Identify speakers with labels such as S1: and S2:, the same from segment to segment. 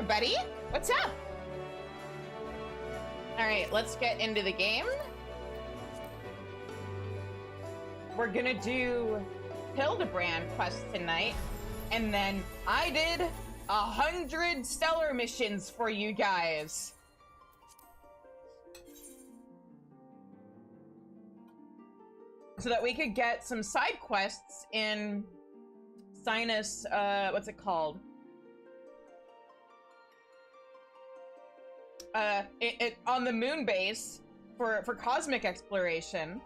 S1: everybody. What's up? All right, let's get into the game. We're gonna do Hildibrand quest tonight, and then I did 100 stellar missions for you guys. So that we could get some side quests in Sinus, what's it called? On the moon base for cosmic exploration.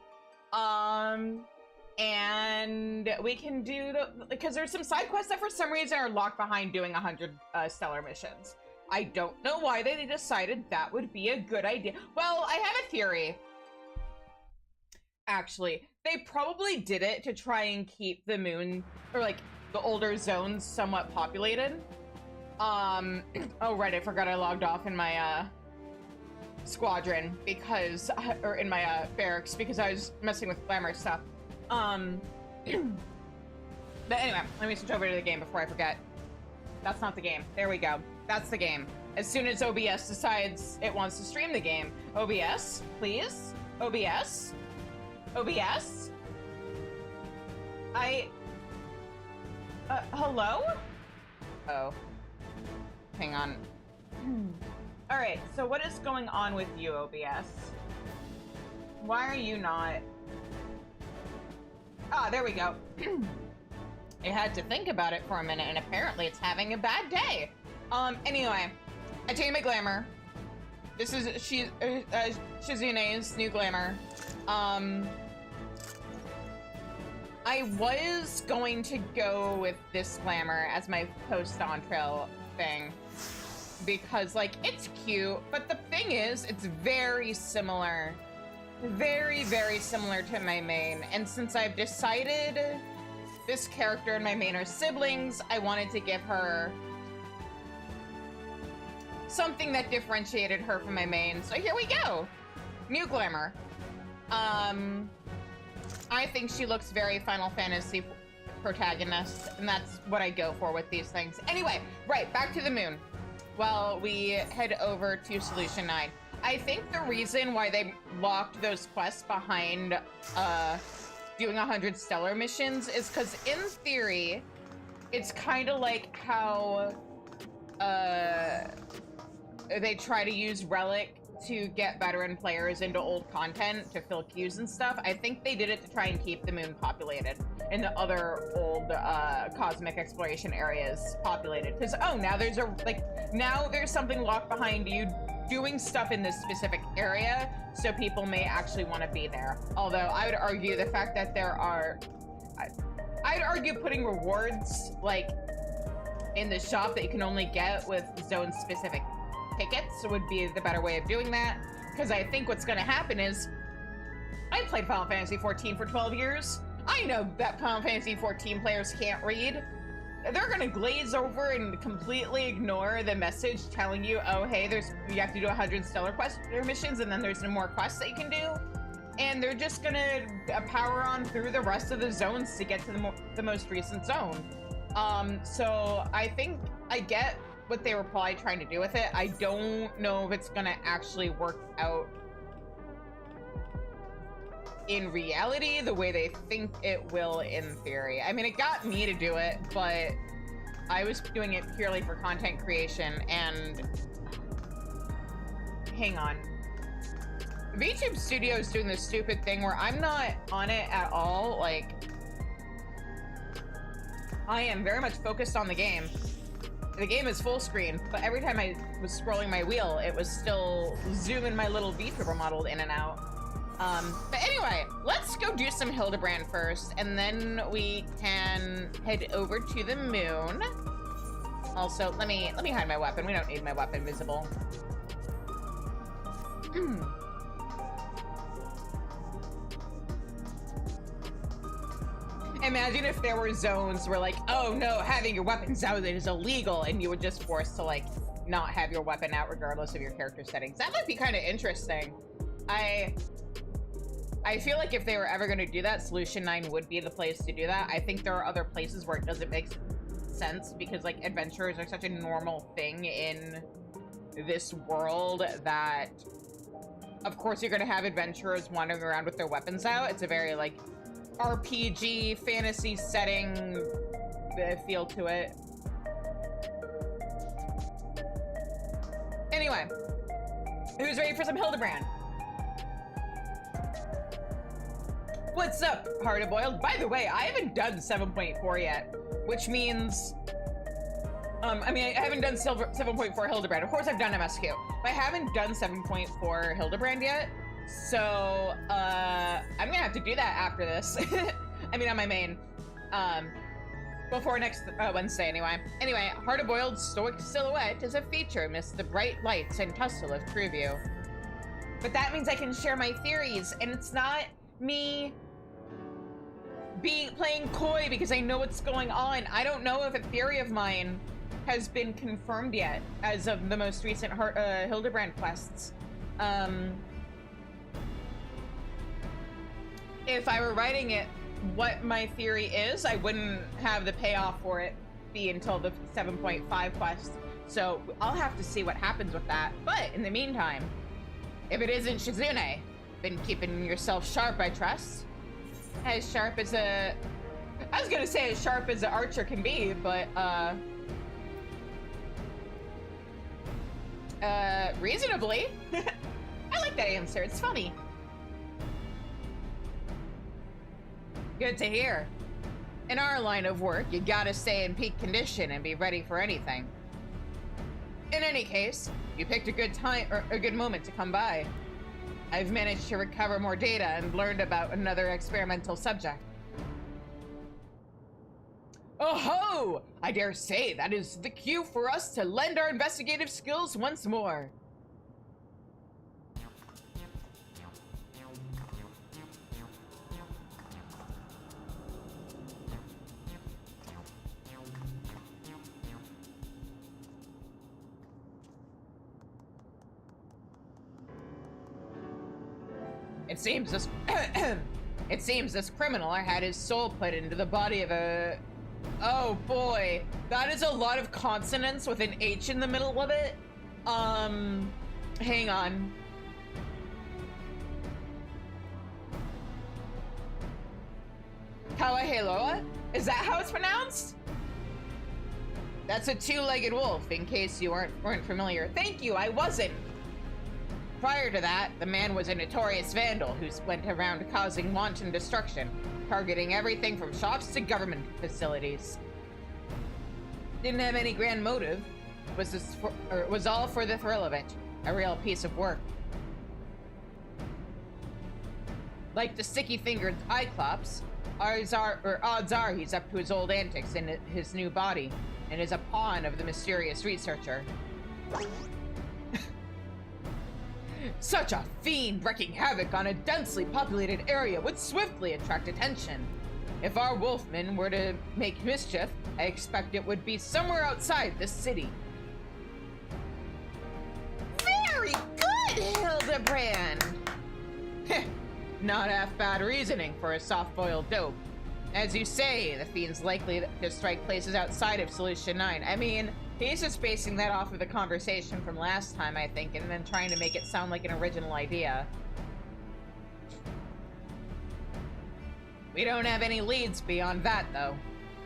S1: And we can do because there's some side quests that for some reason are locked behind doing 100 stellar missions. I don't know why they decided that would be a good idea. Well, I have a theory. Actually, they probably did it to try and keep the moon, or like the older zones, somewhat populated. Oh right, I forgot I logged off in my squadron because, or in my barracks, because I was messing with glamour stuff. But anyway, let me switch over to the game before I forget. That's not the game. There we go. That's the game. As soon as OBS decides it wants to stream the game. OBS, please. OBS. OBS? Hello? Oh. Hang on. Alright, so what is going on with you, OBS? Why are you not... Ah, there we go. I had to think about it for a minute, and apparently it's having a bad day. Anyway, I changed my glamour. This is Shizune's new glamour. I was going to go with this glamour as my post-on trail thing because, like, it's cute, but the thing is, it's very similar. Very, very similar to my main, and since I've decided this character and my main are siblings, I wanted to give her something that differentiated her from my main. So here we go. New glamour. I think she looks very Final Fantasy protagonist, and that's what I go for with these things. Anyway, right, back to the moon. Well, we head over to Solution 9. I think the reason why they locked those quests behind doing 100 stellar missions is because in theory, it's kind of like how they try to use Relic to get veteran players into old content to fill queues and stuff. I think they did it to try and keep the moon populated and the other old cosmic exploration areas populated. Because, oh, now there's now there's something locked behind you doing stuff in this specific area, so people may actually want to be there. Although I would argue the fact that there are, I'd argue putting rewards like in the shop that you can only get with zone specific tickets would be the better way of doing that. Because I think what's going to happen is, I played Final Fantasy XIV for 12 years. I know that Final Fantasy XIV players can't read. They're gonna glaze over and completely ignore the message telling you, oh, hey, you have to do 100 stellar quest missions, and then there's no more quests that you can do. And they're just gonna power on through the rest of the zones to get to the most recent zone. So I think I get what they were probably trying to do with it. I don't know if it's gonna actually work out in reality the way they think it will in theory. I mean, it got me to do it, but I was doing it purely for content creation. And hang on, VTube Studio is doing this stupid thing where I'm not on it at all. Like, I am very much focused on the game. The game is full screen, but every time I was scrolling my wheel, it was still zooming my little VTuber model in and out. But anyway, let's go do some Hildibrand first, and then we can head over to the moon. Also, let me hide my weapon. We don't need my weapon visible. Imagine if there were zones where, like, oh no, having your weapons out is illegal, and you were just forced to, like, not have your weapon out regardless of your character settings. That might be kind of interesting. I feel like if they were ever going to do that, Solution 9 would be the place to do that. I think there are other places where it doesn't make sense because like adventurers are such a normal thing in this world that of course you're gonna have adventurers wandering around with their weapons out. It's a very like RPG fantasy setting feel to it. Anyway, who's ready for some Hildibrand? What's up, Heart Boiled? By the way, I haven't done 7.4 yet, which means, I mean, I haven't done 7.4 Hildibrand. Of course I've done MSQ, but I haven't done 7.4 Hildibrand yet. So, I'm gonna have to do that after this. I mean, on my main, before next Wednesday anyway. Anyway, Heart of Boiled stoic silhouette is a feature amidst the bright lights and tussle of preview. But that means I can share my theories, and it's not me playing coy because I know what's going on. I don't know if a theory of mine has been confirmed yet as of the most recent Hildibrand quests. If I were writing it, what my theory is, I wouldn't have the payoff for it be until the 7.5 quest. So I'll have to see what happens with that. But in the meantime, if it isn't Shizune, been keeping yourself sharp, I trust. As sharp as I was gonna say as sharp as an archer can be, but reasonably. I like that answer, it's funny. Good to hear. In our line of work, you gotta stay in peak condition and be ready for anything. In any case, you picked a good time, or a good moment to come by. I've managed to recover more data and learned about another experimental subject. Oh ho! I dare say that is the cue for us to lend our investigative skills once more. It seems this criminal had his soul put into the body of a... Oh boy, that is a lot of consonants with an H in the middle of it. Hang on. Kawaheloa? Is that how it's pronounced? That's a two-legged wolf, in case you weren't familiar. Thank you, I wasn't. Prior to that, the man was a notorious vandal who went around causing wanton destruction, targeting everything from shops to government facilities. Didn't have any grand motive. Was all for the thrill of it. A real piece of work. Like the sticky-fingered Cyclops, odds are he's up to his old antics in his new body, and is a pawn of the mysterious researcher. Such a fiend wreaking havoc on a densely populated area would swiftly attract attention. If our wolfmen were to make mischief, I expect it would be somewhere outside this city. Very good, Hildibrand! Not half bad reasoning for a soft-boiled dope. As you say, the fiend's likely to strike places outside of Solution 9. I mean, he's just basing that off of the conversation from last time, I think, and then trying to make it sound like an original idea. We don't have any leads beyond that, though.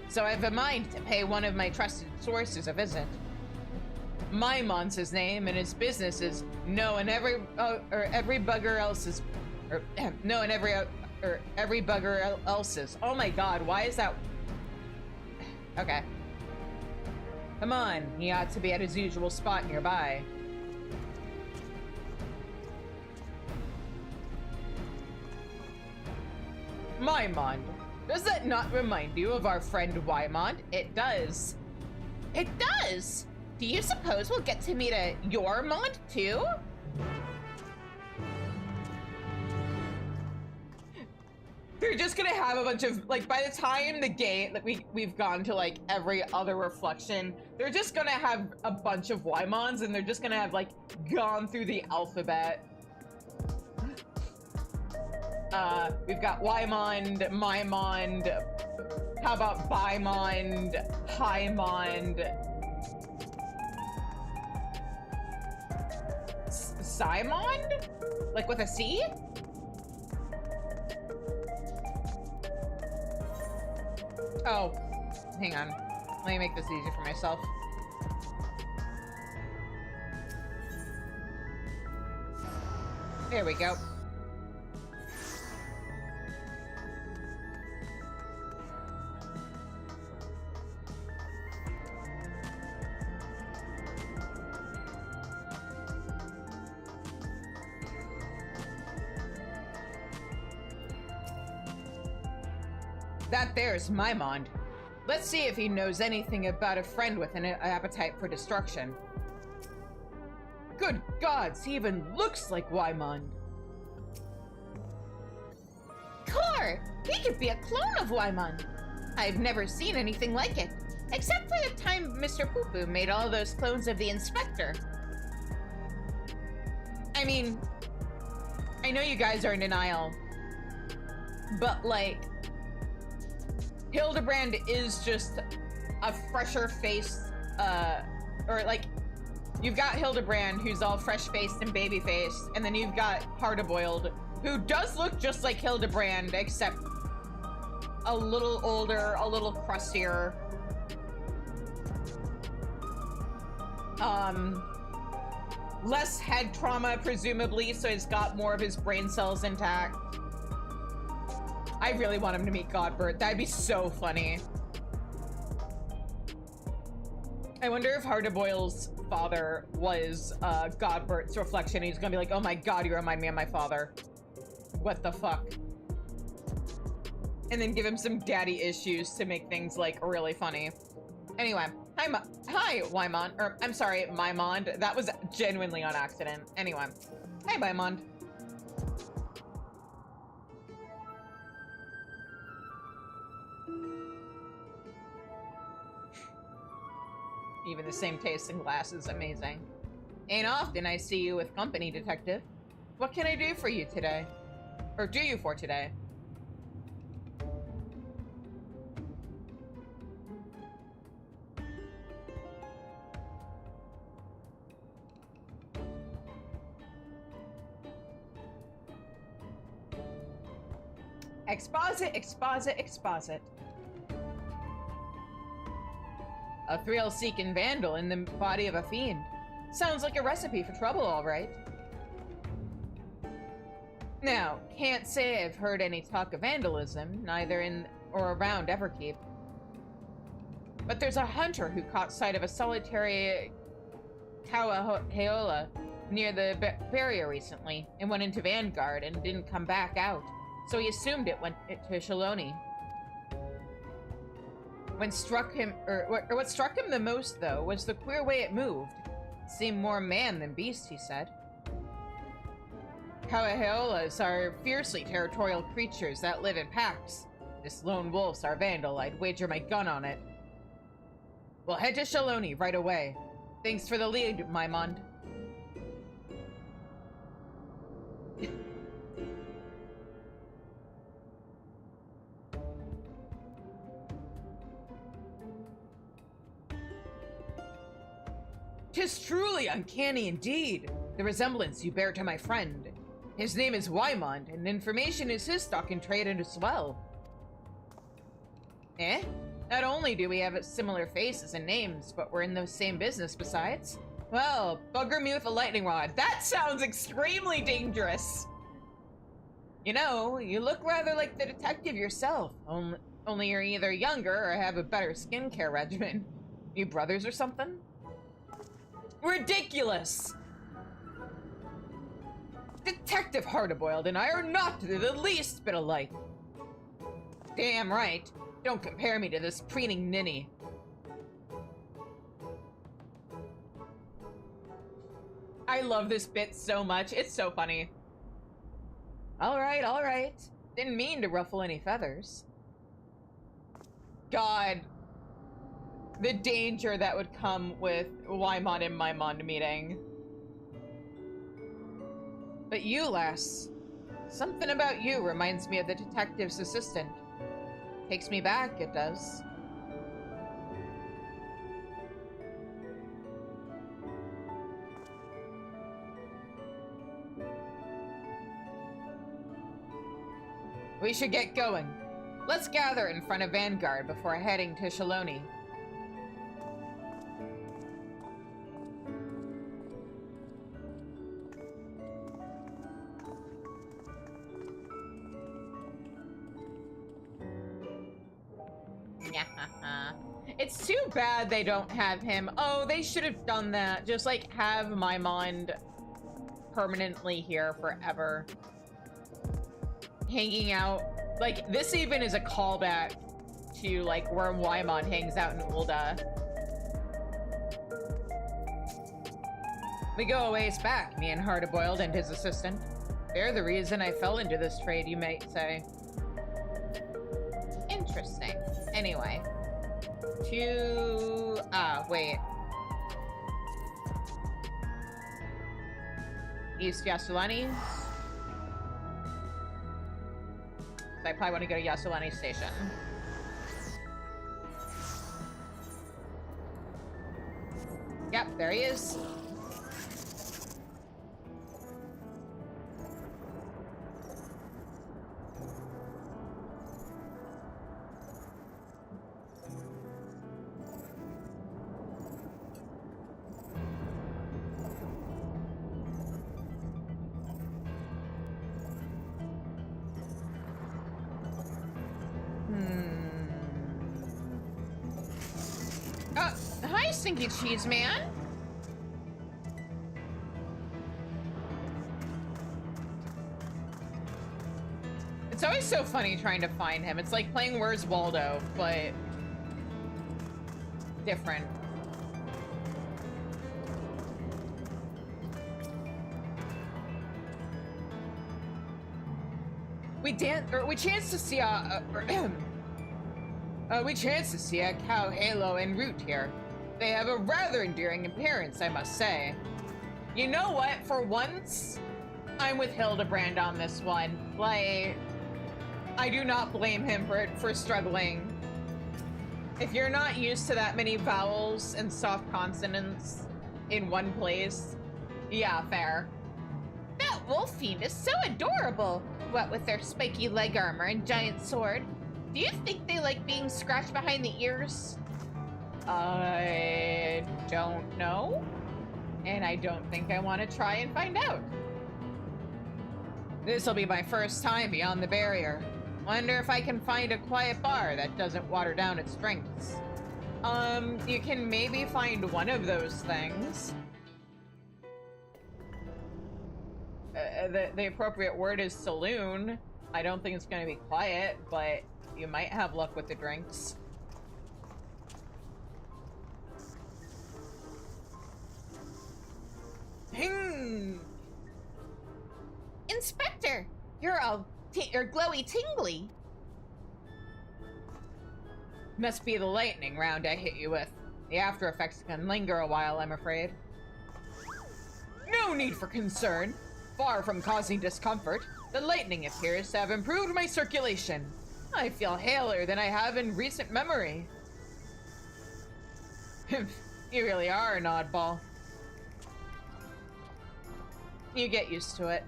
S1: So I have a mind to pay one of my trusted sources a visit. Maimon's his name, and his business is every bugger else's. Oh my god, why is that? Okay. Come on, he ought to be at his usual spot nearby. Maimond. Does that not remind you of our friend Wymond? It does. It does? Do you suppose we'll get to meet a Yormond too? They're just gonna have a bunch of, like, by the time the game that we've gone to, like, every other reflection, they're just gonna have a bunch of Wymonds, and they're just gonna have, like, gone through the alphabet. We've got Wymond, Maimond, How about Bimond, Highmond, Simond? Like with a C? Oh, hang on. Let me make this easy for myself. There we go. That there's Maimond. Let's see if he knows anything about a friend with an appetite for destruction. Good gods, he even looks like Wymond. Core! He could be a clone of Wymond. I've never seen anything like it, except for the time Mr. Poo-Poo made all those clones of the Inspector. I mean, I know you guys are in denial, but like, Hildibrand is just a fresher faced, or like, you've got Hildibrand, who's all fresh-faced and baby-faced, and then you've got Hard-Boiled, who does look just like Hildibrand, except a little older, a little crustier. Less head trauma, presumably, so he's got more of his brain cells intact. I really want him to meet Godbert. That'd be so funny. I wonder if Hard-Boiled's father was Godbert's reflection. He's gonna be like, oh my god, you remind me of my father. What the fuck? And then give him some daddy issues to make things, like, really funny. Anyway, hi, Wymond. Or, I'm sorry, Maimond. That was genuinely on accident. Anyway. Hi, Maimond. Even the same taste in glasses, amazing. Ain't often I see you with company, detective. What can I do for you today? Or do you for today? Exposit, exposit, exposit. A thrill-seeking vandal in the body of a fiend. Sounds like a recipe for trouble, all right. Now, can't say I've heard any talk of vandalism, neither in or around Everkeep. But there's a hunter who caught sight of a solitary Kawaheola near the barrier recently, and went into Vanguard and didn't come back out, so he assumed it went to Shaloni. What struck him the most, though, was the queer way it moved. It seemed more man than beast, he said. Kawaheolas are fiercely territorial creatures that live in packs. This lone wolf's our vandal, I'd wager my gun on it. We'll head to Shaloni right away. Thanks for the lead, Maimond. "'Tis truly uncanny indeed, the resemblance you bear to my friend. His name is Wymond, and information is his stock in trade as well." Eh? Not only do we have similar faces and names, but we're in the same business besides. Well, bugger me with a lightning rod. That sounds extremely dangerous! You know, you look rather like the detective yourself, only you're either younger or have a better skincare regimen. You brothers or something? Ridiculous! Detective Hard-Boiled and I are not the least bit alike. Damn right. Don't compare me to this preening ninny. I love this bit so much. It's so funny. Alright, alright. Didn't mean to ruffle any feathers. God. The danger that would come with Wymond and Maimond meeting. But you, lass. Something about you reminds me of the detective's assistant. Takes me back, it does. We should get going. Let's gather in front of Vanguard before heading to Shaloni. It's too bad they don't have him. Oh, they should have done that. Just like have Maimond permanently here forever. Hanging out. Like, this even is a callback to like where Waimon hangs out in Ulda. We go a ways back, me and Hardboiled and his assistant. They're the reason I fell into this trade, you might say. Interesting. Anyway. Wait. East Yasulani. So I probably want to go to Yasulani Station. Yep, there he is. Hi, Stinky Cheese Man. It's always so funny trying to find him. It's like playing Where's Waldo, but different. We chanced to see a cow Halo en route here. They have a rather endearing appearance, I must say. You know what? For once, I'm with Hildibrand on this one. Like, I do not blame him for struggling. If you're not used to that many vowels and soft consonants in one place, yeah, fair. That wolf fiend is so adorable, what with their spiky leg armor and giant sword. Do you think they like being scratched behind the ears? I don't know. And I don't think I want to try and find out. This'll be my first time beyond the barrier. Wonder if I can find a quiet bar that doesn't water down its strengths. You can maybe find one of those things. The appropriate word is saloon. I don't think it's going to be quiet, but you might have luck with the drinks. Inspector, you're glowy tingly. Must be the lightning round I hit you with. The after effects can linger a while, I'm afraid. No need for concern. Far from causing discomfort, the lightning appears to have improved my circulation. I feel haler than I have in recent memory. You really are an oddball. You get used to it.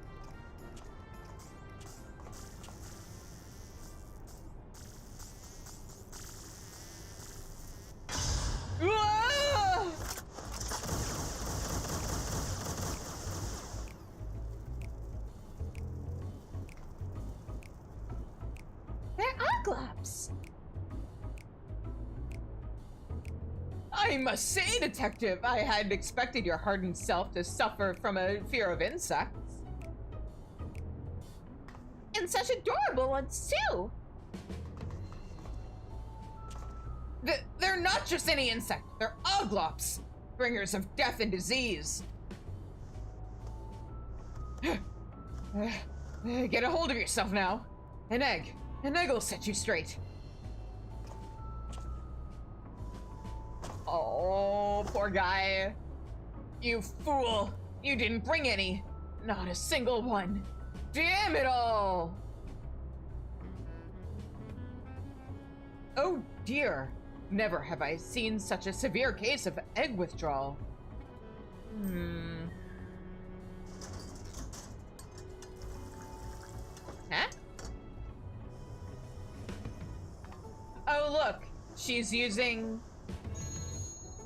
S1: Whoa! They're Oglops. I must say, Detective, I hadn't expected your hardened self to suffer from a fear of insects. And such adorable ones, too! They're not just any insect, they're Oglops, bringers of death and disease. Get a hold of yourself now. An egg will set you straight. Oh, poor guy. You fool. You didn't bring any. Not a single one. Damn it all. Oh dear. Never have I seen such a severe case of egg withdrawal. Huh? Oh, look. She's using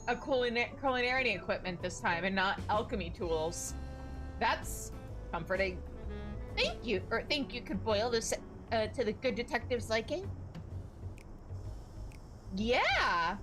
S1: a culinary equipment this time and not alchemy tools. That's comforting. Thank you could boil this to the good detective's liking. Yeah.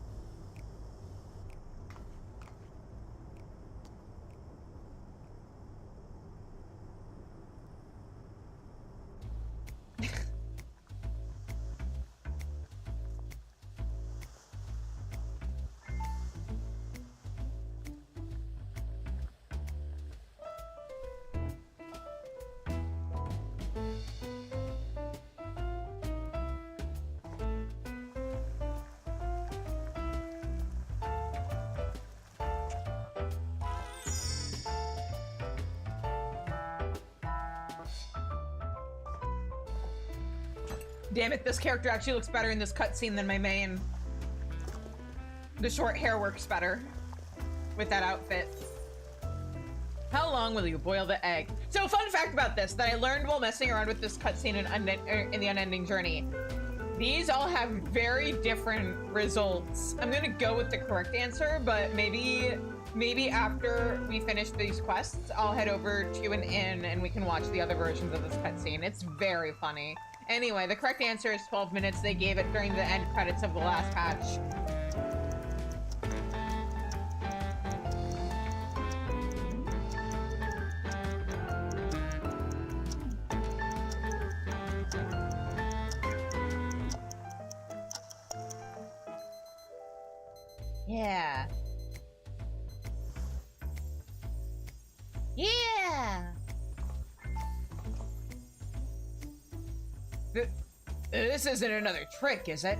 S1: Damn it, this character actually looks better in this cutscene than my main. The short hair works better with that outfit. How long will you boil the egg? So, fun fact about this that I learned while messing around with this cutscene in the Unending Journey. These all have very different results. I'm gonna go with the correct answer, but maybe after we finish these quests, I'll head over to an inn and we can watch the other versions of this cutscene. It's very funny. Anyway, the correct answer is 12 minutes. They gave it during the end credits of the last patch. Yeah. Yeah! This isn't another trick, is it?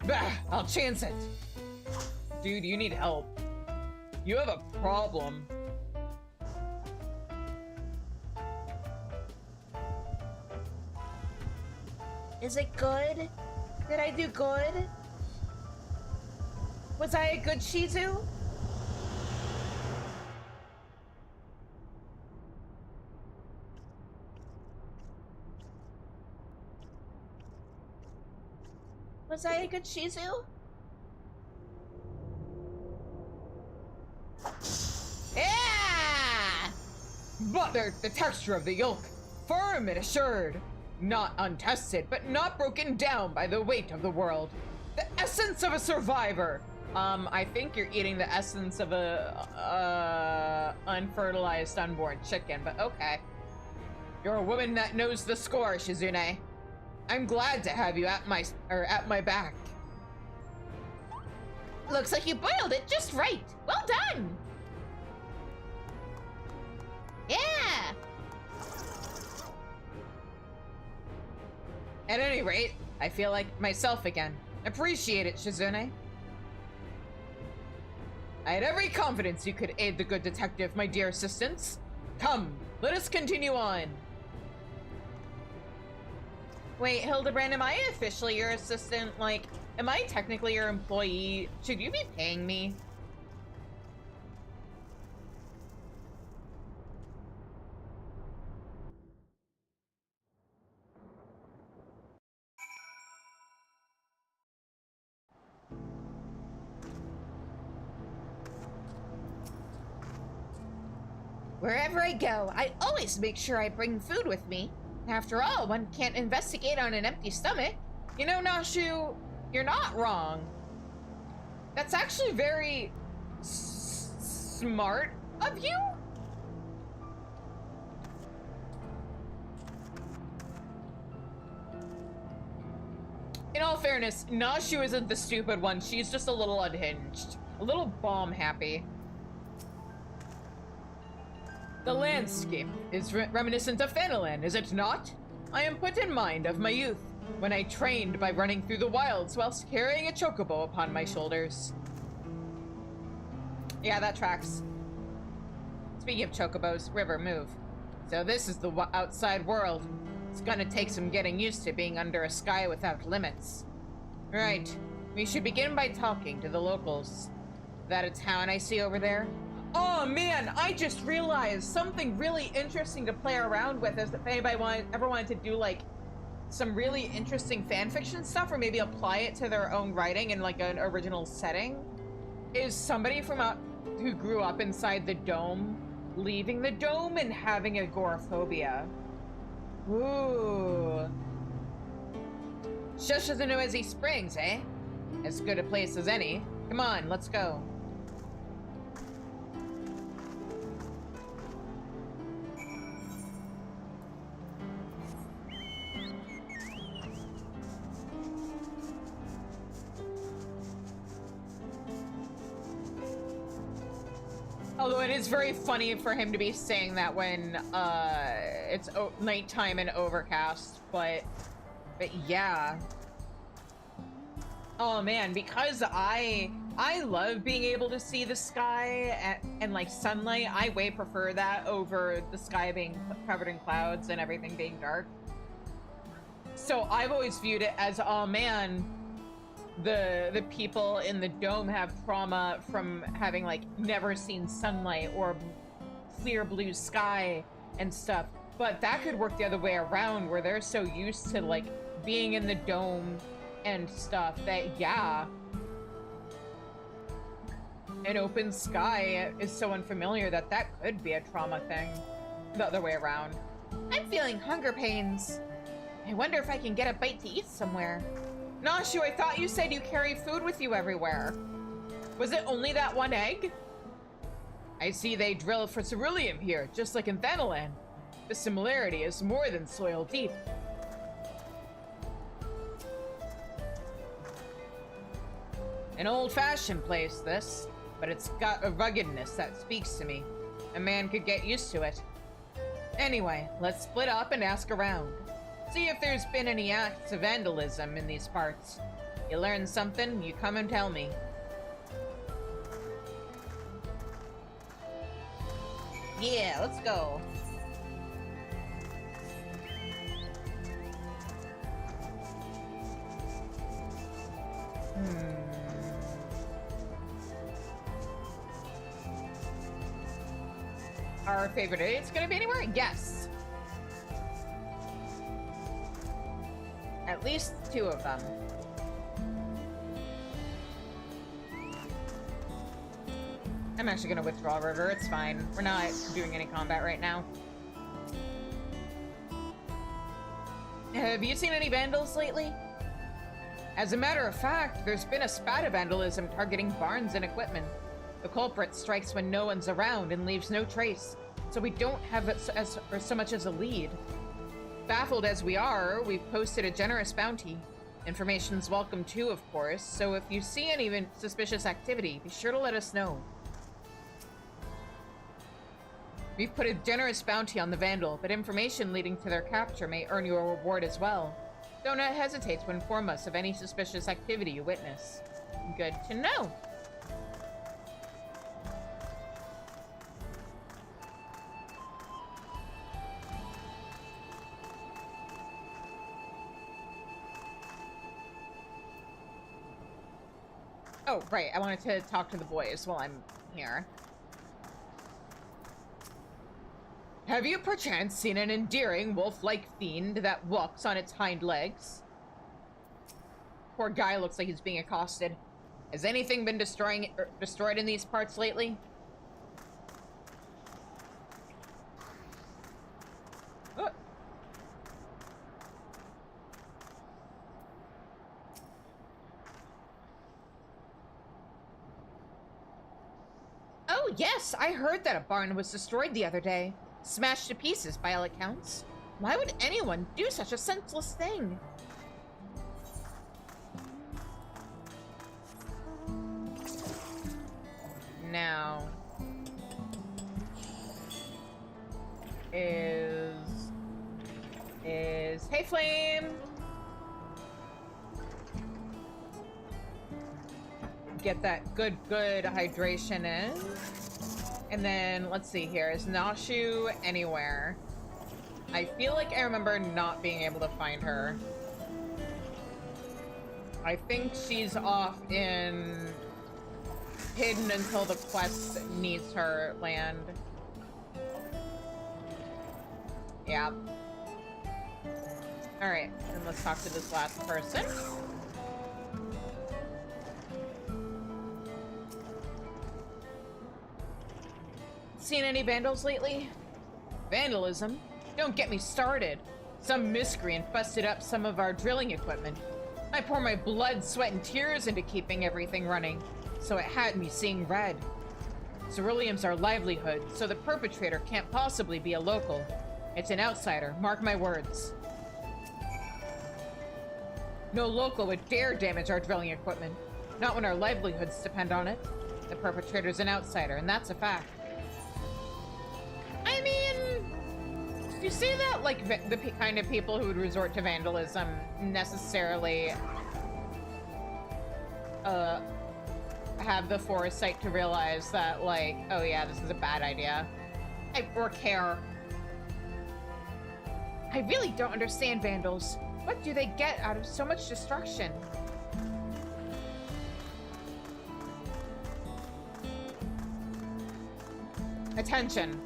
S1: Bah, I'll chance it. Dude, you need help. You have a problem. Is it good? Did I do good? Was I a good Shizu? Was I a good Shizu? Yeah! But the texture of the yolk, firm and assured, not untested, but not broken down by the weight of the world. The essence of a survivor. I think you're eating the essence of a unfertilized unborn chicken, but okay. You're a woman that knows the score, Shizune. I'm glad to have you at my back. Looks like you boiled it just right. Well done. Yeah. At any rate, I feel like myself again. Appreciate it, Shizune. I had every confidence you could aid the good detective, my dear assistants. Come, let us continue on. Wait, Hildibrand, am I officially your assistant? Like, am I technically your employee? Should you be paying me? Wherever I go, I always make sure I bring food with me. After all, one can't investigate on an empty stomach. You know, Nashu, you're not wrong. That's actually very smart of you. In all fairness, Nashu isn't the stupid one. She's just a little unhinged. A little bomb happy. The landscape is reminiscent of Fanalan, is it not? I am put in mind of my youth, when I trained by running through the wilds whilst carrying a chocobo upon my shoulders. Yeah, that tracks. Speaking of chocobos, River, move. So this is the outside world. It's gonna take some getting used to being under a sky without limits. Right. We should begin by talking to the locals. That a town I see over there? Oh man, I just realized something really interesting to play around with is if anybody ever wanted to do like some really interesting fanfiction stuff or maybe apply it to their own writing in like an original setting, is somebody from who grew up inside the dome leaving the dome and having agoraphobia. Ooh. Shush doesn't know as he springs, eh? As good a place as any. Come on, let's go. Although it is very funny for him to be saying that when it's nighttime and overcast, but yeah. Oh man, because I love being able to see the sky and like sunlight. I way prefer that over the sky being covered in clouds and everything being dark. So I've always viewed it as, oh man, the people in the dome have trauma from having like never seen sunlight or clear blue sky and stuff. But that could work the other way around, where they're so used to like being in the dome and stuff that, yeah, an open sky is so unfamiliar that could be a trauma thing. The other way around. I'm feeling hunger pains. I wonder if I can get a bite to eat somewhere. Nashu, I thought you said you carry food with you everywhere. Was it only that one egg? I see they drill for ceruleum here, just like in Thanalan. The similarity is more than soil deep. An old-fashioned place, this, but it's got a ruggedness that speaks to me. A man could get used to it. Anyway, let's split up and ask around. See if there's been any acts of vandalism in these parts. You learn something, you come and tell me. Yeah, let's go. Our favorite idiot's gonna be anywhere? Yes. At least 2 of them. I'm actually gonna withdraw River, it's fine. We're not doing any combat right now. Have you seen any vandals lately? As a matter of fact, there's been a spat of vandalism targeting barns and equipment. The culprit strikes when no one's around and leaves no trace, so we don't have so much as a lead. Baffled as we are, we've posted a generous bounty. Information's welcome too, of course, so if you see any suspicious activity, be sure to let us know. We've put a generous bounty on the vandal, but information leading to their capture may earn you a reward as well. Do not hesitate to inform us of any suspicious activity you witness. Good to know. Oh, right, I wanted to talk to the boys while I'm here. Have you perchance seen an endearing wolf-like fiend that walks on its hind legs? Poor guy looks like he's being accosted. Has anything been destroyed in these parts lately? Oh, yes, I heard that a barn was destroyed the other day. Smashed to pieces by all accounts. Why would anyone do such a senseless thing? Now... Hey, Flame! Get that good hydration in. And then, let's see here. Is Nashu anywhere? I feel like I remember not being able to find her. I think she's off in hidden until the quest needs her land. Yeah. Alright, and let's talk to this last person. Seen any vandals lately? Vandalism? Don't get me started. Some miscreant busted up some of our drilling equipment. I pour my blood, sweat, and tears into keeping everything running, so it had me seeing red. Ceruleum's our livelihood, so the perpetrator can't possibly be a local. It's an outsider, mark my words. No local would dare damage our drilling equipment, not when our livelihoods depend on it. The perpetrator's an outsider, and that's a fact. I mean, you see that, like, the kind of people who would resort to vandalism necessarily have the foresight to realize that, like, oh yeah, this is a bad idea. Or care. I really don't understand vandals. What do they get out of so much destruction? Attention.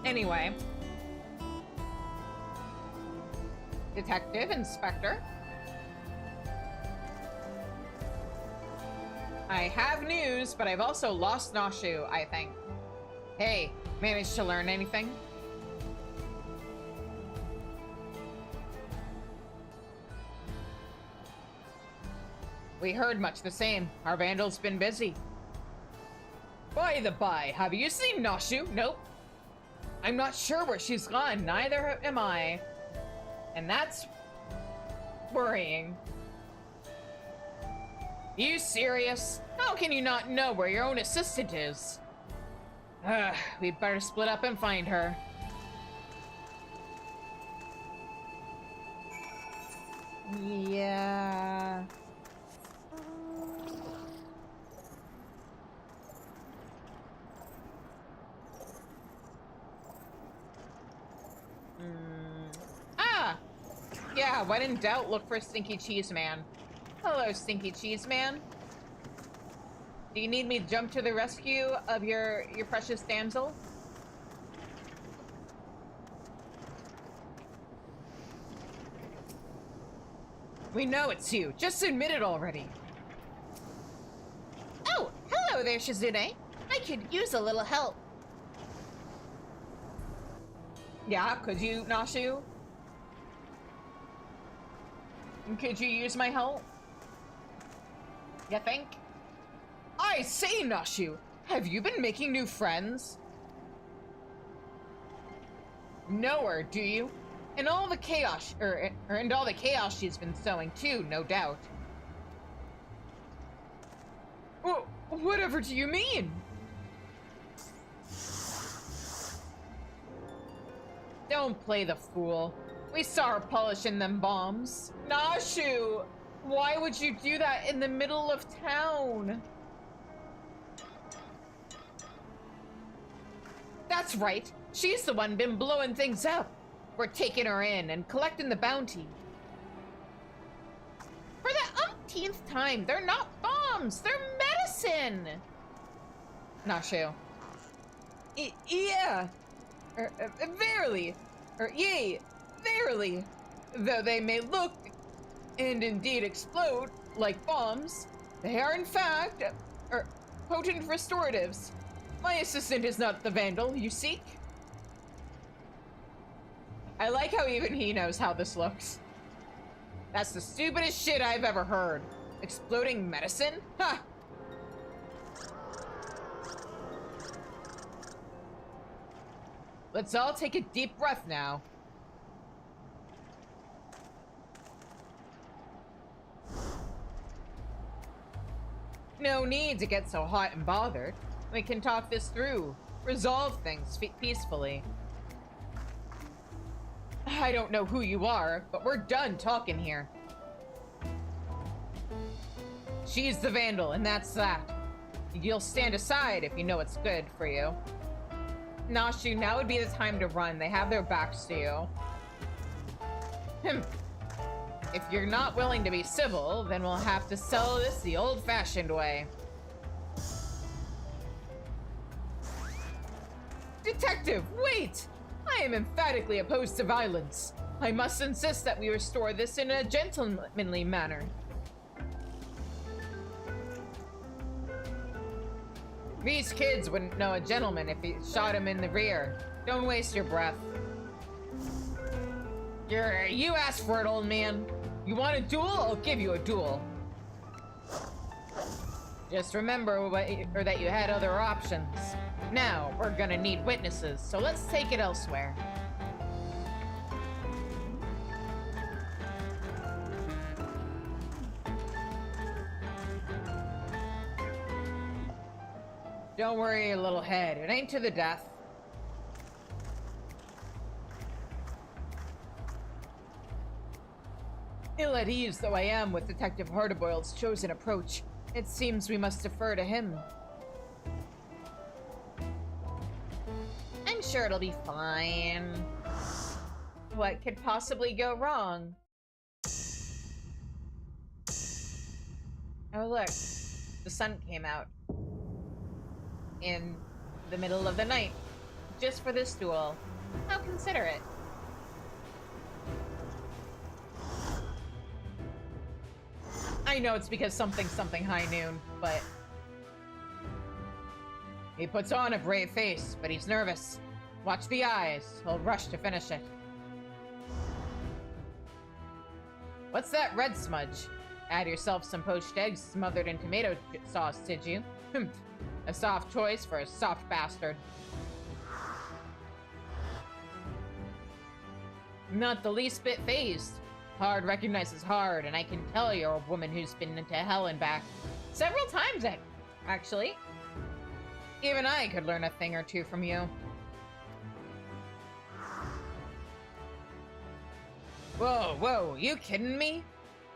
S1: Anyway. Detective, Inspector. I have news, but I've also lost Nashu, I think. Hey, managed to learn anything? We heard much the same. Our vandal's been busy. By the by, have you seen Nashu? Nope. I'm not sure where she's gone, neither am I. And that's worrying. You serious? How can you not know where your own assistant is? We'd better split up and find her. Yeah. Yeah, when in doubt, look for Stinky Cheese Man. Hello, Stinky Cheese Man. Do you need me to jump to the rescue of your precious damsel? We know it's you. Just admit it already.
S2: Oh, hello there, Shizune. I could use a little help.
S1: Yeah, could you, Nashu? Could you use my help? You think? I say, Nashu, have you been making new friends? Nowhere, do you? And all the chaos, and all the chaos she's been sowing too, no doubt. Well, whatever do you mean? Don't play the fool. We saw her polishing them bombs. Nashu, why would you do that in the middle of town? That's right. She's the one been blowing things up. We're taking her in and collecting the bounty. For the umpteenth time, they're not bombs, they're medicine! Nashu. Yeah. Verily. Yea, verily. Though they may look, and indeed explode, like bombs, they are in fact, potent restoratives. My assistant is not the vandal you seek. I like how even he knows how this looks. That's the stupidest shit I've ever heard. Exploding medicine? Ha! Let's all take a deep breath now. No need to get so hot and bothered. We can talk this through. Resolve things peacefully. I don't know who you are, but we're done talking here. She's the vandal, and that's that. You'll stand aside if you know what's good for you. Nashu, now would be the time to run. They have their backs to you. If you're not willing to be civil, then we'll have to settle this the old-fashioned way. Detective, wait! I am emphatically opposed to violence. I must insist that we restore this in a gentlemanly manner. These kids wouldn't know a gentleman if he shot him in the rear. Don't waste your breath. You asked for it, old man. You want a duel? I'll give you a duel. Just remember that you had other options. Now, we're gonna need witnesses, so let's take it elsewhere. Don't worry your little head. It ain't to the death. Ill at ease though I am with Detective Hardboiled's chosen approach, it seems we must defer to him. I'm sure it'll be fine. What could possibly go wrong? Oh look, the sun came out. In the middle of the night. Just for this duel. How considerate. I know it's because something high noon, but... He puts on a brave face, but he's nervous. Watch the eyes. He'll rush to finish it. What's that red smudge? Add yourself some poached eggs smothered in tomato sauce, did you? A soft choice for a soft bastard. Not the least bit phased. Hard recognizes hard, and I can tell you're a woman who's been into hell and back. Several times, actually. Even I could learn a thing or two from you. Whoa, whoa, you kidding me?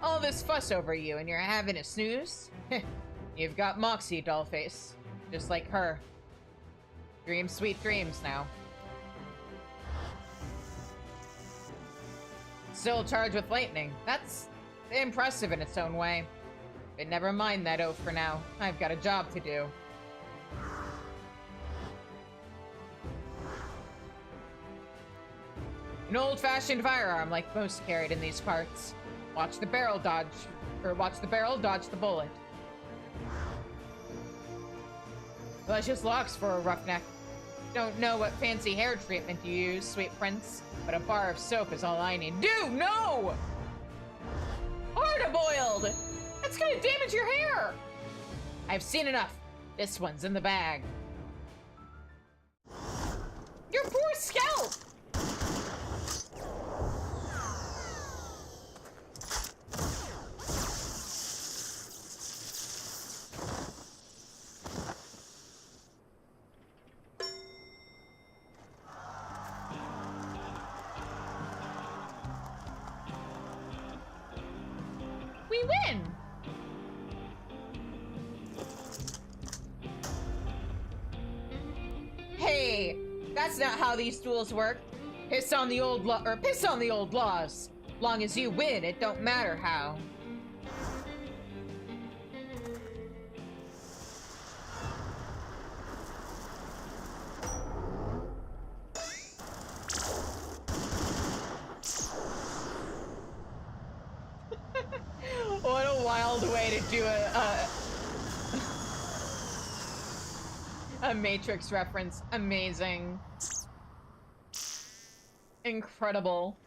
S1: All this fuss over you and you're having a snooze? You've got Moxie, dollface. Just like her. Dream sweet dreams now. Still charged with lightning. That's impressive in its own way. But never mind that oath for now. I've got a job to do. An old-fashioned firearm like most carried in these parts. Watch the barrel dodge the bullet. Delicious locks for a roughneck. Don't know what fancy hair treatment you use, sweet prince, but a bar of soap is all I need. Dude, no! Hard-boiled! That's gonna damage your hair! I've seen enough. This one's in the bag. Your poor scalp! We win! Hey, that's not how these duels work. Piss on the old laws. Long as you win, it don't matter how. What a wild way to do a Matrix reference. Amazing. Incredible.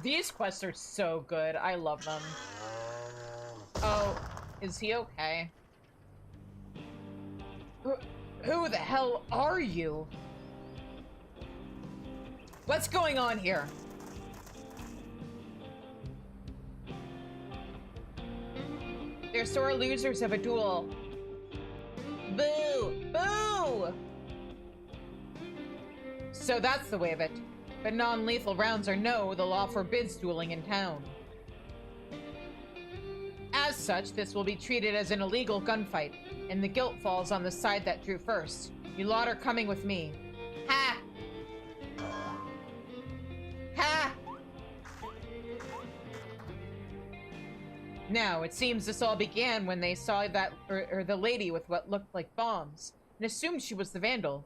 S1: These quests are so good. I love them. Oh, is he okay? Who the hell are you? What's going on here? They're sore losers of a duel. Boo! Boo! So that's the way of it. But non-lethal rounds or no, the law forbids dueling in town. As such, this will be treated as an illegal gunfight, and the guilt falls on the side that drew first. You lot are coming with me. Ha! Ha! Now, it seems this all began when they saw that, or the lady with what looked like bombs, and assumed she was the vandal.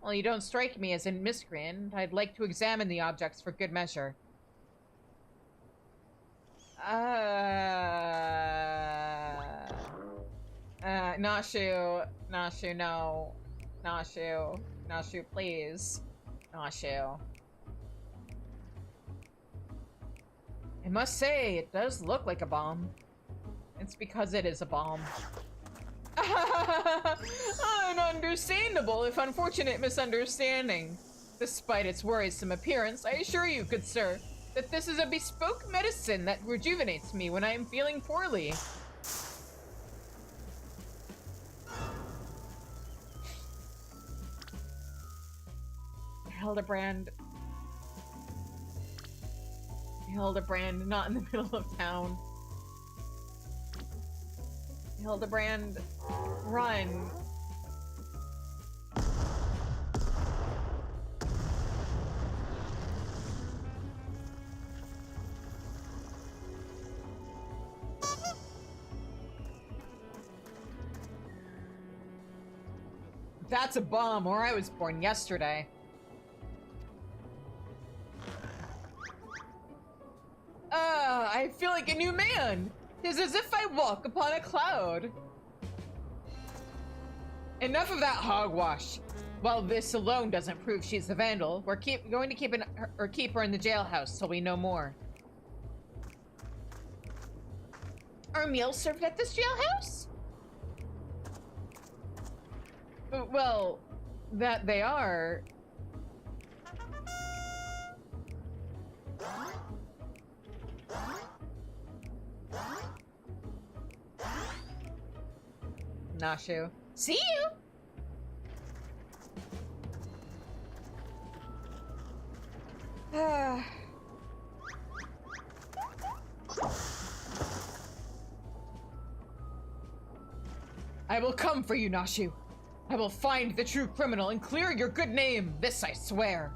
S1: While you don't strike me as a miscreant, I'd like to examine the objects for good measure. Nashu, no. Nashu, please. Nashu. I must say, it does look like a bomb. It's because it is a bomb. An understandable, if unfortunate, misunderstanding. Despite its worrisome appearance, I assure you, good sir, that this is a bespoke medicine that rejuvenates me when I am feeling poorly. Hildibrand, not in the middle of town. Hildibrand, run. That's a bomb, or I was born yesterday. I feel like a new man. It's as if I walk upon a cloud. Enough of that hogwash. While this alone doesn't prove she's the vandal, we're going to keep her in the jailhouse till we know more.
S2: Are meals served at this jailhouse?
S1: Well, that they are. Nashu.
S2: See you!
S1: I will come for you, Nashu. I will find the true criminal and clear your good name. This I swear.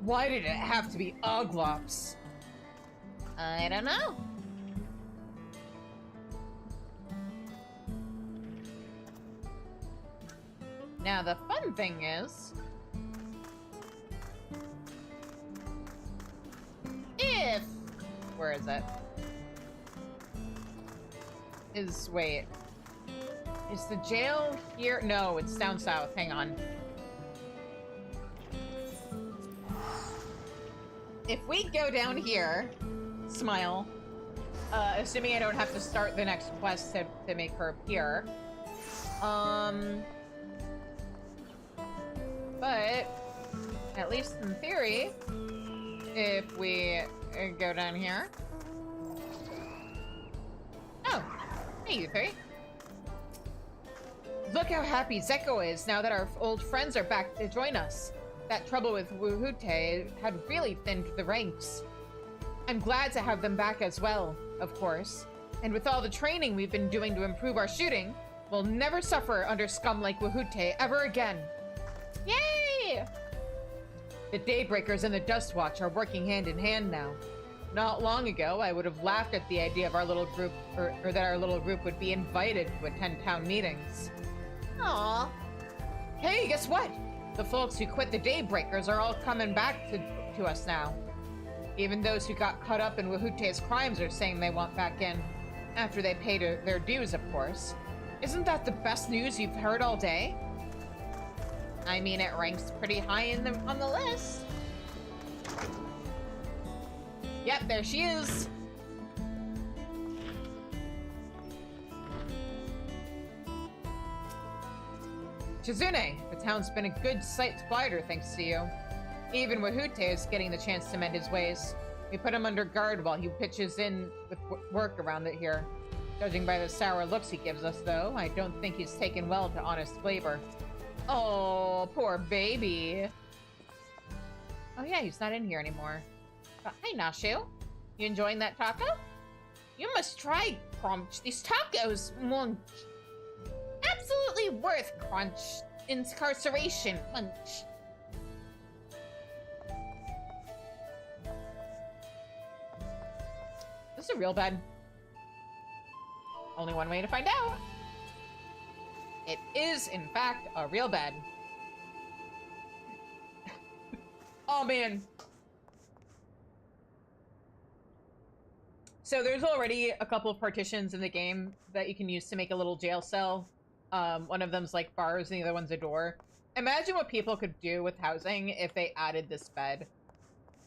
S1: Why did it have to be Oglops?
S2: I don't know.
S1: Now the fun thing is...
S2: If...
S1: Where is it? Wait. Is the jail here? No, it's down south. Hang on. If we go down here, smile, assuming I don't have to start the next quest to make her appear, but at least in theory, if we go down here, oh, hey you three. Look how happy Zeko is now that our old friends are back to join us. That trouble with Wuhute had really thinned the ranks. I'm glad to have them back as well, of course. And with all the training we've been doing to improve our shooting, we'll never suffer under scum like Wuhute ever again. Yay! The Daybreakers and the Dustwatch are working hand in hand now. Not long ago, I would have laughed at the idea of our little group, or that our little group would be invited to attend town meetings.
S2: Aww.
S1: Hey, guess what? The folks who quit the Daybreakers are all coming back to us now. Even those who got caught up in Wuhute's crimes are saying they want back in. After they pay their dues, of course. Isn't that the best news you've heard all day? I mean, it ranks pretty high on the list. Yep, there she is. Chizune, the town's been a good sight quieter thanks to you. Even Wuhute is getting the chance to mend his ways. We put him under guard while he pitches in with work around it here. Judging by the sour looks he gives us, though, I don't think he's taken well to honest flavor. Oh, poor baby. Oh yeah, he's not in here anymore. Hi, Nashu. You enjoying that taco? You must try, Crunch. These tacos, munch. Absolutely worth Crunch. Incarceration, munch. This is a real bed. Only one way to find out. It is, in fact, a real bed. Oh, man. So there's already a couple of partitions in the game that you can use to make a little jail cell. One of them's like bars and the other one's a door. Imagine what people could do with housing if they added this bed.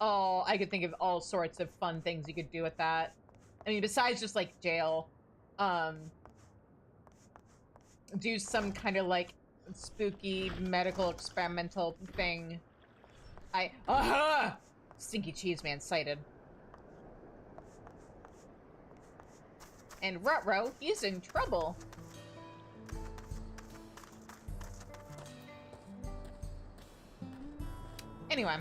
S1: Oh, I could think of all sorts of fun things you could do with that. I mean, besides just like jail, do some kind of like spooky medical experimental thing. Aha! Stinky Cheese Man sighted. And Rutrow, he's in trouble. Anyway.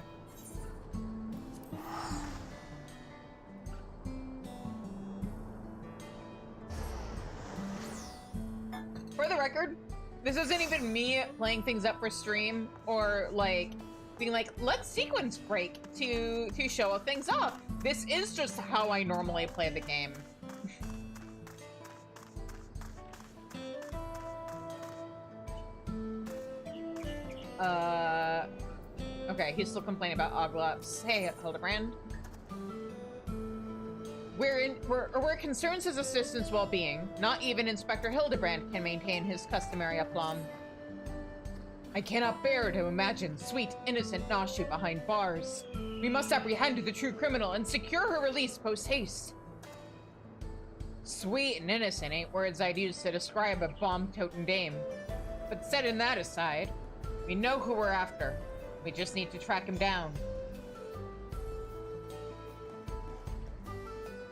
S1: For the record, this isn't even me playing things up for stream or like being like, let's sequence break to show things off. This is just how I normally play the game. Okay, he's still complaining about Oglops. Hey, Hildibrand. We're concerned his assistant's well-being. Not even Inspector Hildibrand can maintain his customary aplomb. I cannot bear to imagine sweet, innocent Nashu behind bars. We must apprehend the true criminal and secure her release post-haste. Sweet and innocent ain't words I'd use to describe a bomb-toting dame. But setting that aside, we know who we're after. We just need to track him down.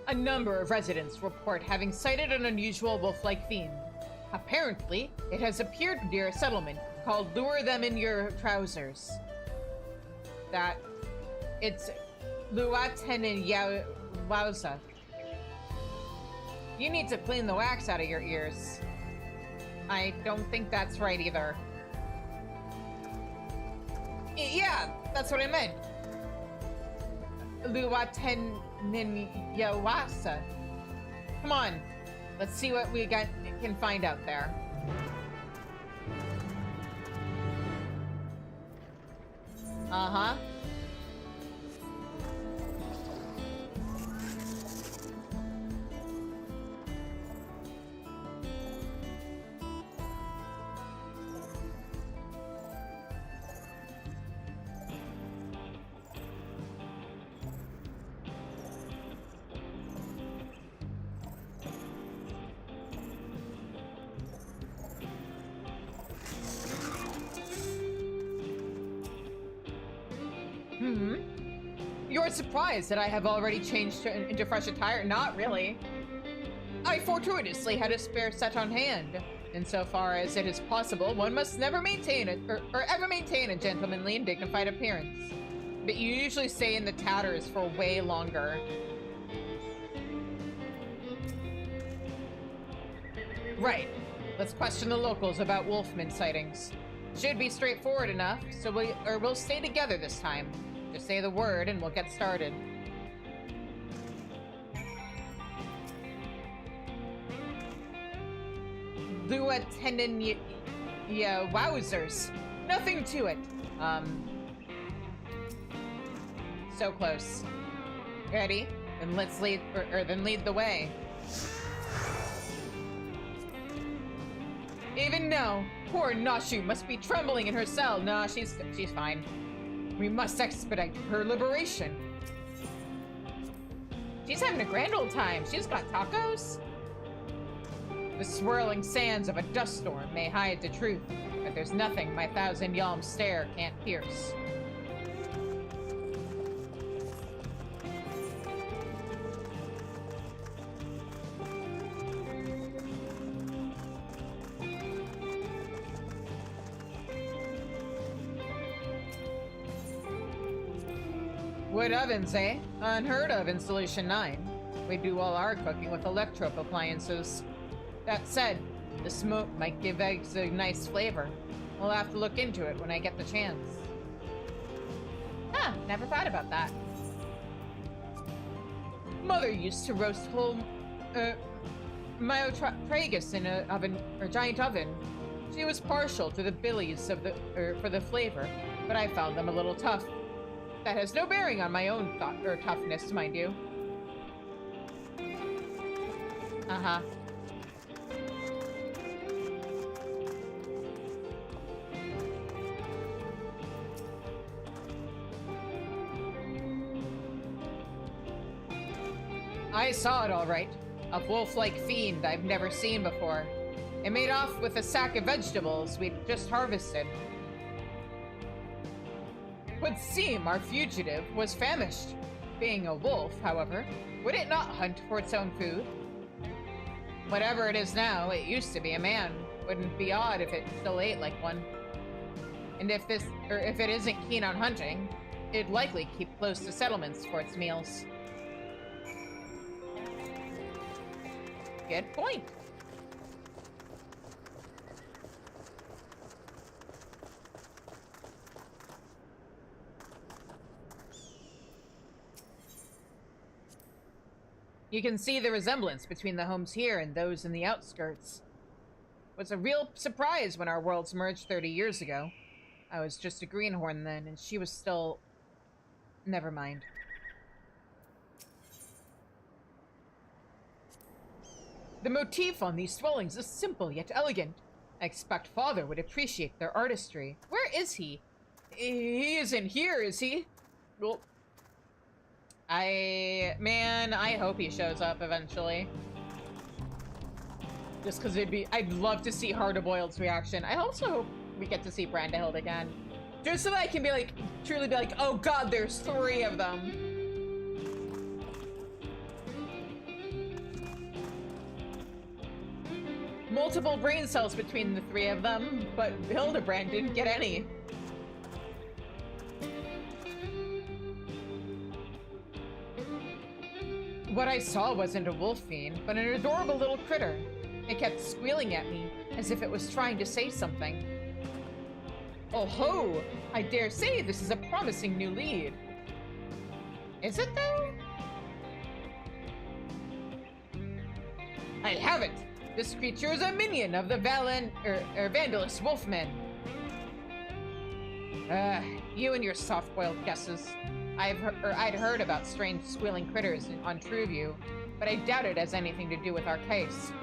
S1: A number of residents report having sighted an unusual wolf-like fiend. Apparently, it has appeared near a settlement called Lure Them in Your Trousers. It's Luaten and Yawauza. You need to clean the wax out of your ears. I don't think that's right either. Yeah, that's what I meant. Luaten Yawasa. Come on, let's see what we can find out there. Uh-huh. You're surprised that I have already changed into fresh attire? Not really. I fortuitously had a spare set on hand. Insofar as it is possible, one must never maintain it, or ever maintain a gentlemanly and dignified appearance. But you usually stay in the tatters for way longer. Right. Let's question the locals about wolfman sightings. Should be straightforward enough, so we'll stay together this time. Just say the word and we'll get started. Lua tendon wowzers. Nothing to it. So close. Ready? Then let's lead lead the way. Even now, poor Nashu must be trembling in her cell. Nah, she's fine. We must expedite her liberation. She's having a grand old time. She's got tacos. The swirling sands of a dust storm may hide the truth, but there's nothing my 1,000-yalm stare can't pierce. Wood ovens, eh? Unheard of in Solution 9. We do all our cooking with electric appliances. That said, the smoke might give eggs a nice flavor. We'll have to look into it when I get the chance. Huh, never thought about that. Mother used to roast whole myotragus in a oven, or giant oven. She was partial to the billies of for the flavor, but I found them a little tough. That has no bearing on my own toughness, mind you. Uh-huh. I saw it all right. A wolf-like fiend I've never seen before. It made off with a sack of vegetables we'd just harvested. Would seem our fugitive was famished. Being a wolf, however, would it not hunt for its own food? Whatever it is now, it used to be a man. Wouldn't be odd if it still ate like one. And if it isn't keen on hunting, it'd likely keep close to settlements for its meals. Good point. You can see the resemblance between the homes here and those in the outskirts. It was a real surprise when our worlds merged 30 years ago. I was just a greenhorn then, and she was still... Never mind. The motif on these dwellings is simple yet elegant. I expect Father would appreciate their artistry. Where is he? He isn't here, is he? Well... Man, I hope he shows up eventually. Just because I'd love to see Hard-Boiled's reaction. I also hope we get to see Brandahild again. Just so that I can be like, truly be like, oh god, there's 3 of them. Multiple brain cells between the 3 of them, but Hildibrand didn't get any. What I saw wasn't a wolf fiend, but an adorable little critter. It kept squealing at me, as if it was trying to say something. Oh ho! I dare say this is a promising new lead. Is it though? I have it! This creature is a minion of the Vandalist Wolfmen. You and your soft-boiled guesses. I'd heard about strange squealing critters on Trueview, but I doubt it has anything to do with our case.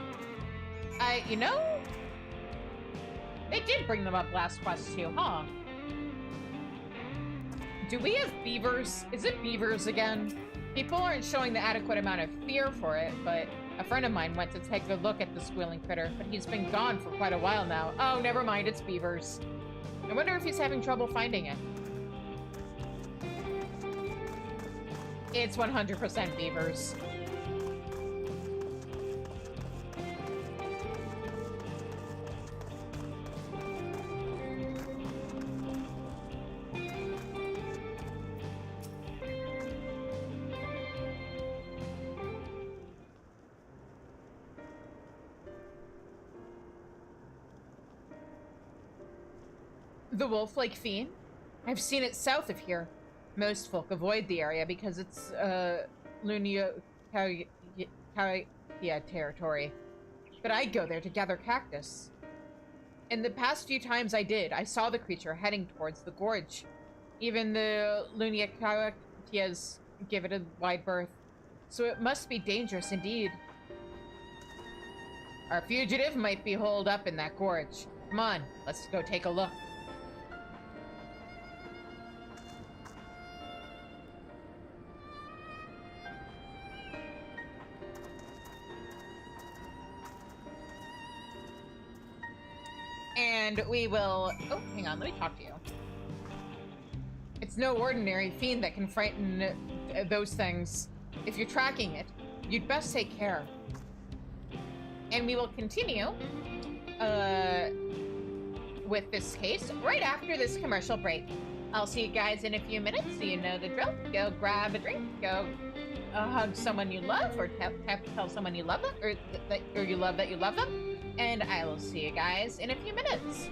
S1: You know? They did bring them up last quest too, huh? Do we have beavers? Is it beavers again? People aren't showing the adequate amount of fear for it, but a friend of mine went to take a look at the squealing critter, but he's been gone for quite a while now. Oh, never mind, it's beavers. I wonder if he's having trouble finding it. It's 100% beavers. The wolf-like fiend? I've seen it south of here. Most folk avoid the area because it's, Lunia territory. But I go there to gather cactus. In the past few times I did, I saw the creature heading towards the gorge. Even the Lunia give it a wide berth. So it must be dangerous indeed. Our fugitive might be holed up in that gorge. Come on, let's go take a look. And we will... Oh, hang on, let me talk to you. It's no ordinary fiend that can frighten those things. If you're tracking it, you'd best take care. And we will continue with this case right after this commercial break. I'll see you guys in a few minutes, so you know the drill. Go grab a drink, go hug someone you love, or tell someone you love them, or you love that you love them. And I will see you guys in a few minutes.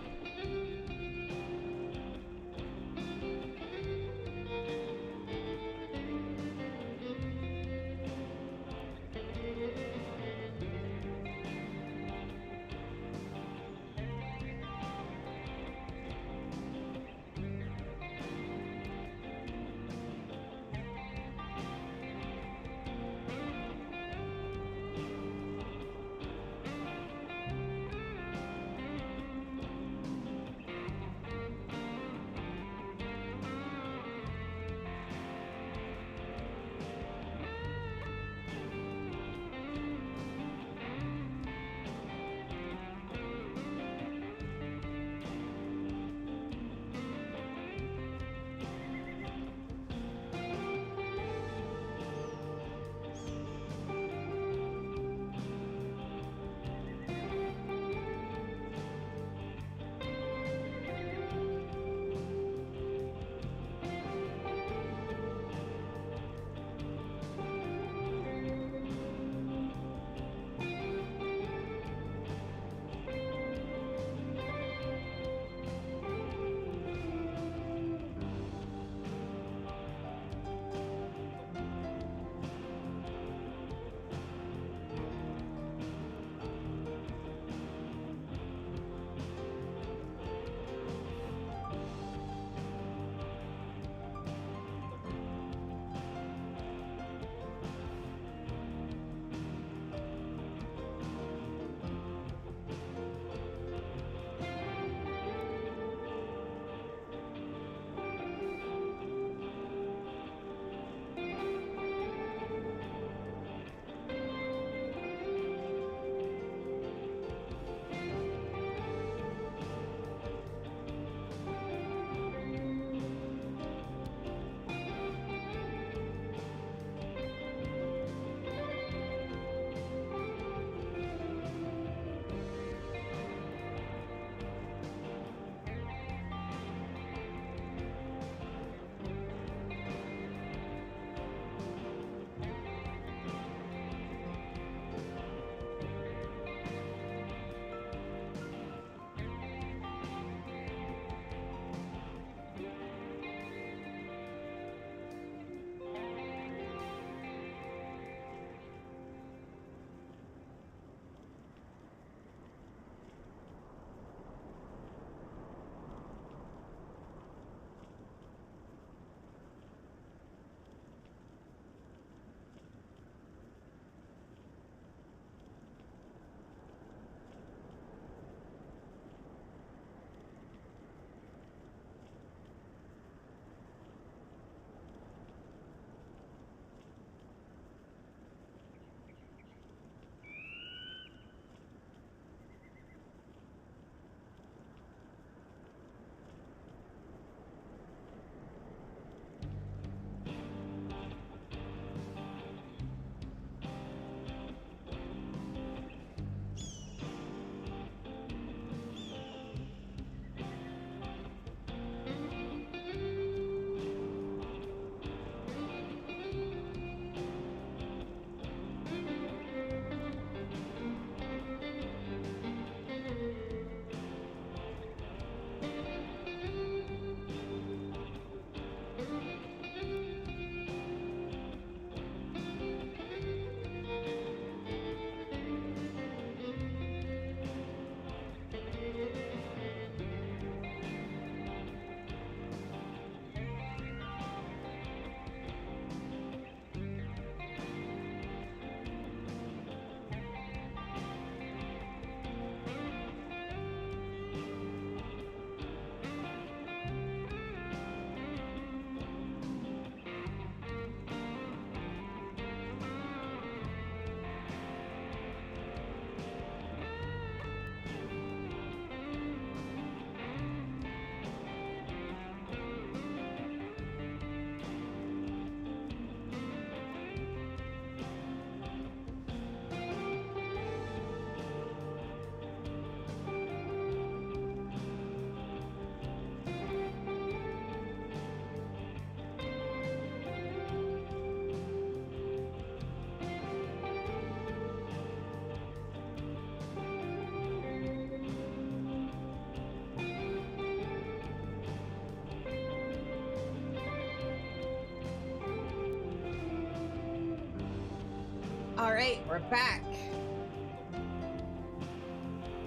S1: All right, we're back.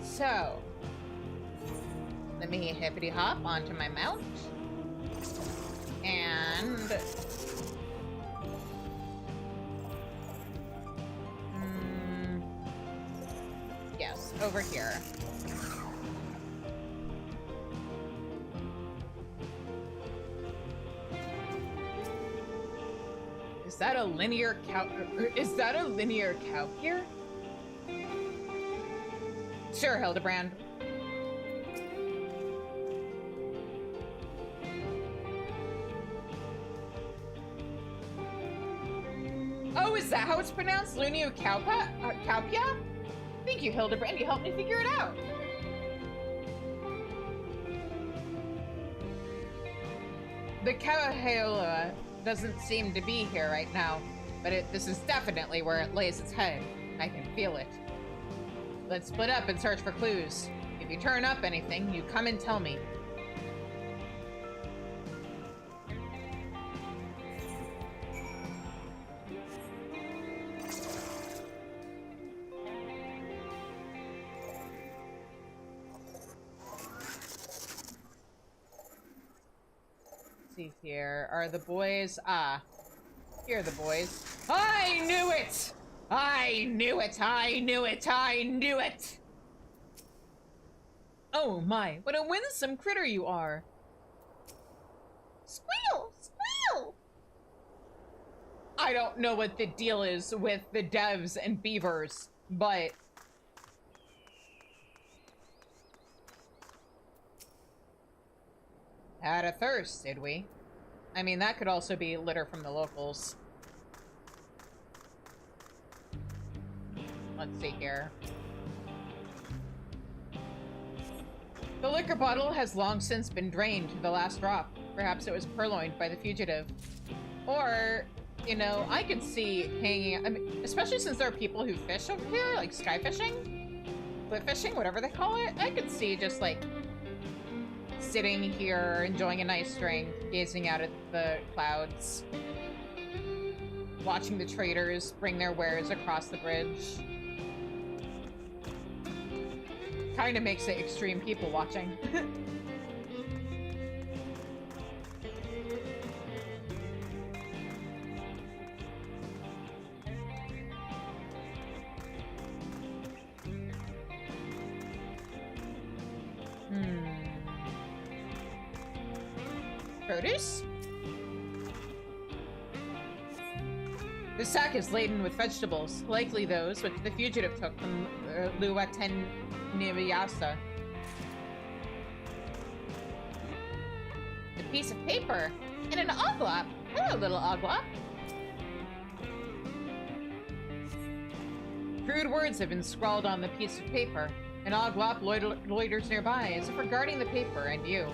S1: So, let me hippity hop onto my mount. And... yes, over here. Is that a linear cow? Is that a linear cow here? Sure, Hildibrand. Oh, is that how it's pronounced? Linear cowpa? Cowpia? Thank you, Hildibrand. You helped me figure it out. The Cowhaela doesn't seem to be here right now, but this is definitely where it lays its head. I can feel it. Let's split up and search for clues. If you turn up anything, you come and tell me. See here, are the boys? Ah, here are the boys. I knew it! I knew it! I knew it! I knew it! Oh my, what a winsome critter you are!
S2: Squeal! Squeal!
S1: I don't know what the deal is with the devs and beavers, but... had a thirst, did we? I mean, that could also be litter from the locals. Let's see here. The liquor bottle has long since been drained to the last drop. Perhaps it was purloined by the fugitive. Or, you know, I could see hanging... I mean, especially since there are people who fish over here, like sky fishing, cliff fishing, whatever they call it. I could see just, like, sitting here, enjoying a nice drink, gazing out at the clouds, watching the traders bring their wares across the bridge. Kind of makes it extreme people watching. Produce? The sack is laden with vegetables, likely those which the fugitive took from Luateniasa. A piece of paper and an oglop. Hello, little oglop. Crude words have been scrawled on the piece of paper. An oglop loiters nearby, as if regarding the paper and you.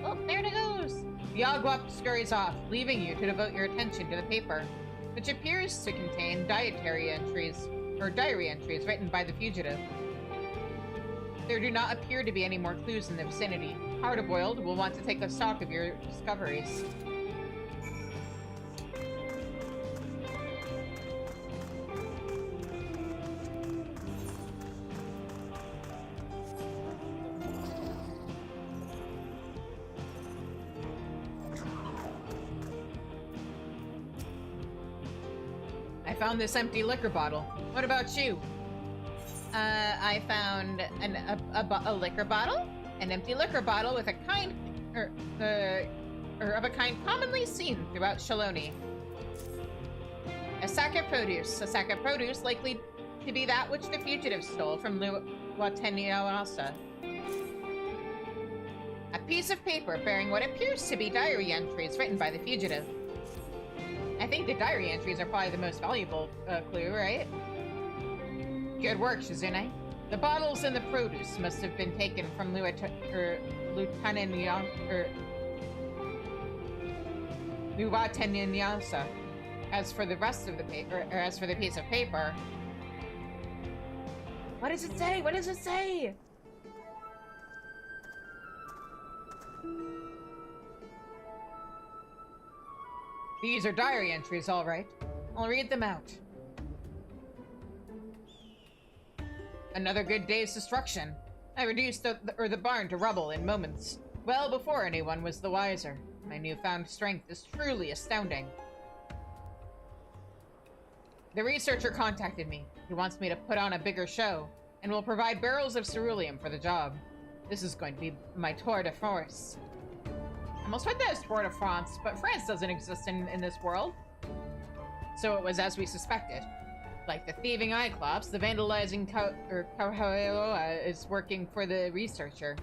S1: Oh, there it goes! The oglop scurries off, leaving you to devote your attention to the paper, which appears to contain diary entries written by the fugitive. There do not appear to be any more clues in the vicinity. Hard-boiled will want to take a stock of your discoveries. I found this empty liquor bottle. What about you? I found a liquor bottle, an empty liquor bottle with a kind, of a kind commonly seen throughout Shaloni. A sack of produce likely to be that which the fugitive stole from Luateniasa. A piece of paper bearing what appears to be diary entries written by the fugitive. I think the diary entries are probably the most valuable clue, right? Good work, Shizune. The bottles and the produce must have been taken from Luateniasa. As for the rest of the paper, or as for the piece of paper... What does it say? What does it say? These are diary entries, all right. I'll read them out. Another good day's destruction. I reduced the barn to rubble in moments, well before anyone was the wiser. My newfound strength is truly astounding. The researcher contacted me. He wants me to put on a bigger show, and will provide barrels of ceruleum for the job. This is going to be my tour de force. I almost read that as Tour de France, but France doesn't exist in this world. So it was as we suspected. Like the thieving Cyclops, the vandalizing Kauhaoa is working for the researcher.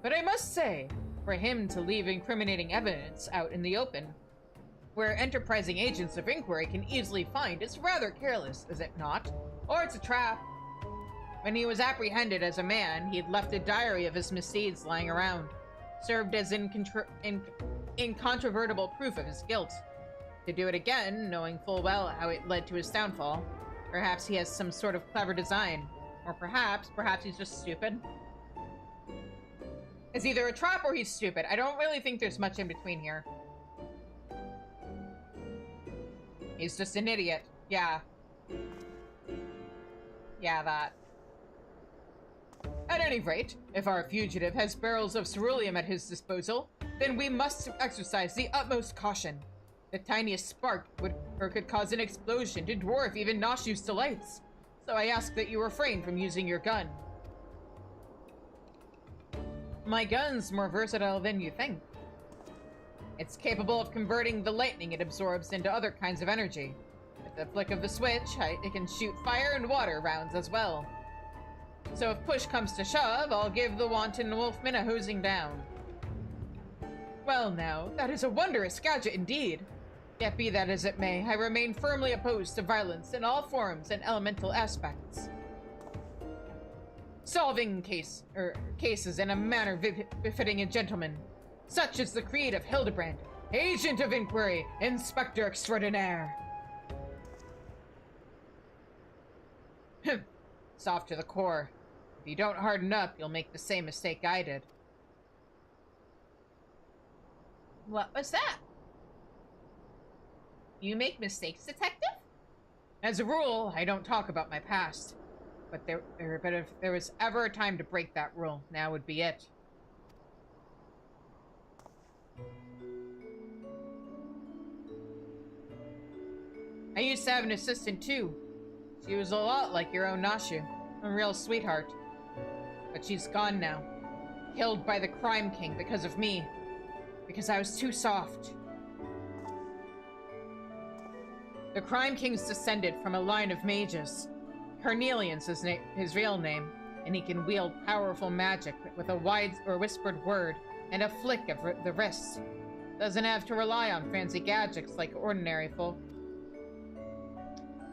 S1: But I must say, for him to leave incriminating evidence out in the open, where enterprising agents of inquiry can easily find, is rather careless, is it not? Or it's a trap. When he was apprehended as a man, he had left a diary of his misdeeds lying around, served as incontrovertible proof of his guilt. To do it again, knowing full well how it led to his downfall, perhaps he has some sort of clever design. Or perhaps he's just stupid. It's either a trap or he's stupid. I don't really think there's much in between here. He's just an idiot. Yeah. Yeah, that. At any rate, if our fugitive has barrels of ceruleum at his disposal, then we must exercise the utmost caution. The tiniest spark could cause an explosion to dwarf even Nashu's delights. So I ask that you refrain from using your gun. My gun's more versatile than you think. It's capable of converting the lightning it absorbs into other kinds of energy. With the flick of the switch, it can shoot fire and water rounds as well. So if push comes to shove, I'll give the wanton wolfman a hosing down. Well now, that is a wondrous gadget indeed. Yet be that as it may, I remain firmly opposed to violence in all forms and elemental aspects. Solving cases in a manner befitting a gentleman. Such is the creed of Hildibrand, Agent of Inquiry, Inspector Extraordinaire. Soft to the core. If you don't harden up, you'll make the same mistake I did.
S2: What was that?
S1: You make mistakes, detective? As a rule, I don't talk about my past. But if there was ever a time to break that rule, now would be it. I used to have an assistant too. She was a lot like your own Nashu, a real sweetheart. But she's gone now, killed by the Crime King because of me, because I was too soft. The Crime King's descended from a line of mages. Carnelian's his real name, and he can wield powerful magic with a whispered word and a flick of the wrist. Doesn't have to rely on fancy gadgets like ordinary folk.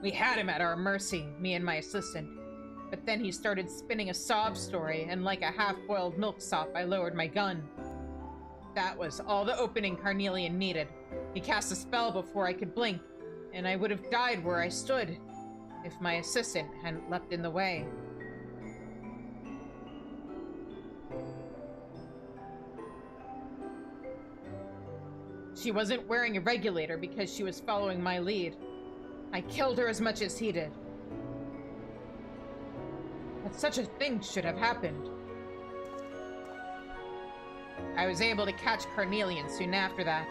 S1: We had him at our mercy, me and my assistant. But then he started spinning a sob story, and like a half-boiled milksop, I lowered my gun. That was all the opening Carnelian needed. He cast a spell before I could blink, and I would have died where I stood if my assistant hadn't leapt in the way. She wasn't wearing a regulator because she was following my lead. I killed her as much as he did. But such a thing should have happened. I was able to catch Carnelian soon after that,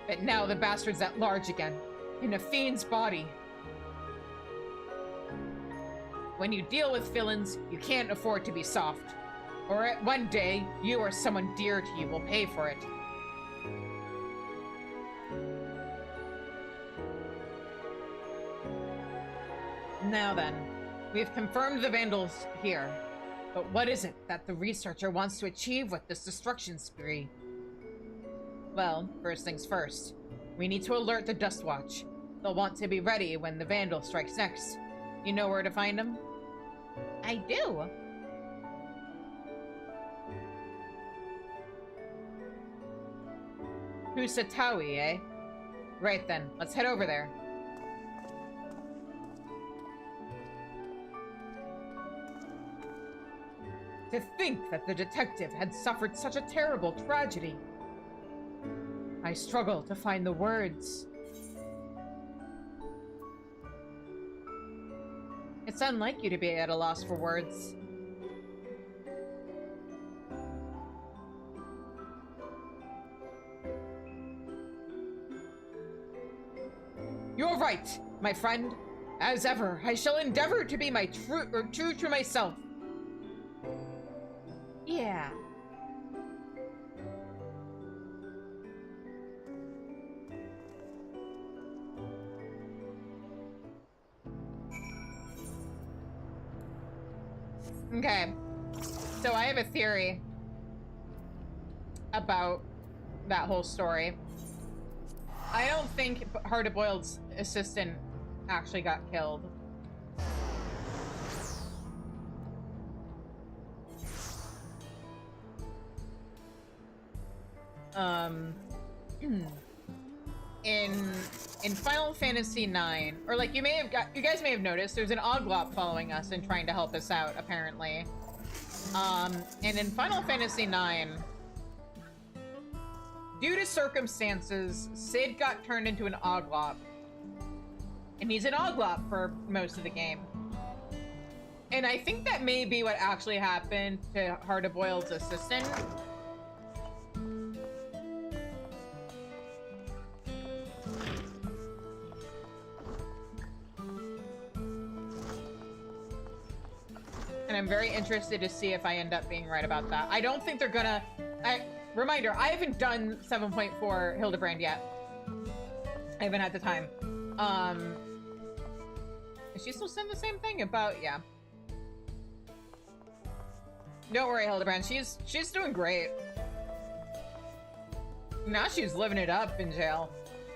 S1: but now the bastard's at large again, in a fiend's body. When you deal with villains, you can't afford to be soft. Or one day, you or someone dear to you will pay for it. Now then, we have confirmed the Vandals here. But what is it that the researcher wants to achieve with this destruction spree? Well, first things first. We need to alert the Dust Watch. They'll want to be ready when the Vandal strikes next. You know where to find them?
S2: I do.
S1: Kusatawi, eh? Right then, let's head over there. To think that the detective had suffered such a terrible tragedy. I I struggle to find the words. It's unlike you to be at a loss for words. You're right, my friend. As ever, I shall endeavor to be true to myself. Yeah. Okay. So I have a theory about that whole story. I don't think Hard-to-Boiled's assistant actually got killed. In Final Fantasy IX, or like you guys may have noticed, there's an Oglop following us and trying to help us out, apparently. And in Final Fantasy IX, due to circumstances, Sid got turned into an Oglop. And he's an Oglop for most of the game. And I think that may be what actually happened to Hard-to-Boiled's assistant. And I'm very interested to see if I end up being right about that. I don't think they're gonna... Reminder, I haven't done 7.4 Hildibrand yet. I haven't had the time. Is she still saying the same thing about... Yeah. Don't worry, Hildibrand. She's doing great. Now she's living it up in jail.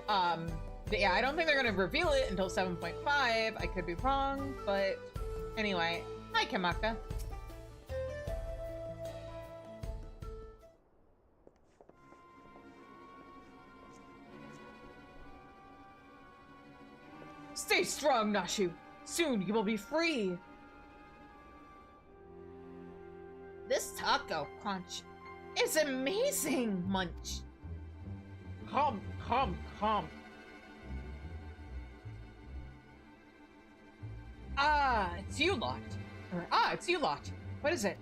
S1: But yeah, I don't think they're gonna reveal it until 7.5. I could be wrong, but... Anyway. Hi, Kamaka. Stay strong, Nashu. Soon you will be free.
S2: This taco crunch is amazing, Munch.
S1: Come. It's you lot. It's you lot. What is it?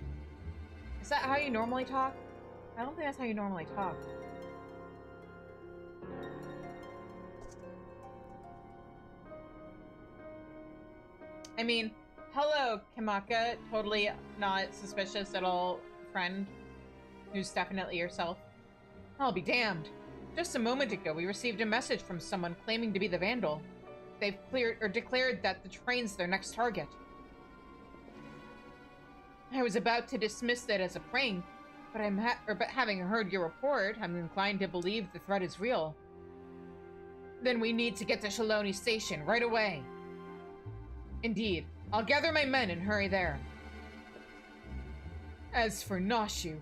S1: Is that how you normally talk? I don't think that's how you normally talk. I mean, hello, Kamaka. Totally not suspicious at all, friend. Who's definitely yourself. I'll be damned. Just a moment ago, we received a message from someone claiming to be the Vandal. They've declared that the train's their next target. I was about to dismiss it as a prank, but having heard your report, I'm inclined to believe the threat is real. Then we need to get to Shaloni Station right away. Indeed, I'll gather my men and hurry there. As for Nashu,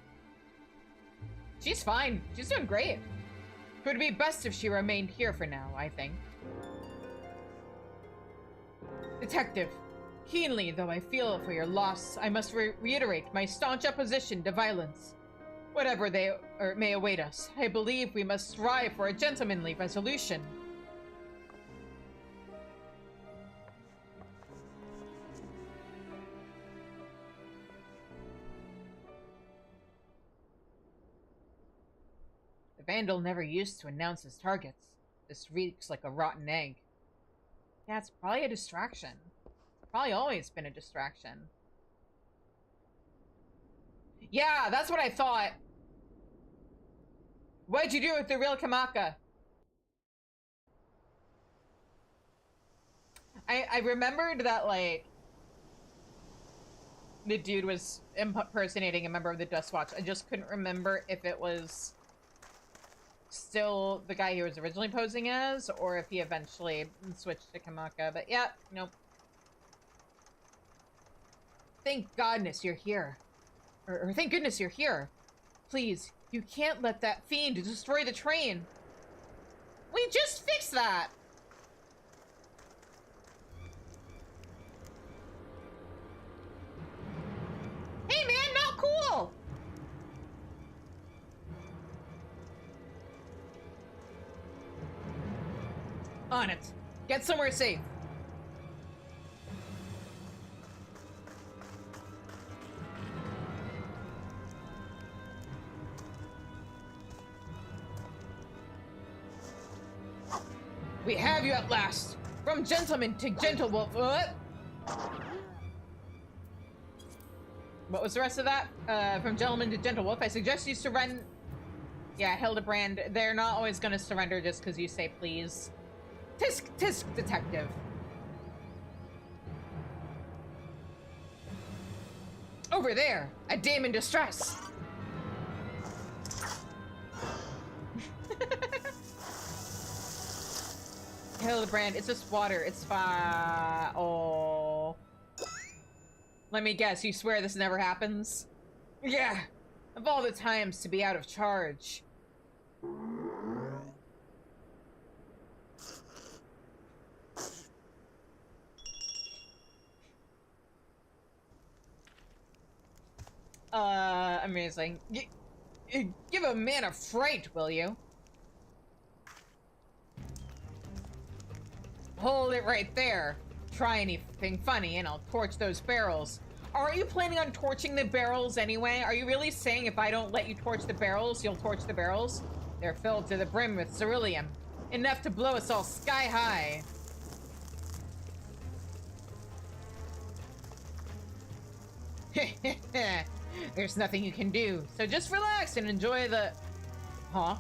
S1: she's fine. She's doing great. It would be best if she remained here for now, I think. Detective, keenly though I feel for your loss, I must reiterate my staunch opposition to violence. Whatever may await us, I believe we must strive for a gentlemanly resolution. The Vandal never used to announce his targets. This reeks like a rotten egg. Yeah, it's probably a distraction. It's probably always been a distraction. Yeah, that's what I thought. What'd you do with the real Kamaka? I remembered that, like, the dude was impersonating a member of the Dust Watch. I just couldn't remember if it was still the guy he was originally posing as, or if he eventually switched to Kamaka, but yeah, nope. Thank goodness you're here. Or thank goodness you're here. Please, you can't let that fiend destroy the train. We just fixed that! Hey man, not cool! On it. Get somewhere safe. We have you at last! From gentleman to gentlewolf. What? What was the rest of that? From gentleman to gentlewolf. I suggest you surrender. Yeah, Hildibrand. They're not always gonna surrender just because you say please. Tisk, tisk, detective. Over there! A dame in distress! Hildibrand, it's just water. It's fine. Oh. Let me guess, you swear this never happens? Yeah. Of all the times to be out of charge. Amazing. Give a man a fright, will you? Hold it right there. Try anything funny and I'll torch those barrels. Are you planning on torching the barrels anyway? Are you really saying if I don't let you torch the barrels, you'll torch the barrels? They're filled to the brim with ceruleum. Enough to blow us all sky high. There's nothing you can do, so just relax and enjoy the... Huh?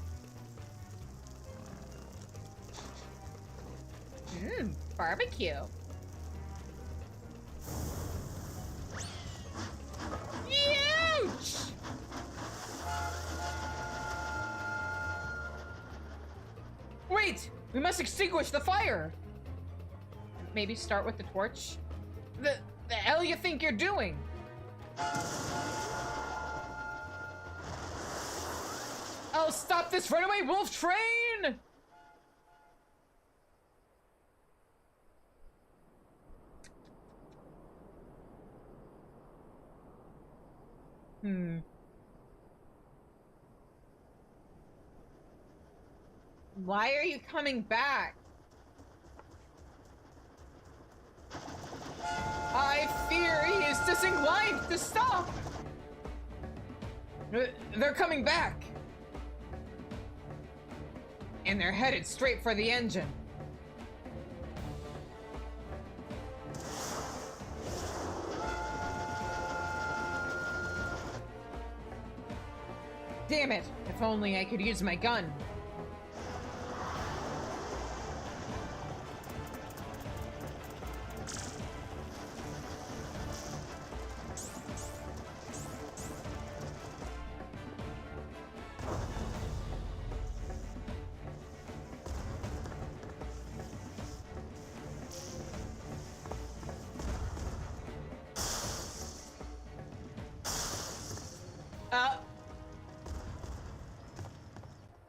S1: Barbecue. Huge! Wait! We must extinguish the fire! Maybe start with the torch? The hell you think you're doing? I'll stop this runaway wolf train! Why are you coming back? I fear he is disinclined to stop! They're coming back! And they're headed straight for the engine. Damn it! If only I could use my gun.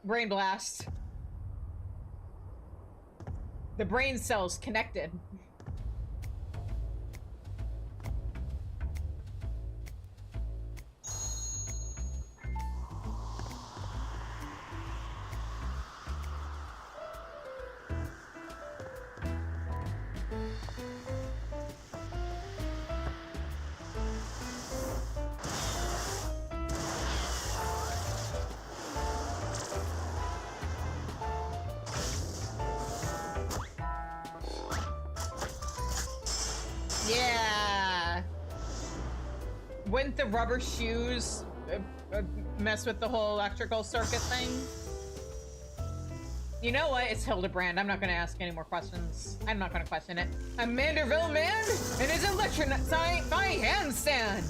S1: Brain blast. The brain cells connected. Yeah. Wouldn't the rubber shoes mess with the whole electrical circuit thing? You know what? It's Hildibrand. I'm not going to ask any more questions. I'm not going to question it. A Manderville man and his electrifying handstand.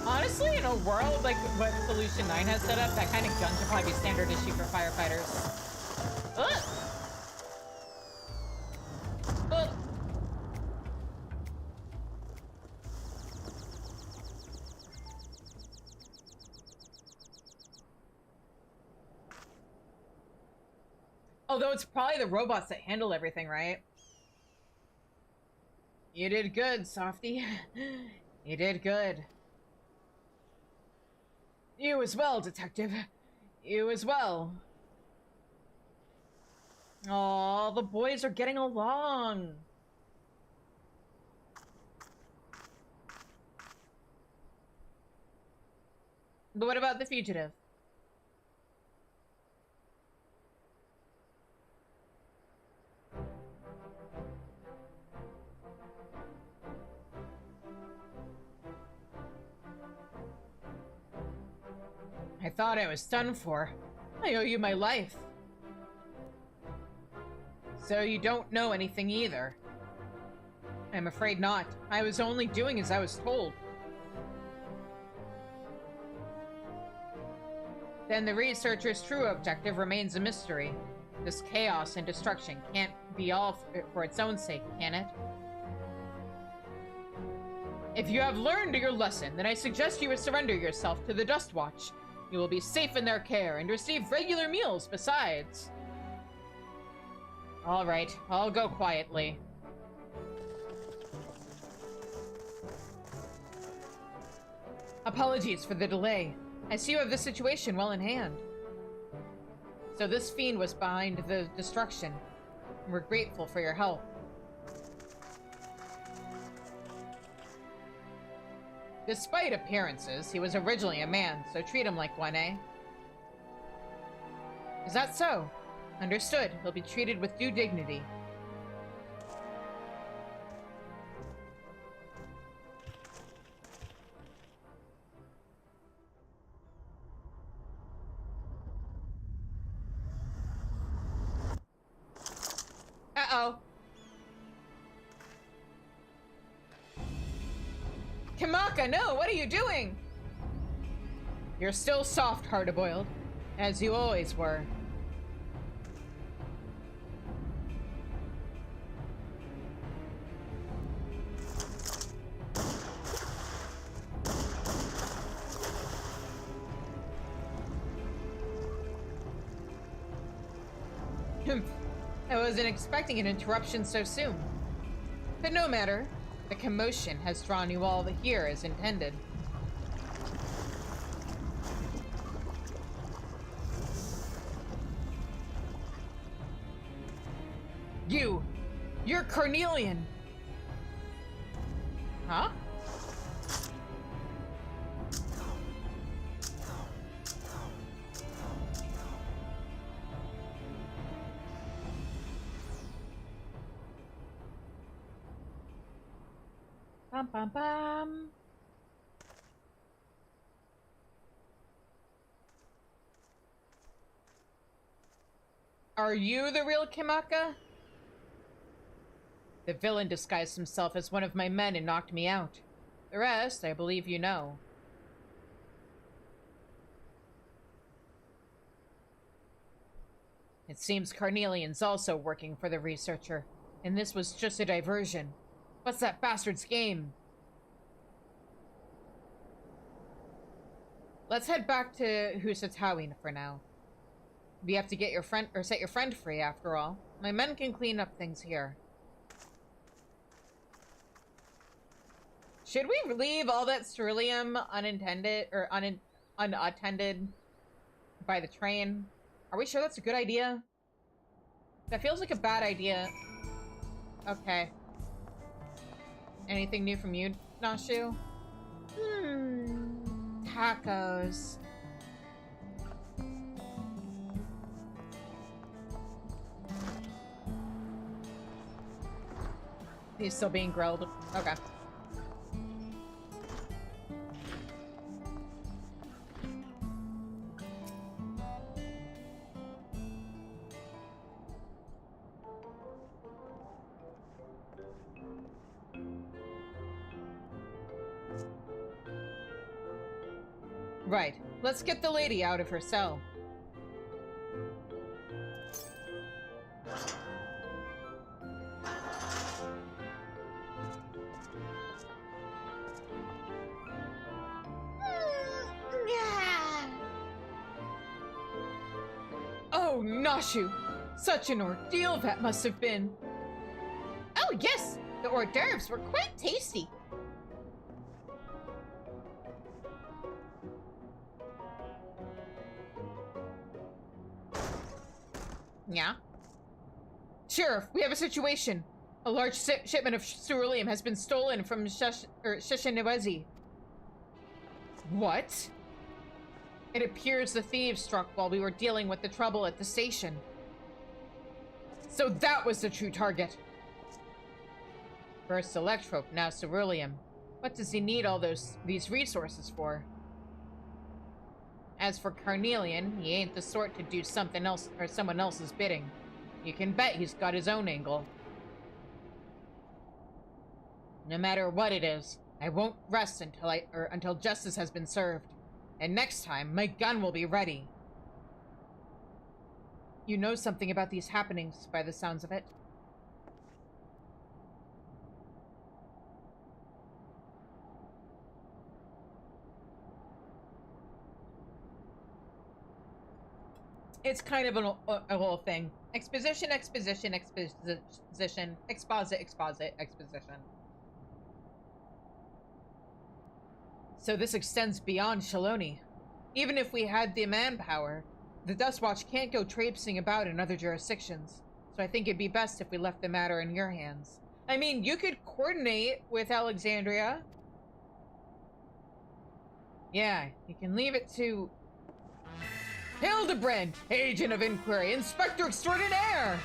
S1: Honestly, in a world like what Solution 9 has set up, that kind of gun should probably be standard issue for firefighters. Ugh. Ugh. Although it's probably the robots that handle everything, right? You did good, Softy. You did good. You as well, Detective. You as well. Oh, the boys are getting along. But what about the fugitive? I thought I was done for. I owe you my life. So you don't know anything either? I'm afraid not. I was only doing as I was told. Then the researcher's true objective remains a mystery. This chaos and destruction can't be all for its own sake, can it? If you have learned your lesson, then I suggest you surrender yourself to the Dust Watch. You will be safe in their care and receive regular meals besides. All right, I'll go quietly. Apologies for the delay. I see you have the situation well in hand. So this fiend was behind the destruction. We're grateful for your help. Despite appearances, he was originally a man, so treat him like one, eh? Is that so? Understood. He'll be treated with due dignity. Uh-oh. Kimaka, no! What are you doing? You're still soft, hard-boiled, as you always were. I wasn't expecting an interruption so soon. But no matter. The commotion has drawn you all here as intended. You're Cornelian! Huh? Bum bum bum. Are you the real Kimaka? The villain disguised himself as one of my men and knocked me out. The rest, I believe you know. It seems Carnelian's also working for the researcher, and this was just a diversion. What's that bastard's game? Let's head back to Husatawin for now. We have to get your friend, or set your friend free after all. My men can clean up things here. Should we leave all that ceruleum unintended, or unattended by the train? Are we sure that's a good idea? That feels like a bad idea. Okay. Anything new from you, Nashu? Tacos. He's still being grilled. Okay. Right. Let's get the lady out of her cell. Oh, Nashu! Such an ordeal that must have been.
S2: Oh, yes! The hors d'oeuvres were quite tasty.
S1: Yeah? Sheriff, we have a situation. A large shipment of ceruleum has been stolen from Sheshenewezi. What? It appears the thieves struck while we were dealing with the trouble at the station. So that was the true target. First electrope, now ceruleum. What does he need all these resources for? As for Carnelian, he ain't the sort to do something else or someone else's bidding. You can bet he's got his own angle. No matter what it is, I won't rest until justice has been served. And next time, my gun will be ready. You know something about these happenings, by the sounds of it. It's kind of a whole thing. Exposition, exposition, exposition, exposit, exposit, exposition. So this extends beyond Shaloni. Even if we had the manpower, the Dust Watch can't go traipsing about in other jurisdictions. So I think it'd be best if we left the matter in your hands. I mean, you could coordinate with Alexandria. Yeah, you can leave it to... Hildibrand, Agent of Inquiry, Inspector Extraordinaire!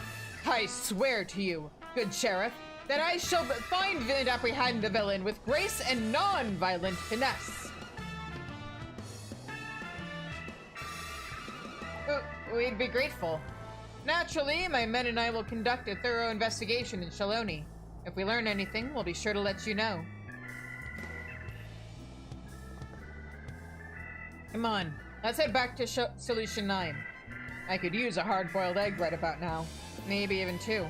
S1: I swear to you, good sheriff, that I shall find and apprehend the villain with grace and non-violent finesse. We'd be grateful. Naturally, my men and I will conduct a thorough investigation in Shaloni. If we learn anything, we'll be sure to let you know. Come on, let's head back to Solution 9. I could use a hard-boiled egg right about now. Maybe even 2.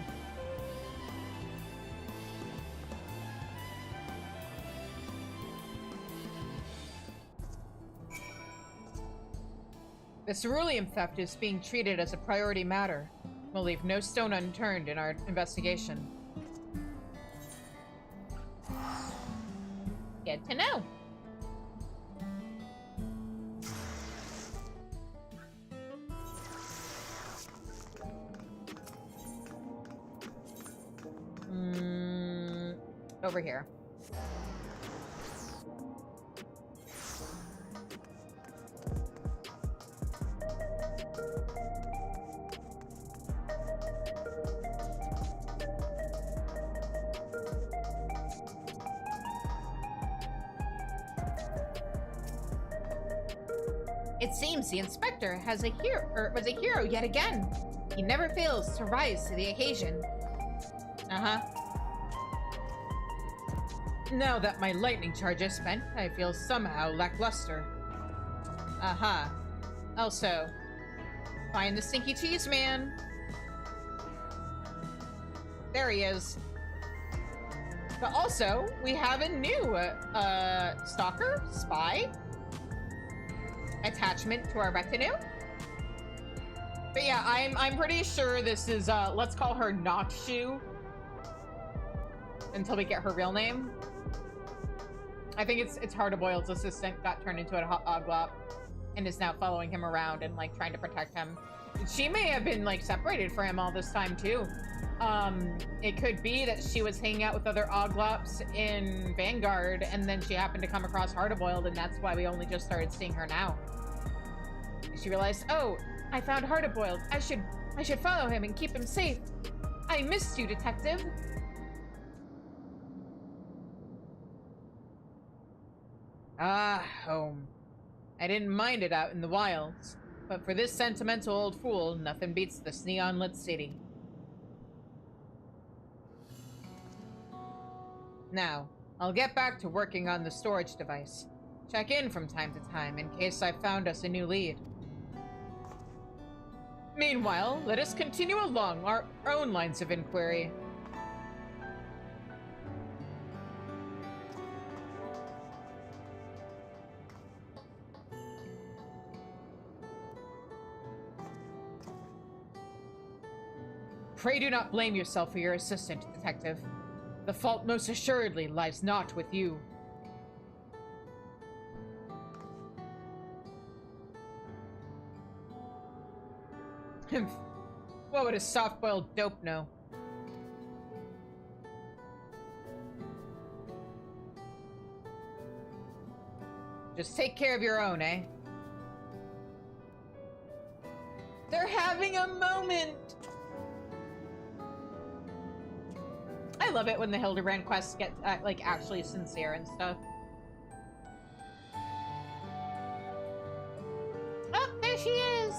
S1: The ceruleum theft is being treated as a priority matter. We'll leave no stone unturned in our investigation.
S2: Good to know.
S1: Over here.
S2: It seems the inspector was a hero yet again. He never fails to rise to the occasion.
S1: Uh-huh. Now that my lightning charge is spent, I feel somehow lackluster. Aha. Also, find the stinky cheese man. There he is. But also, we have a new stalker, spy, attachment to our retinue. But yeah, I'm pretty sure this is let's call her Not Shoe until we get her real name. I think it's Hard-Boiled's assistant got turned into an oglop and is now following him around and like trying to protect him. She may have been like separated from him all this time too. It could be that she was hanging out with other oglops in Vanguard and then she happened to come across Hard-Boiled and that's why we only just started seeing her now. She realized, oh, I found Hard-Boiled. I should follow him and keep him safe. I missed you, detective. Ah, home. I didn't mind it out in the wilds, but for this sentimental old fool, nothing beats this neon-lit city. Now, I'll get back to working on the storage device. Check in from time to time in case I found us a new lead. Meanwhile, let us continue along our own lines of inquiry.
S2: pray do not blame yourself for your assistant, Detective. The fault most assuredly lies not with you. What would a soft-boiled dope know? Just take care of your own, eh? They're having a moment! I love it when the Hildibrand quests get, like, actually sincere and stuff. Oh, there she is!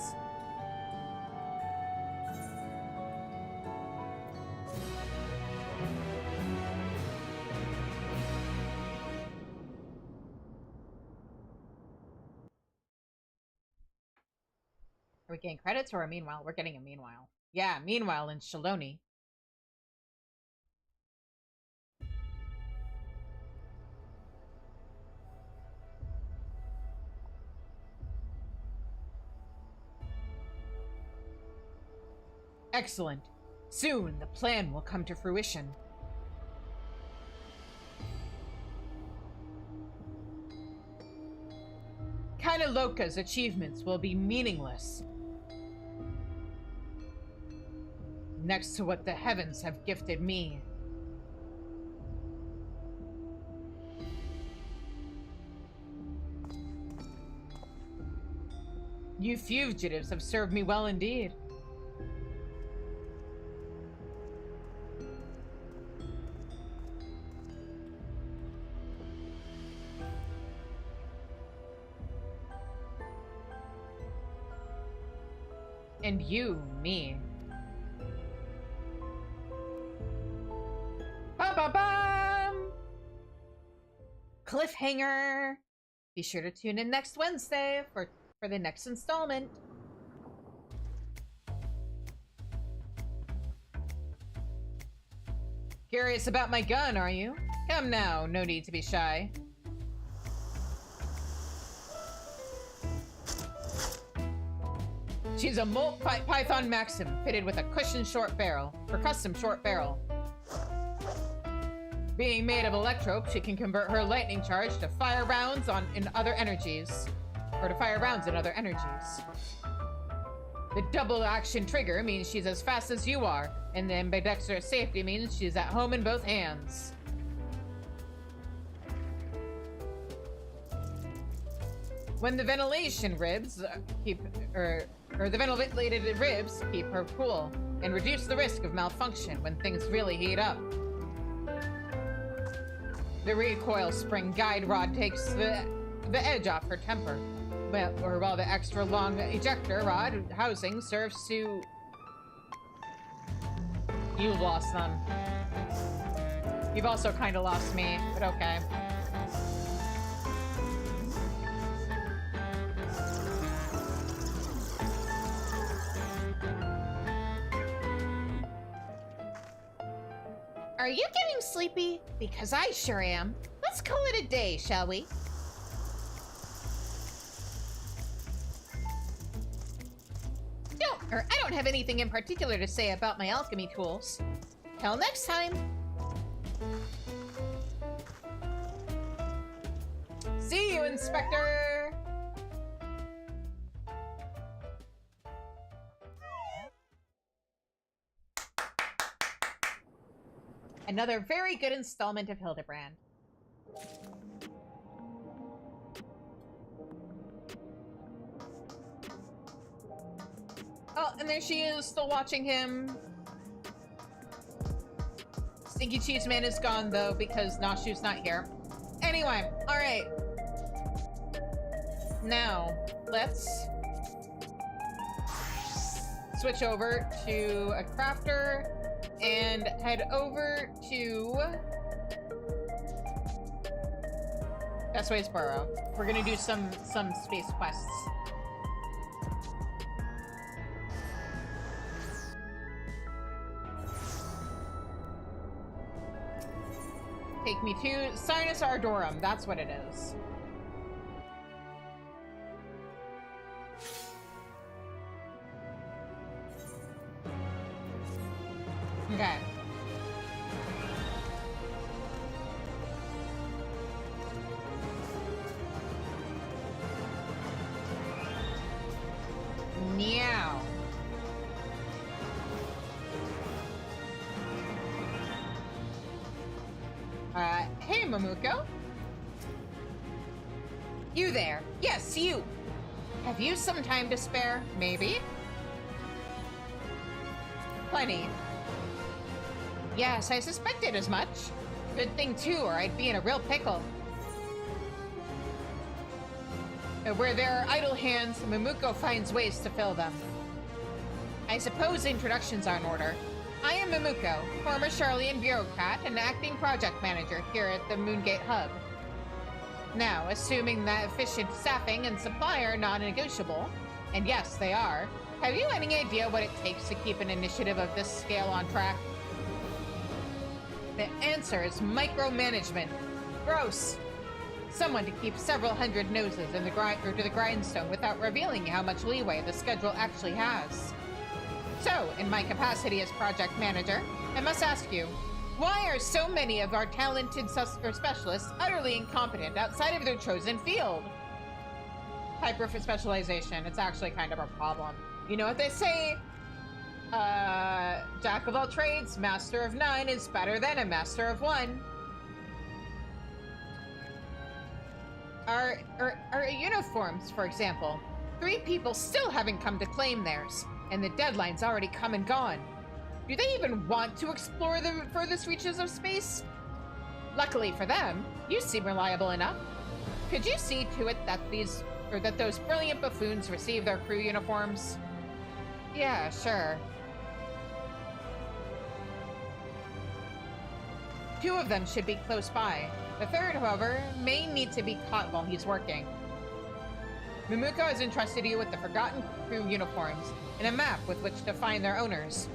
S2: Are we getting credits or a meanwhile? We're getting a meanwhile. Yeah, meanwhile in Shaloni. Excellent. Soon, the plan will come to fruition. Kinda Loca's achievements will be meaningless next to what the heavens have gifted me. You fugitives have served me well indeed. And you, me. Ba-ba-bum! Cliffhanger! Be sure to tune in next Wednesday for the next installment. Curious about my gun, are you? Come now, no need to be shy. She's a Molt Python Maxim, fitted with a cushioned short barrel, her custom short barrel. Being made of electrope, she can convert her lightning charge to fire rounds in other energies. Or to fire rounds in other energies. The double action trigger means she's as fast as you are, and the ambidextrous safety means she's at home in both hands. When the ventilation ribs the ventilated ribs keep her cool and reduce the risk of malfunction when things really heat up. The recoil spring guide rod takes the edge off her temper, while the extra long ejector rod housing serves to... You've lost them. You've also kind of lost me, but okay. Are you getting sleepy? Because I sure am. Let's call it a day, shall we? I don't have anything in particular to say about my alchemy tools. Till next time. See you, Inspector! Another very good installment of Hildibrand. Oh, and there she is, still watching him. Stinky Cheese Man is gone, though, because Nashu's not here. Anyway, alright. Now, let's switch over to a crafter and head over to Bestways Burrow. We're gonna do some space quests. Take me to Sinus Ardorum, that's what it is. Okay. Meow. Hey, Mamuko. You there. Yes, you. Have you some time to spare? Maybe? Plenty. Yes, I suspected as much. Good thing, too, or I'd be in a real pickle. Where there are idle hands, Mamuko finds ways to fill them. I suppose introductions are in order. I am Mamuko, former Charlian bureaucrat and acting project manager here at the Moongate Hub. Now, assuming that efficient staffing and supply are non-negotiable, and yes, they are, have you any idea what it takes to keep an initiative of this scale on track? The answer is micromanagement. Gross. Someone to keep several hundred noses in the to the grindstone without revealing how much leeway the schedule actually has. So, in my capacity as project manager, I must ask you, why are so many of our talented specialists utterly incompetent outside of their chosen field? Hyper-specialization, it's actually kind of a problem. You know what they say? Jack of all trades, master of none is better than a master of one. Our uniforms, for example. 3 people still haven't come to claim theirs, and the deadline's already come and gone. Do they even want to explore the furthest reaches of space? Luckily for them, you seem reliable enough. Could you see to it that that those brilliant buffoons receive their crew uniforms? Yeah, sure. 2 of them should be close by. The 3rd, however, may need to be caught while he's working. Mamuko has entrusted you with the forgotten crew uniforms and a map with which to find their owners.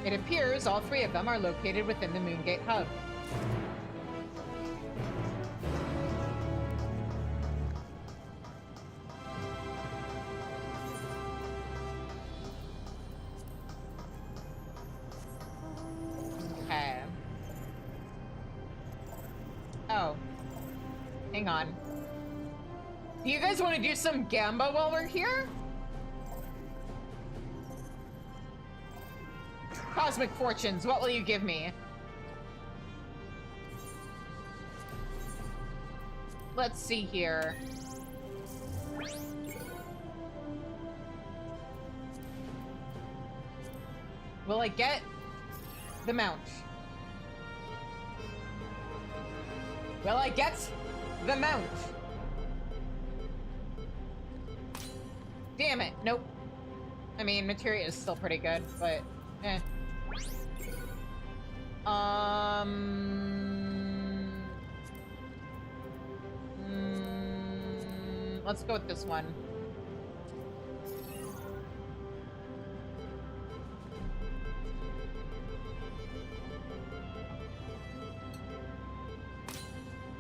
S2: It appears all 3 of them are located within the Moongate Hub. Okay. Oh. Hang on. Do you guys want to do some gamba while we're here? Cosmic fortunes, what will you give me? Let's see here. Will I get the mount? Will I get the mount? Damn it, nope. I mean, materia is still pretty good, but eh. Let's go with this one.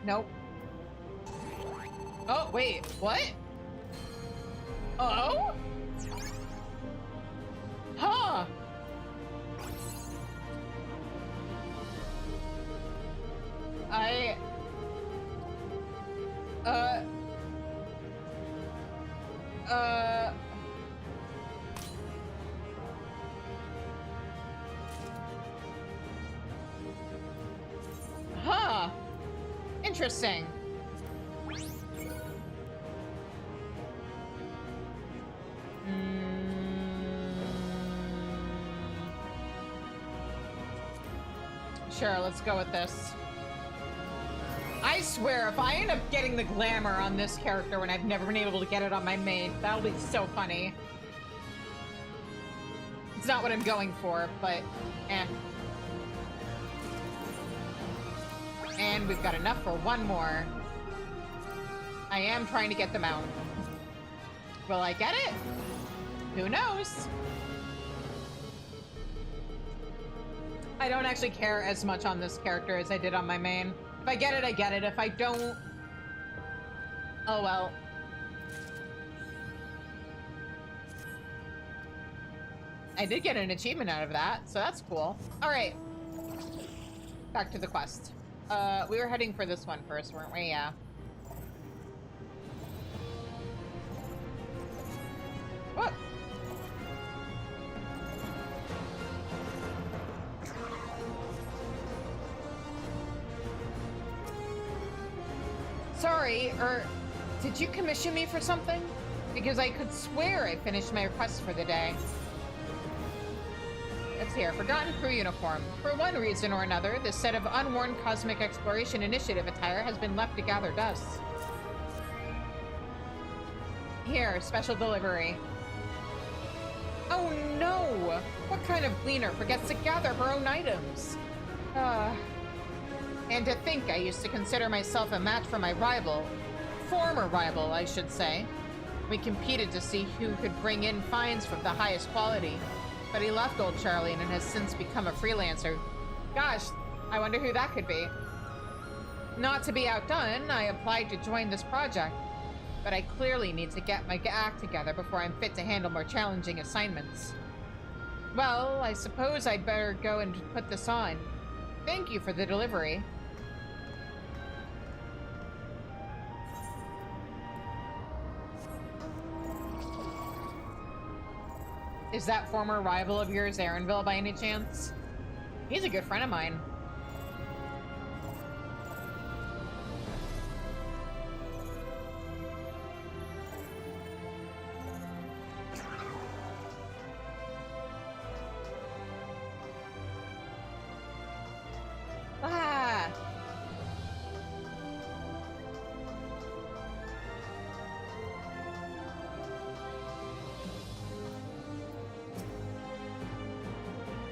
S2: Nope. Oh, wait, what? Oh? Huh. Huh. Interesting. Sure, let's go with this. I swear, if I end up getting the glamour on this character when I've never been able to get it on my main, that'll be so funny. It's not what I'm going for, but eh. And we've got enough for one more. I am trying to get them out. Will I get it? Who knows? I don't actually care as much on this character as I did on my main. If I get it, I get it. If I don't... oh well. I did get an achievement out of that, so that's cool. All right. Back to the quest. We were heading for this one first, weren't we? Yeah. What? Sorry, did you commission me for something? Because I could swear I finished my quest for the day. Let's hear. Forgotten crew uniform. For one reason or another, this set of unworn Cosmic Exploration Initiative attire has been left to gather dust. Here, special delivery. Oh no! What kind of gleaner forgets to gather her own items? And to think I used to consider myself a match for my rival. Former rival, I should say. We competed to see who could bring in finds from the highest quality. But he left old Charlie and has since become a freelancer. Gosh, I wonder who that could be. Not to be outdone, I applied to join this project. But I clearly need to get my act together before I'm fit to handle more challenging assignments. Well, I suppose I'd better go and put this on. Thank you for the delivery. Is that former rival of yours Aaronville by any chance? He's a good friend of mine. Ah!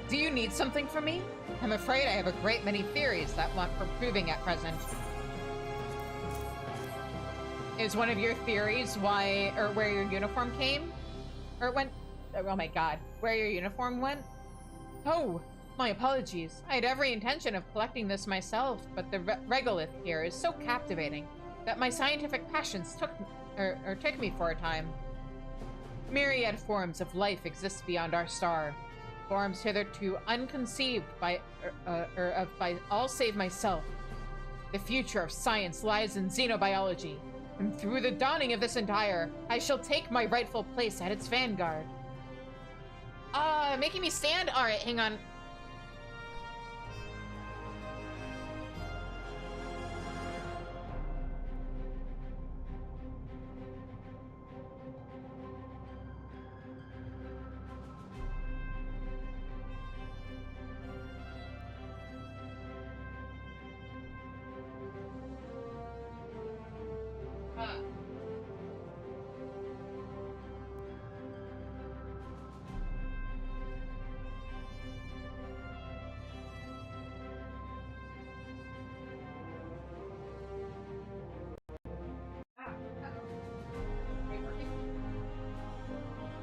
S2: Do you need something from me? I'm afraid I have a great many theories that want for proving at present. Is one of your theories why, or where your uniform came? Or went? Oh my god, where your uniform went? Oh, my apologies. I had every intention of collecting this myself, but the regolith here is so captivating that my scientific passions took me for a time. Myriad forms of life exist beyond our star. Forms hitherto unconceived by all save myself. The future of science lies in xenobiology, and through the dawning of this entire, I shall take my rightful place at its vanguard. Making me stand? All right, hang on.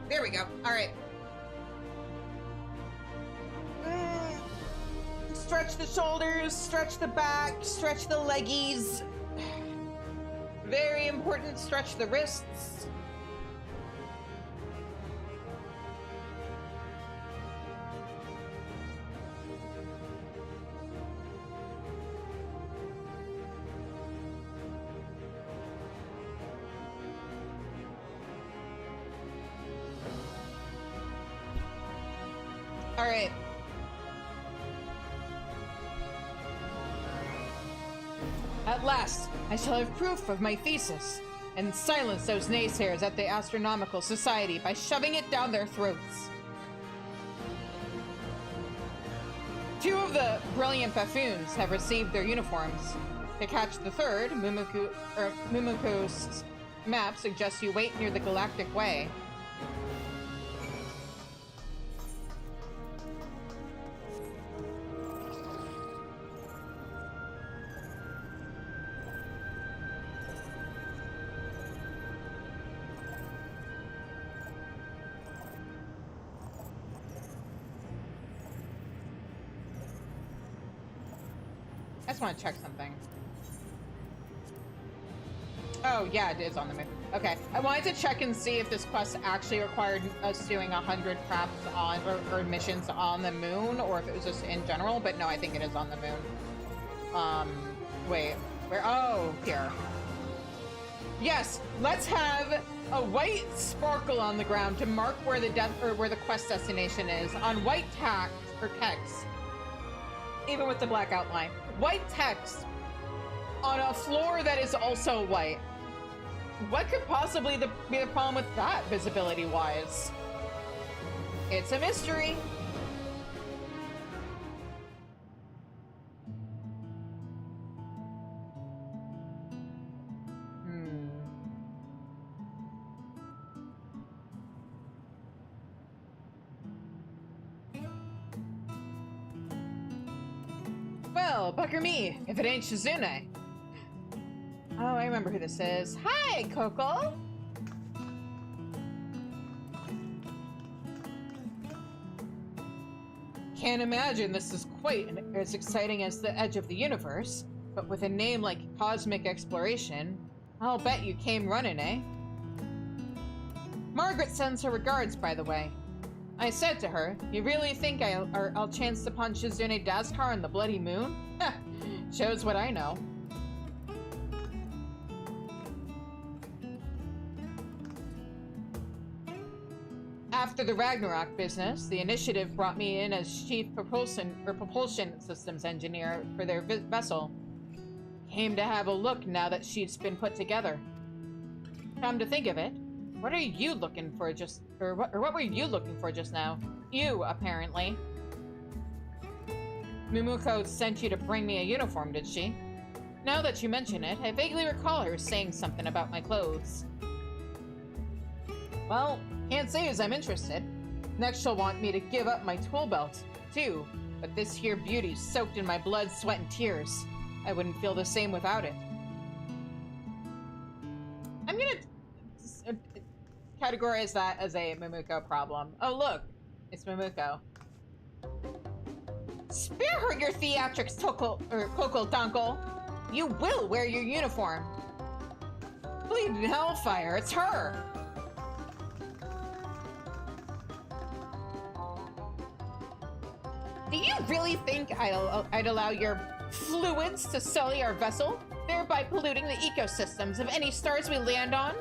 S2: There we go. All right. Stretch the shoulders, stretch the back, stretch the leggies. Very important, stretch the wrists. All right. At last, I shall have proof of my thesis, and silence those naysayers at the Astronomical Society by shoving it down their throats. Two of the brilliant buffoons have received their uniforms. To catch the third, Mumuko's map suggests you wait near the Galactic Way. I just want to check something. Oh, yeah, it is on the moon. Okay. I wanted to check and see if this quest actually required us doing 100 crafts on, or missions on the moon, or if it was just in general, but no, I think it is on the moon. Wait. Where? Oh, here. Yes, let's have a white sparkle on the ground to mark where the quest destination is on white text, even with the black outline. White text on a floor that is also white. What could possibly be the problem with that, visibility-wise? It's a mystery. Well, bugger me, if it ain't Shizune. Oh, I remember who this is. Hi, Coco! Can't imagine this is quite as exciting as the edge of the universe, but with a name like Cosmic Exploration, I'll bet you came running, eh? Margaret sends her regards, by the way. I said to her, you really think I'll chance upon Shizune Daskar on the bloody moon? Shows what I know. After the Ragnarok business, the initiative brought me in as chief propulsion systems engineer for their vessel. Came to have a look now that she's been put together. Come to think of it, what are you looking for what were you looking for just now? You, apparently. Mumuko sent you to bring me a uniform, did she? Now that you mention it, I vaguely recall her saying something about my clothes. Well, can't say as I'm interested. Next she'll want me to give up my tool belt, too. But this here beauty's soaked in my blood, sweat, and tears. I wouldn't feel the same without it. I'm gonna categorize that as a Mumuko problem. Oh look, it's Mumuko. Spare her your theatrics, Coco Donkle. You will wear your uniform. Bleeding hellfire, it's her. Do you really think I'd allow your fluids to sully our vessel, thereby polluting the ecosystems of any stars we land on?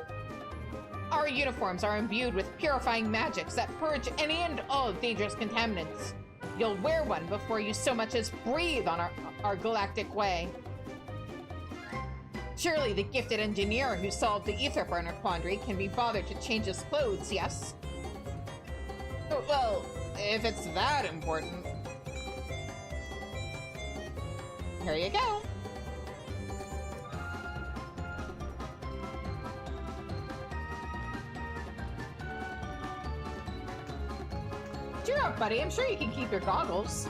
S2: Our uniforms are imbued with purifying magics that purge any and all dangerous contaminants. You'll wear one before you so much as breathe on our galactic way. Surely the gifted engineer who solved the ether burner quandary can be bothered to change his clothes, yes? Well, if it's that important. Here you go. Cheer up, buddy. I'm sure you can keep your goggles.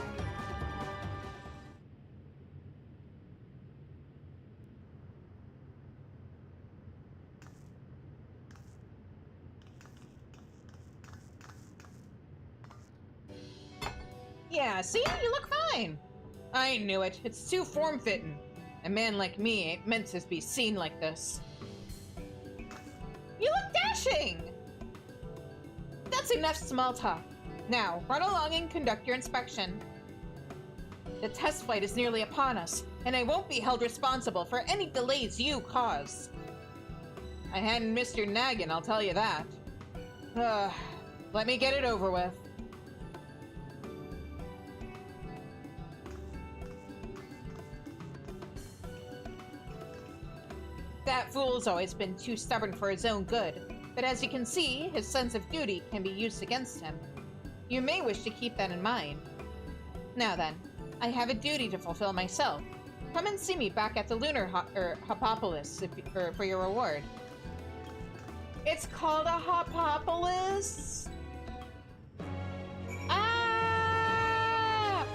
S2: Yeah, see? You look fine. I knew it. It's too form-fitting. A man like me ain't meant to be seen like this. You look dashing! That's enough small talk. Now, run along and conduct your inspection. The test flight is nearly upon us, and I won't be held responsible for any delays you cause. I hadn't missed your nagging, I'll tell you that. Let me get it over with. That fool's always been too stubborn for his own good, but as you can see, his sense of duty can be used against him. You may wish to keep that in mind. Now then, I have a duty to fulfill myself. Come and see me back at the Lunar Hopopolis for your reward. It's called a Hopopolis? Ah!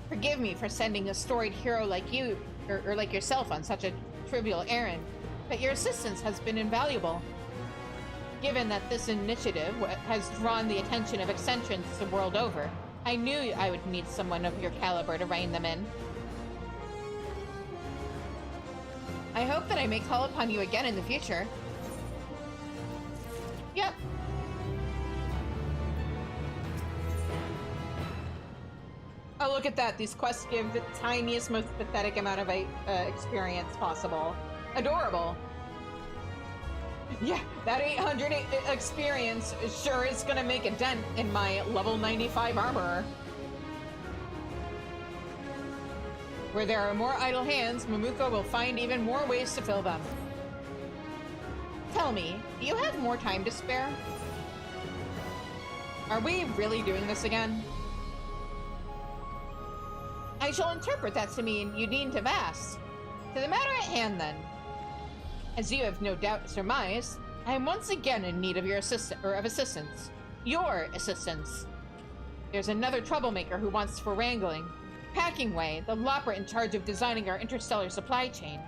S2: Forgive me for sending a storied hero like you, or like yourself, on such a trivial errand, but your assistance has been invaluable. Given that this initiative has drawn the attention of eccentrics the world over, I knew I would need someone of your caliber to rein them in. I hope that I may call upon you again in the future. Yep. Oh, look at that. These quests give the tiniest, most pathetic amount of experience possible. Adorable. Yeah, that 800 experience sure is gonna make a dent in my level 95 armorer. Where there are more idle hands, Mamuko will find even more ways to fill them. Tell me, do you have more time to spare? Are we really doing this again? I shall interpret that to mean you need to vast. To the matter at hand, then. As you have no doubt surmised, I am once again in need of your assistance. Your assistance. There's another troublemaker who wants for wrangling. Packingway, the lopper in charge of designing our interstellar supply chain.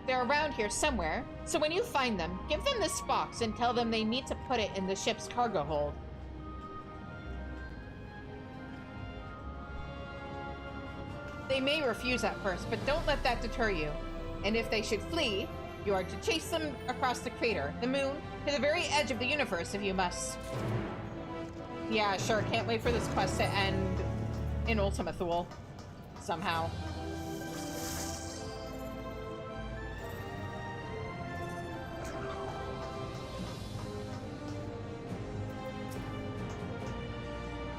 S2: They're around here somewhere, so when you find them, give them this box and tell them they need to put it in the ship's cargo hold. They may refuse at first, but don't let that deter you. And if they should flee, you are to chase them across the crater, the moon, to the very edge of the universe if you must. Yeah, sure, can't wait for this quest to end in Ultima Thule. Somehow.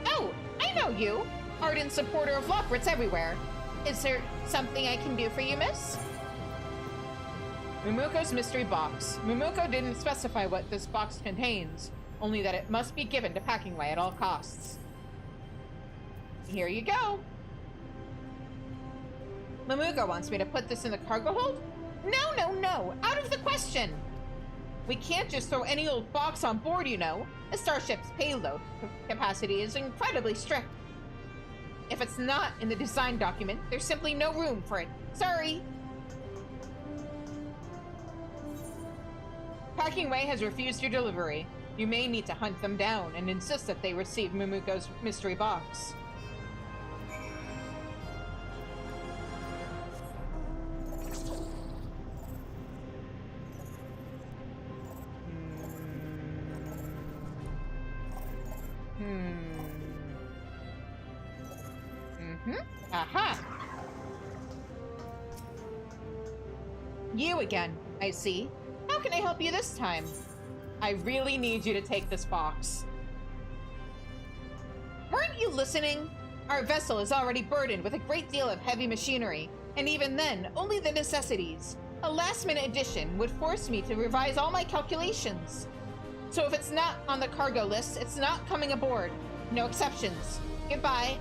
S2: Oh, I know you! Ardent supporter of Lockwarts everywhere. Is there something I can do for you, miss? Mumuko's mystery box. Mumuko didn't specify what this box contains, only that it must be given to Packingway at all costs. Here you go. Mamuko wants me to put this in the cargo hold? No, no, no! Out of the question! We can't just throw any old box on board, you know. A starship's payload capacity is incredibly strict. If it's not in the design document, there's simply no room for it. Sorry! Packingway has refused your delivery. You may need to hunt them down and insist that they receive Mumuko's mystery box. Aha! You again, I see. How can I help you this time? I really need you to take this box. Weren't you listening? Our vessel is already burdened with a great deal of heavy machinery, and even then, only the necessities. A last-minute addition would force me to revise all my calculations. So if it's not on the cargo list, it's not coming aboard. No exceptions. Goodbye.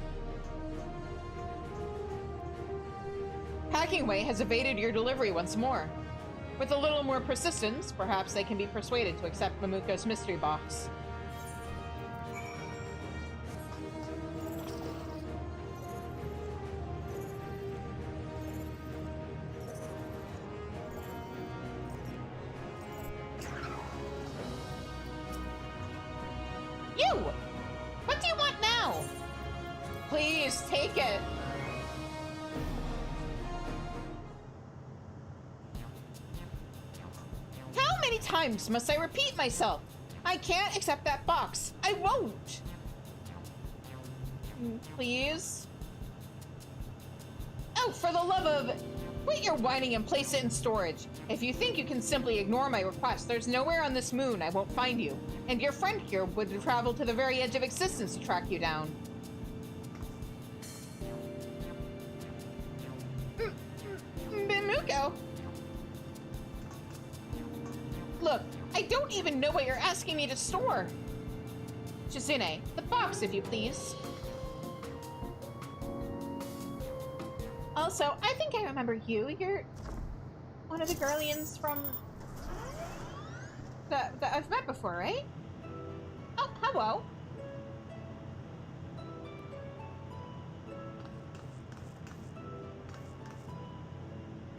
S2: Packingway has evaded your delivery once more. With a little more persistence, perhaps they can be persuaded to accept Mamuko's mystery box. You! What do you want now? Please, take it! How many times must I repeat myself? I can't accept that box. I won't. Please? Oh, for the love of... Quit your whining and place it in storage. If you think you can simply ignore my request, there's nowhere on this moon I won't find you. And your friend here would travel to the very edge of existence to track you down. Mamuko? Look, I don't even know what you're asking me to store. Shizune, the box, if you please. Also, I think I remember you. You're one of the Guardians from... that I've met before, right? Oh, hello.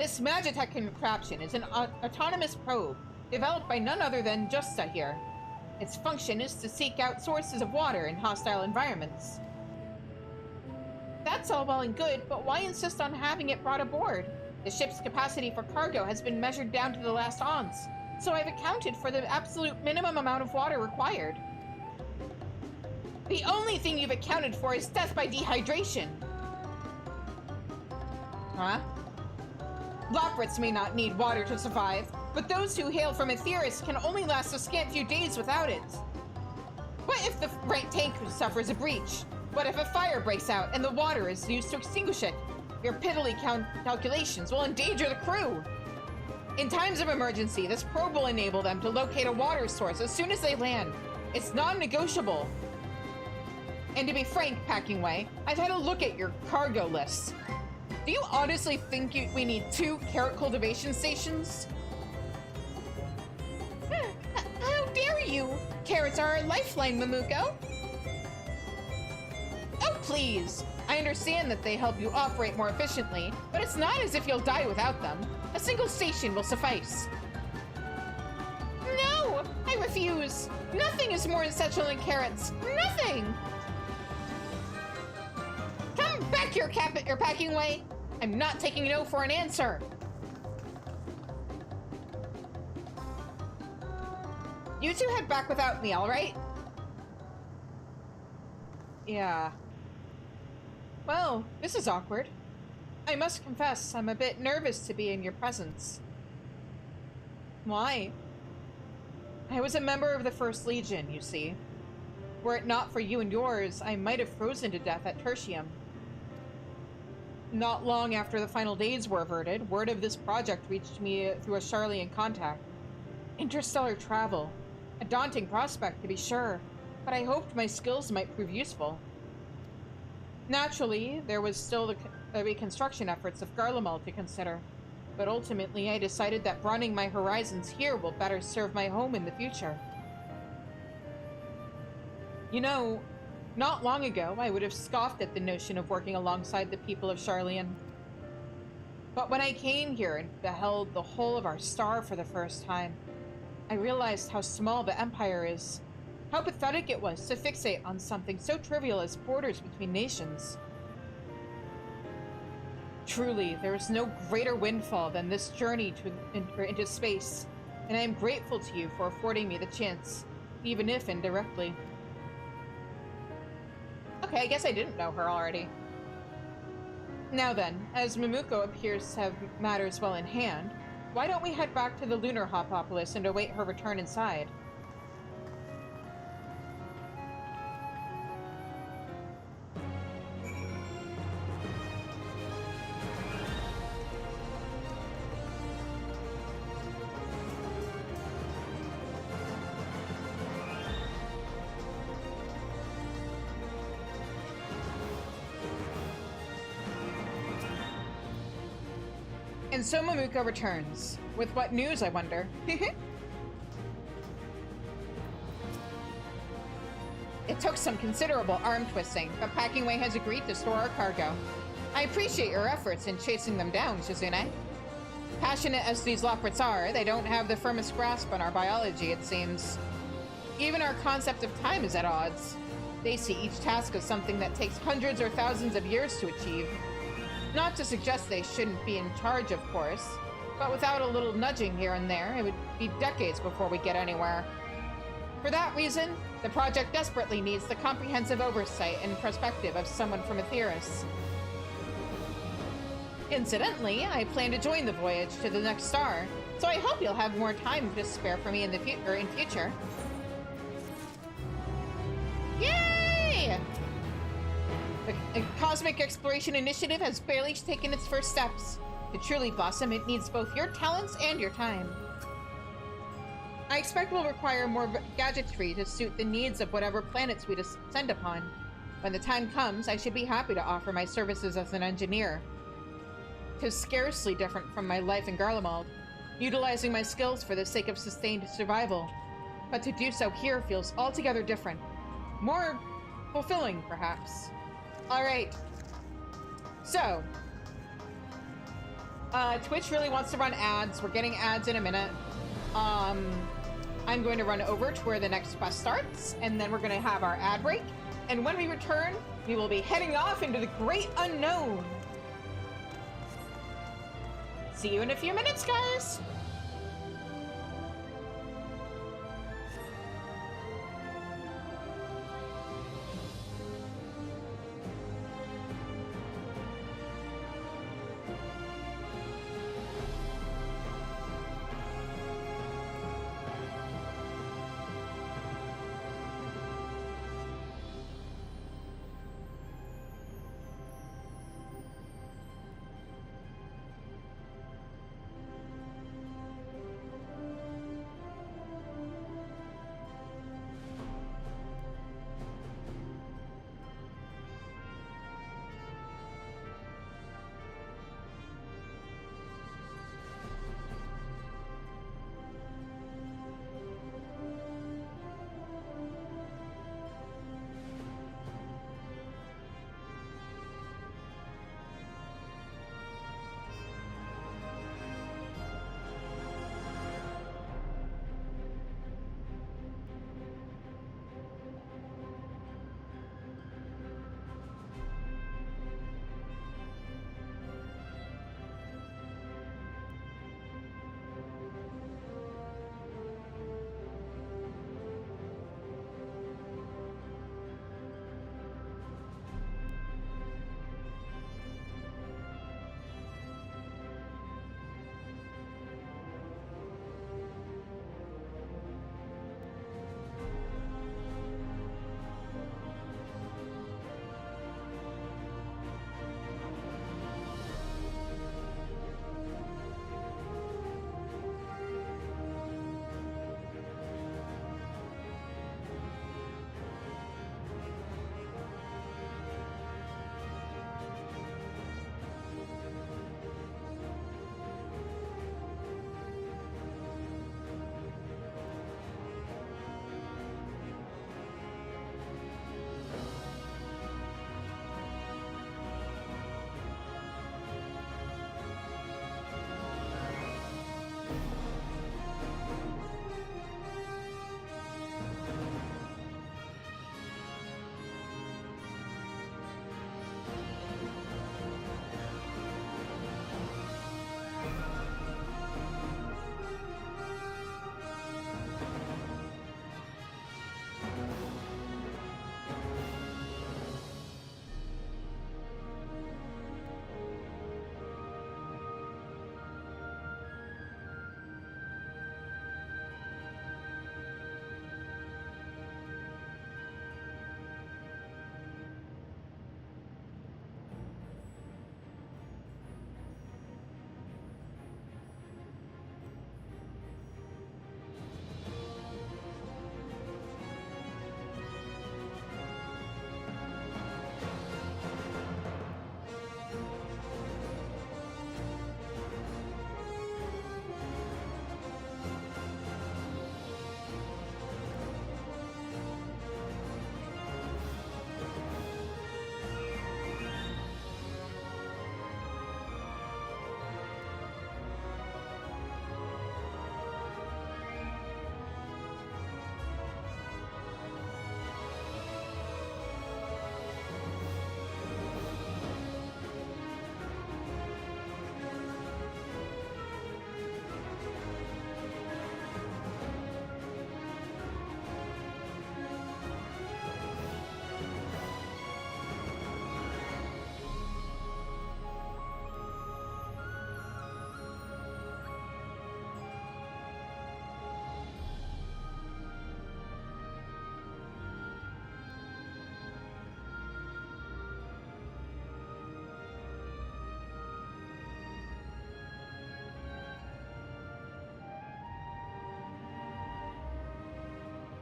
S2: This Magitech contraption is an autonomous probe, developed by none other than Justa here. Its function is to seek out sources of water in hostile environments. That's all well and good, but why insist on having it brought aboard? The ship's capacity for cargo has been measured down to the last ounce, so I've accounted for the absolute minimum amount of water required. The only thing you've accounted for is death by dehydration. Huh? Loprits may not need water to survive, but those who hail from Aetheris can only last a scant few days without it. What if the right tank suffers a breach? What if a fire breaks out and the water is used to extinguish it? Your piddly calculations will endanger the crew. In times of emergency, this probe will enable them to locate a water source as soon as they land. It's non-negotiable. And to be frank, Packingway, I've had a look at your cargo list. Do you honestly think we need 2 carrot cultivation stations? How dare you? Carrots are our lifeline, Mamuko. Oh, please. I understand that they help you operate more efficiently, but it's not as if you'll die without them. A single station will suffice. No! I refuse! Nothing is more essential than carrots. Nothing! Come back here, Packingway! I'm not taking no for an answer! You two head back without me, alright? Yeah. Well, this is awkward. I must confess, I'm a bit nervous to be in your presence. Why? I was a member of the First Legion, you see. Were it not for you and yours, I might have frozen to death at Tertium. Not long after the final days were averted, word of this project reached me through a Sharlayan contact. Interstellar travel. A daunting prospect, to be sure, but I hoped my skills might prove useful. Naturally, there was still the reconstruction efforts of Garlemald to consider, but ultimately I decided that broadening my horizons here will better serve my home in the future. You know, not long ago I would have scoffed at the notion of working alongside the people of Sharlayan. But when I came here and beheld the whole of our star for the first time, I realized how small the Empire is. How pathetic it was to fixate on something so trivial as borders between nations. Truly, there is no greater windfall than this journey into space, and I am grateful to you for affording me the chance, even if indirectly. Okay, I guess I didn't know her already. Now then, as Mamuko appears to have matters well in hand, why don't we head back to the Lunar Hopopolis and await her return inside? And so Mamuko returns. With what news, I wonder? It took some considerable arm twisting, but Packingway has agreed to store our cargo. I appreciate your efforts in chasing them down, Shizune. Passionate as these Loprits are, they don't have the firmest grasp on our biology, it seems. Even our concept of time is at odds. They see each task as something that takes hundreds or thousands of years to achieve. Not to suggest they shouldn't be in charge, of course, but without a little nudging here and there, it would be decades before we get anywhere. For that reason, the project desperately needs the comprehensive oversight and perspective of someone from Aetheris. Incidentally, I plan to join the voyage to the next star, so I hope you'll have more time to spare for me in the future. Yay! The Cosmic Exploration Initiative has barely taken its first steps. To truly blossom, it needs both your talents and your time. I expect we'll require more gadgetry to suit the needs of whatever planets we descend upon. When the time comes, I should be happy to offer my services as an engineer. 'Tis scarcely different from my life in Garlemald, utilizing my skills for the sake of sustained survival. But to do so here feels altogether different. More fulfilling, perhaps. Alright. So, Twitch really wants to run ads. We're getting ads in a minute. I'm going to run over to where the next quest starts, and then we're going to have our ad break. And when we return, we will be heading off into the great unknown. See you in a few minutes, guys.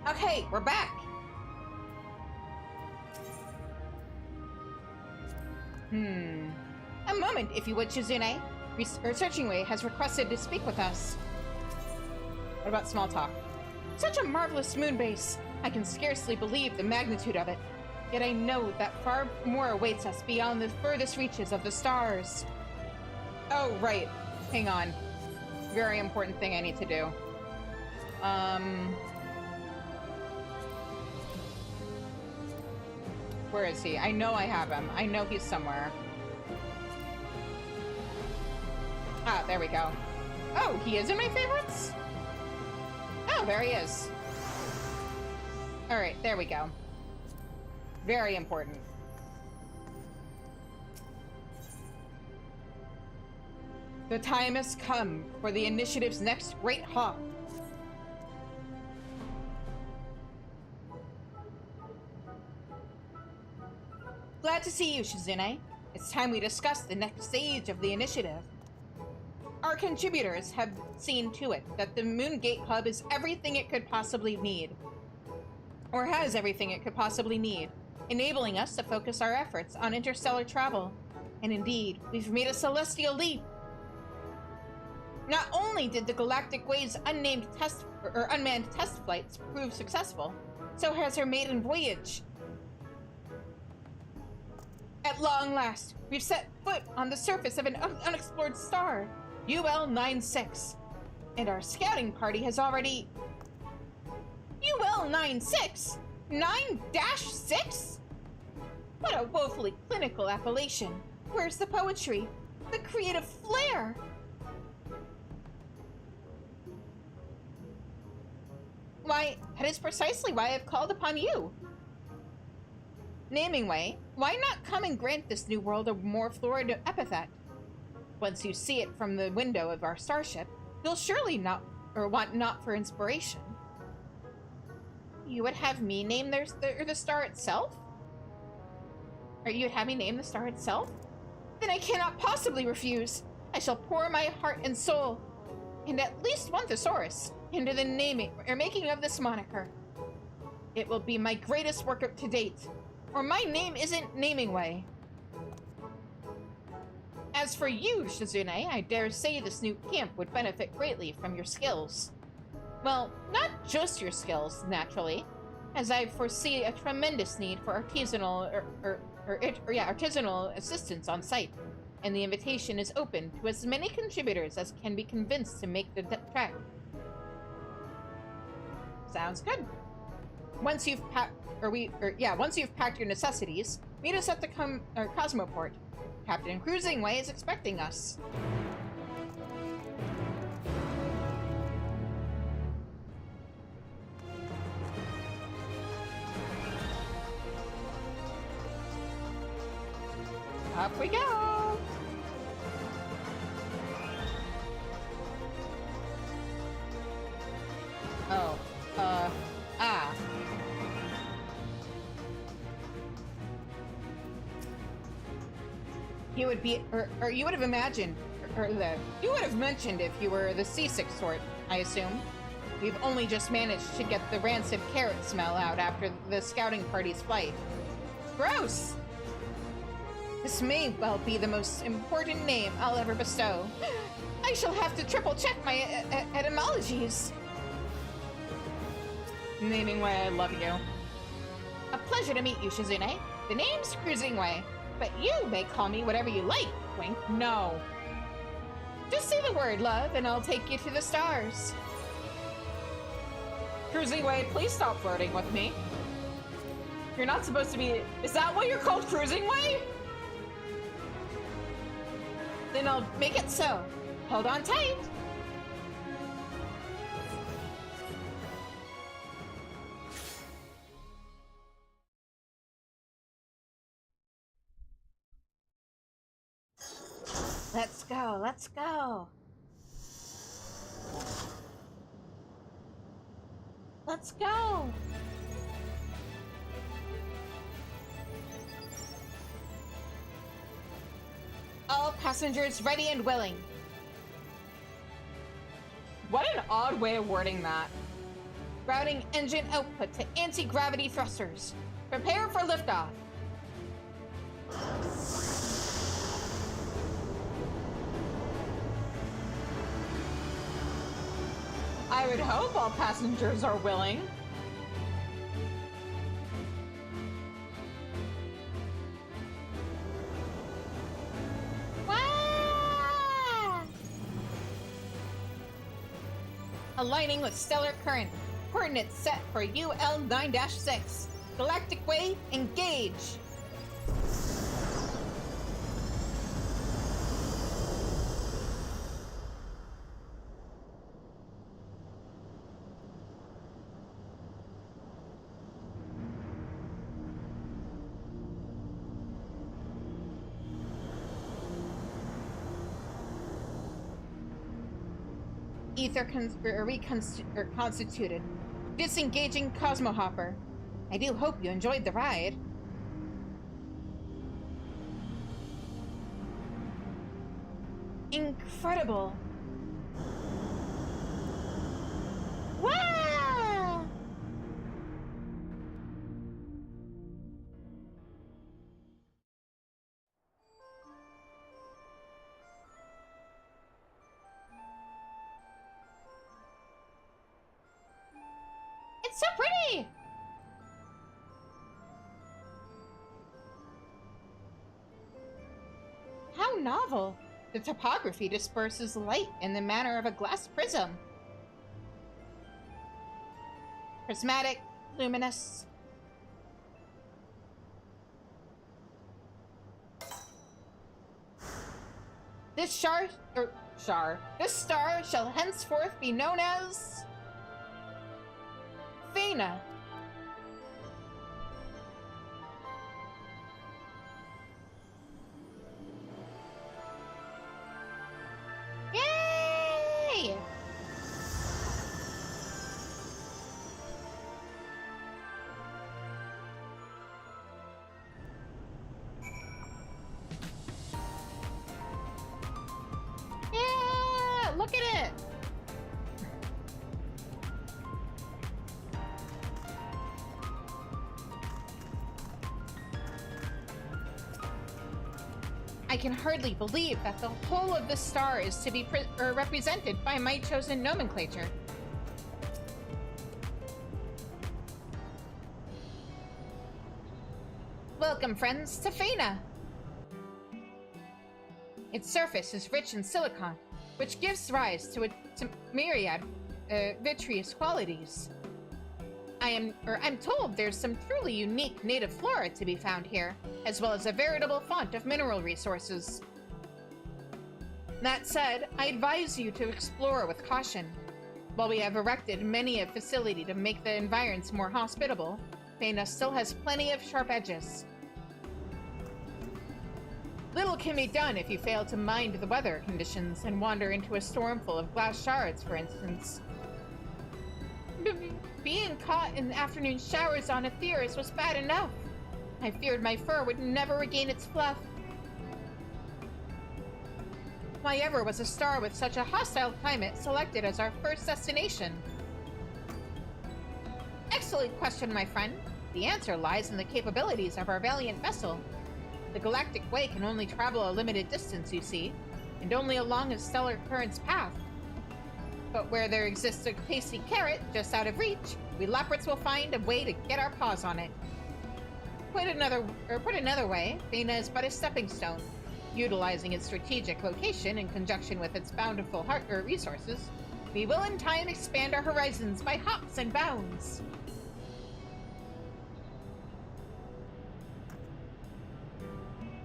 S1: Okay, we're back.
S2: A moment, if you would, Shizune. Researching Way has requested to speak with us. What about small talk? Such a marvelous moon base. I can scarcely believe the magnitude of it. Yet I know that far more awaits us beyond the furthest reaches of the stars.
S1: Oh, right. Hang on. Very important thing I need to do. Where is he? I know I have him. I know he's somewhere. Ah, there we go. Oh, he is in my favorites? Oh, there he is. All right, there we go. Very important. The time has come for the initiative's next great hop. Glad to see you, Shizune. It's time we discuss the next stage of the initiative. Our contributors have seen to it that the Moongate Hub is everything it could possibly need. Or has everything it could possibly need, enabling us to focus our efforts on interstellar travel. And indeed, we've made a celestial leap. Not only did the Galactic Wave's unmanned test flights prove successful, so has her maiden voyage. At long last, we've set foot on the surface of an unexplored star, UL-96. And our scouting party has already... UL-96? 9-6? What a woefully clinical appellation. Where's the poetry? The creative flair? Why, that is precisely why I've called upon you. Naming way, why not come and grant this new world a more florid epithet? Once you see it from the window of our starship, you'll surely want not for inspiration. You would have me name the star itself? Or you would have me name the star itself? Then I cannot possibly refuse. I shall pour my heart and soul, and at least one thesaurus, into the making of this moniker. It will be my greatest work up to date, or my name isn't Namingway. As for you, Shizune, I dare say this new camp would benefit greatly from your skills. Well, not just your skills, naturally, as I foresee a tremendous need for artisanal artisanal assistance on site, and the invitation is open to as many contributors as can be convinced to make the trek. Sounds good. Once you've packed your necessities, meet us at the Cosmoport. Captain Cruisingway is expecting us. Up we go! Oh, You would be, or you would have imagined, you would have mentioned if you were the seasick sort, I assume. We've only just managed to get the rancid carrot smell out after the scouting party's flight. Gross! This may well be the most important name I'll ever bestow. I shall have to triple check my etymologies. Namingway, I love you. A pleasure to meet you, Shizune. The name's Cruisingway, but you may call me whatever you like, wink. No. Just say the word, love, and I'll take you to the stars. Cruisingway, please stop flirting with me. You're not supposed to be... Is that why you're called Cruisingway? Then I'll make it so. Hold on tight. Let's go, let's go. Let's go. All passengers ready and willing. What an odd way of wording that. Routing engine output to anti-gravity thrusters. Prepare for liftoff. I would hope all passengers are willing.
S2: Aligning with stellar current. Coordinates set for UL9-6. Galactic Way, engage! Ether reconstituted. Disengaging Cosmohopper. I do hope you enjoyed the ride. Incredible. Wow! It's so pretty! How novel! The topography disperses light in the manner of a glass prism. Prismatic, luminous. This star shall henceforth be known as Fena. Yay! Yeah! Look at it! I can hardly believe that the whole of this star is to be represented by my chosen nomenclature. Welcome, friends, to Fena. Its surface is rich in silicon, which gives rise to myriad vitreous qualities. I'm told there's some truly unique native flora to be found here, as well as a veritable font of mineral resources. That said, I advise you to explore with caution. While we have erected many a facility to make the environs more hospitable, Fena still has plenty of sharp edges. Little can be done if you fail to mind the weather conditions and wander into a storm full of glass shards, for instance. Being caught in the afternoon showers on Aetheris was bad enough. I feared my fur would never regain its fluff. Why ever was a star with such a hostile climate selected as our first destination? Excellent question, my friend. The answer lies in the capabilities of our valiant vessel. The Galactic Way can only travel a limited distance, you see, and only along a stellar current's path. But where there exists a tasty carrot just out of reach, we leopards will find a way to get our paws on it. Put another way, Fena is but a stepping stone. Utilizing its strategic location in conjunction with its bountiful resources, we will in time expand our horizons by hops and bounds.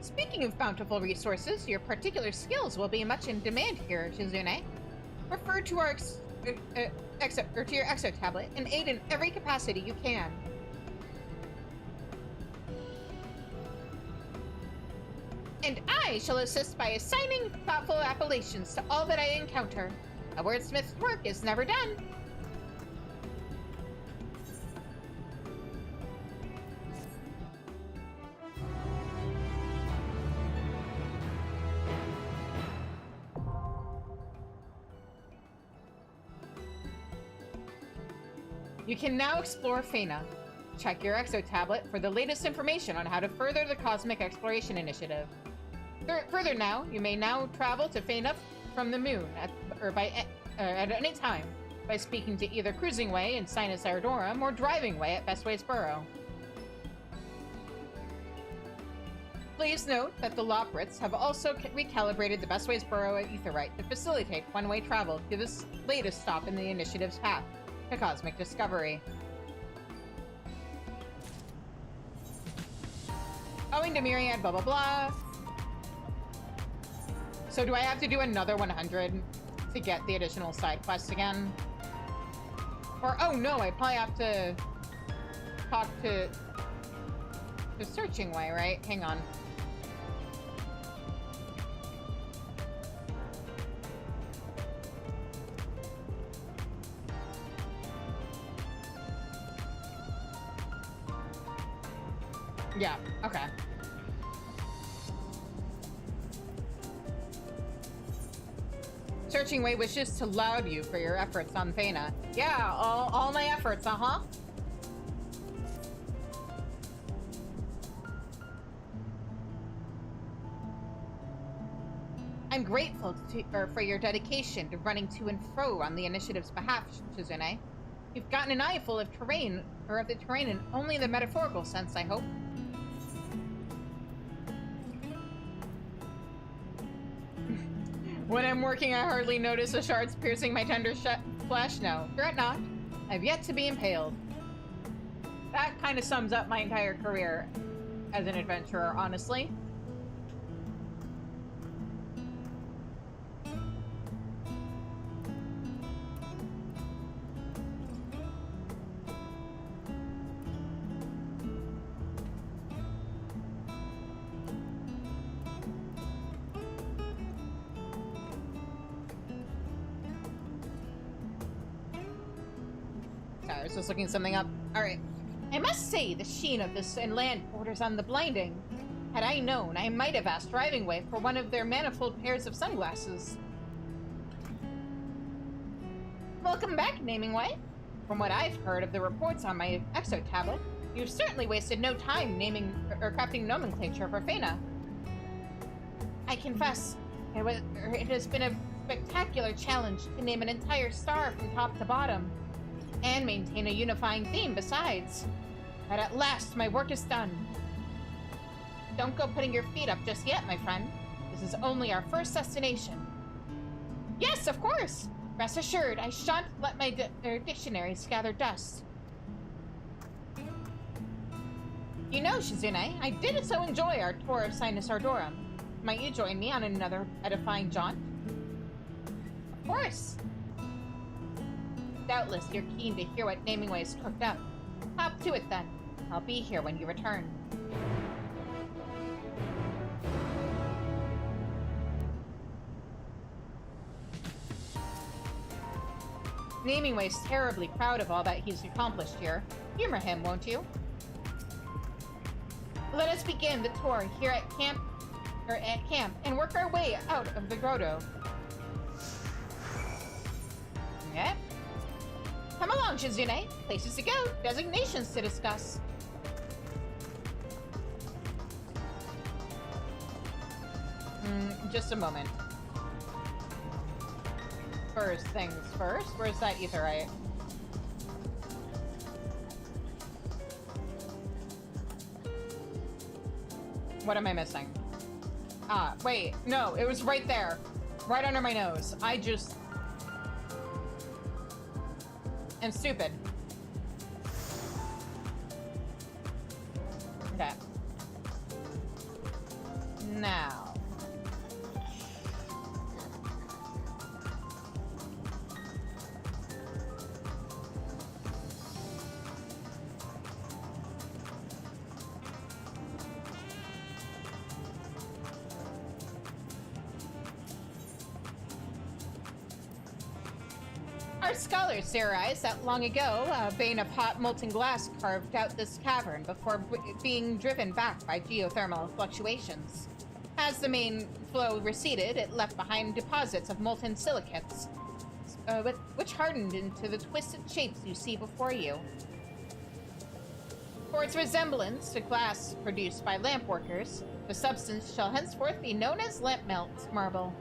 S2: Speaking of bountiful resources, your particular skills will be much in demand here, Shizune. Refer to our to your exo tablet and aid in every capacity you can. And I shall assist by assigning thoughtful appellations to all that I encounter. A wordsmith's work is never done. You can now explore Fena. Check your exo tablet for the latest information on how to further the Cosmic Exploration Initiative. Further now, you may now travel to Fena from the moon at any time by speaking to either Cruising Way in Sinus Ardorum or Driving Way at Bestways Burrow. Please note that the Loprits have also recalibrated the best ways burrow at Aetherite to facilitate one-way travel to this latest stop in the initiative's path to cosmic discovery. Owing to myriad blah blah blah. So do I have to do another 100 to get the additional side quests again? Or, oh no, I probably have to talk to the Searching Way, right? Hang on. Yeah, okay. Searching Way wishes to laud you for your efforts on Thena. Yeah, all my efforts, uh-huh. I'm grateful for your dedication to running to and fro on the initiative's behalf, Shizune. You've gotten an eye full of terrain, or of the terrain in only the metaphorical sense, I hope. When I'm working, I hardly notice the shards piercing my tender flesh. No, fret not. I've yet to be impaled. That kind of sums up my entire career as an adventurer, honestly. I was just looking something up. Alright. I must say, the sheen of this land borders on the blinding. Had I known, I might have asked Driving Way for one of their manifold pairs of sunglasses. Welcome back, Naming Way. From what I've heard of the reports on my exo tablet, you've certainly wasted no time naming or crafting nomenclature for Fena. I confess, it has been a spectacular challenge to name an entire star from top to bottom. And maintain a unifying theme besides. But at last, my work is done. Don't go putting your feet up just yet, my friend. This is only our first destination. Yes, of course! Rest assured, I shan't let my dictionaries gather dust. You know, Shizune, I did so enjoy our tour of Sinus Ardorum. Might you join me on another edifying jaunt? Of course! Doubtless you're keen to hear what Naming Way is cooked up. Hop to it then. I'll be here when you return. Naming Way's terribly proud of all that he's accomplished here. Humor him, won't you? Let us begin the tour here at camp, and work our way out of the grotto. Okay. Come along, Shizune. Places to go, designations to discuss. Just a moment. First things first, where's that Aetherite? What am I missing? Ah, wait, no, it was right there. Right under my nose. I just... am stupid. Okay. Now. Our scholars theorized that long ago, a vein of hot molten glass carved out this cavern before being driven back by geothermal fluctuations. As the main flow receded, it left behind deposits of molten silicates, which hardened into the twisted shapes you see before you. For its resemblance to glass produced by lamp workers, the substance shall henceforth be known as lamp melt marble.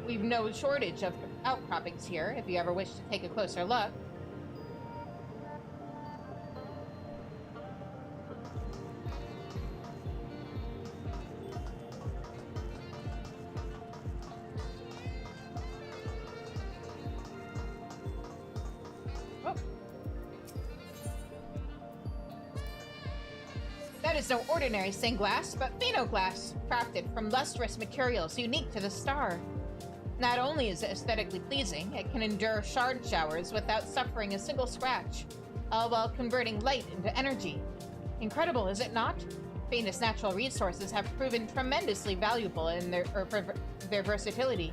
S2: We've no shortage of outcroppings here, if you ever wish to take a closer look. That is no ordinary stained glass, but phenoglass, crafted from lustrous materials unique to the star. Not only is it aesthetically pleasing, it can endure shard showers without suffering a single scratch, all while converting light into energy. Incredible, is it not? Venus' natural resources have proven tremendously valuable in their versatility.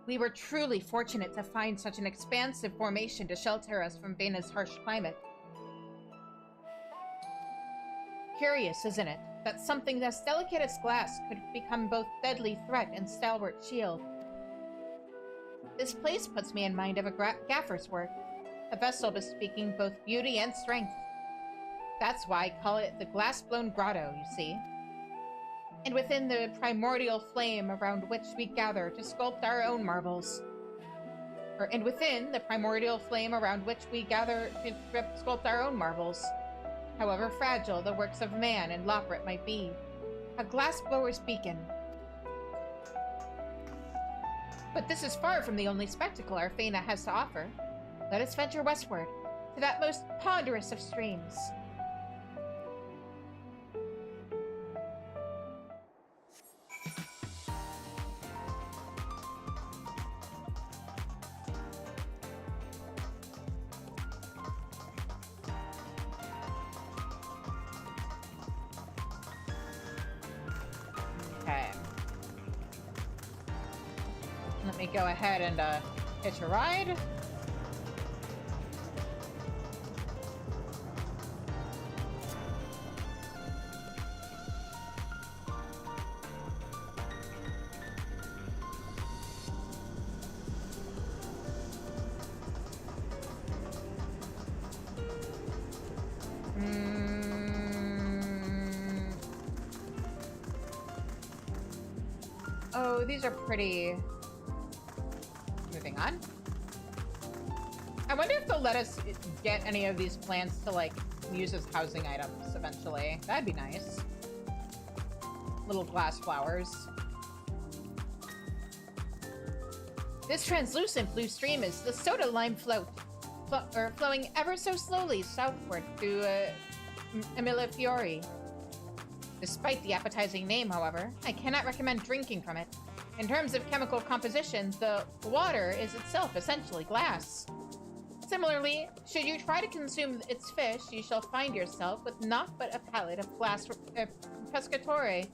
S2: We were truly fortunate to find such an expansive formation to shelter us from Venus' harsh climate. Curious, isn't it, that something as delicate as glass could become both deadly threat and stalwart shield? This place puts me in mind of a gaffer's work, a vessel bespeaking both beauty and strength. That's why I call it the glass-blown grotto, you see. And within the primordial flame around which we gather to sculpt our own marvels. And within the primordial flame around which we gather to sculpt our own marvels, however fragile the works of man and Loprit might be, a glassblower's beacon. But this is far from the only spectacle our Faina has to offer. Let us venture westward, to that most ponderous of streams. Okay. Let me go ahead and hitch a ride. Oh, these are pretty. Moving on. I wonder if they'll let us get any of these plants to, like, use as housing items eventually. That'd be nice. Little glass flowers. This translucent blue stream is the soda lime float, flowing ever so slowly southward to Emilia Fiori. Despite the appetizing name, however, I cannot recommend drinking from it. In terms of chemical composition, the water is itself essentially glass. Similarly, should you try to consume its fish, you shall find yourself with naught but a palate of glass pescatore.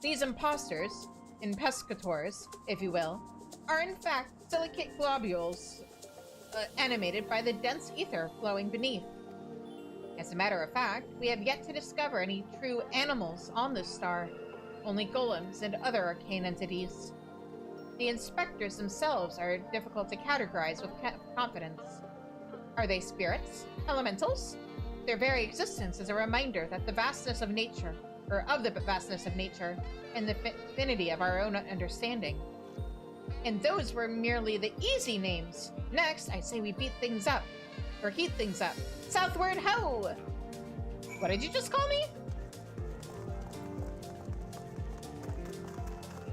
S2: These impostors, pescators, if you will, are in fact silicate globules animated by the dense ether flowing beneath. As a matter of fact, we have yet to discover any true animals on this star, only golems and other arcane entities. The inspectors themselves are difficult to categorize with confidence. Are they spirits? Elementals? Their very existence is a reminder that the vastness of nature, and the finity of our own understanding. And those were merely the easy names. Next, I say we beat things up. Or heat things up. Southward ho! What did you just call me?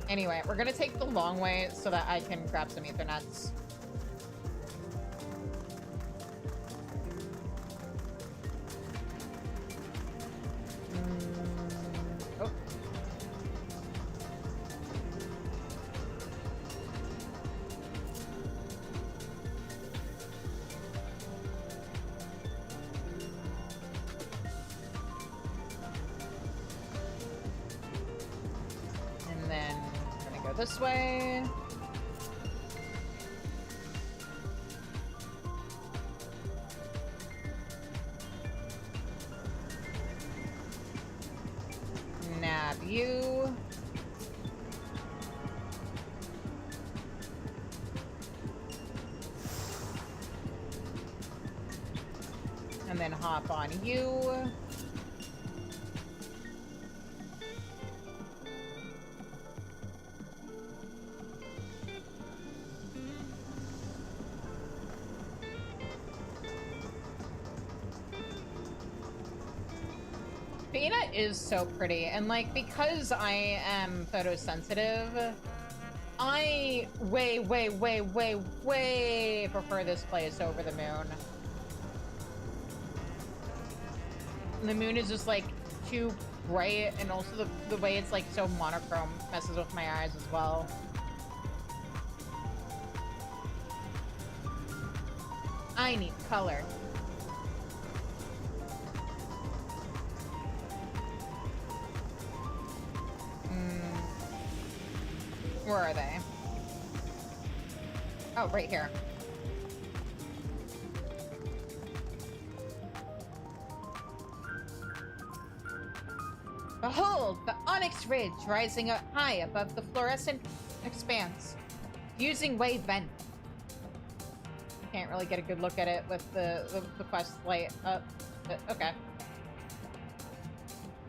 S2: Anyway, we're gonna take the long way so that I can grab some ethernuts. Oh. And then I'm gonna go this way. Nab you. And then hop on you. Faina is so pretty, and like, because I am photosensitive, I way prefer this place over the moon. The moon is just like too bright, and also the way it's like so monochrome messes with my eyes as well. I need color. Where are they? Oh, right here. Behold, the Onyx Ridge rising up high above the fluorescent expanse. Fusing wave vent. Can't really get a good look at it with the quest light up, but okay.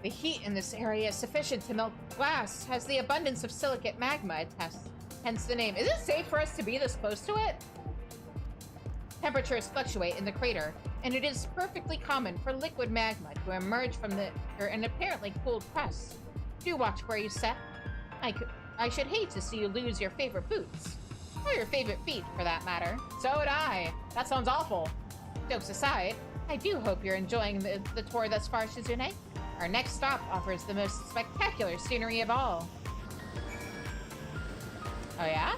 S2: The heat in this area is sufficient to melt glass, has the abundance of silicate magma attests, hence the name. Is it safe for us to be this close to it? Temperatures fluctuate in the crater, and it is perfectly common for liquid magma to emerge from an apparently cooled crust. Do watch where you step. I should hate to see you lose your favorite boots. Or your favorite feet, for that matter. So would I. That sounds awful. Jokes aside, I do hope you're enjoying the tour thus far, Shizune. Our next stop offers the most spectacular scenery of all. Oh yeah?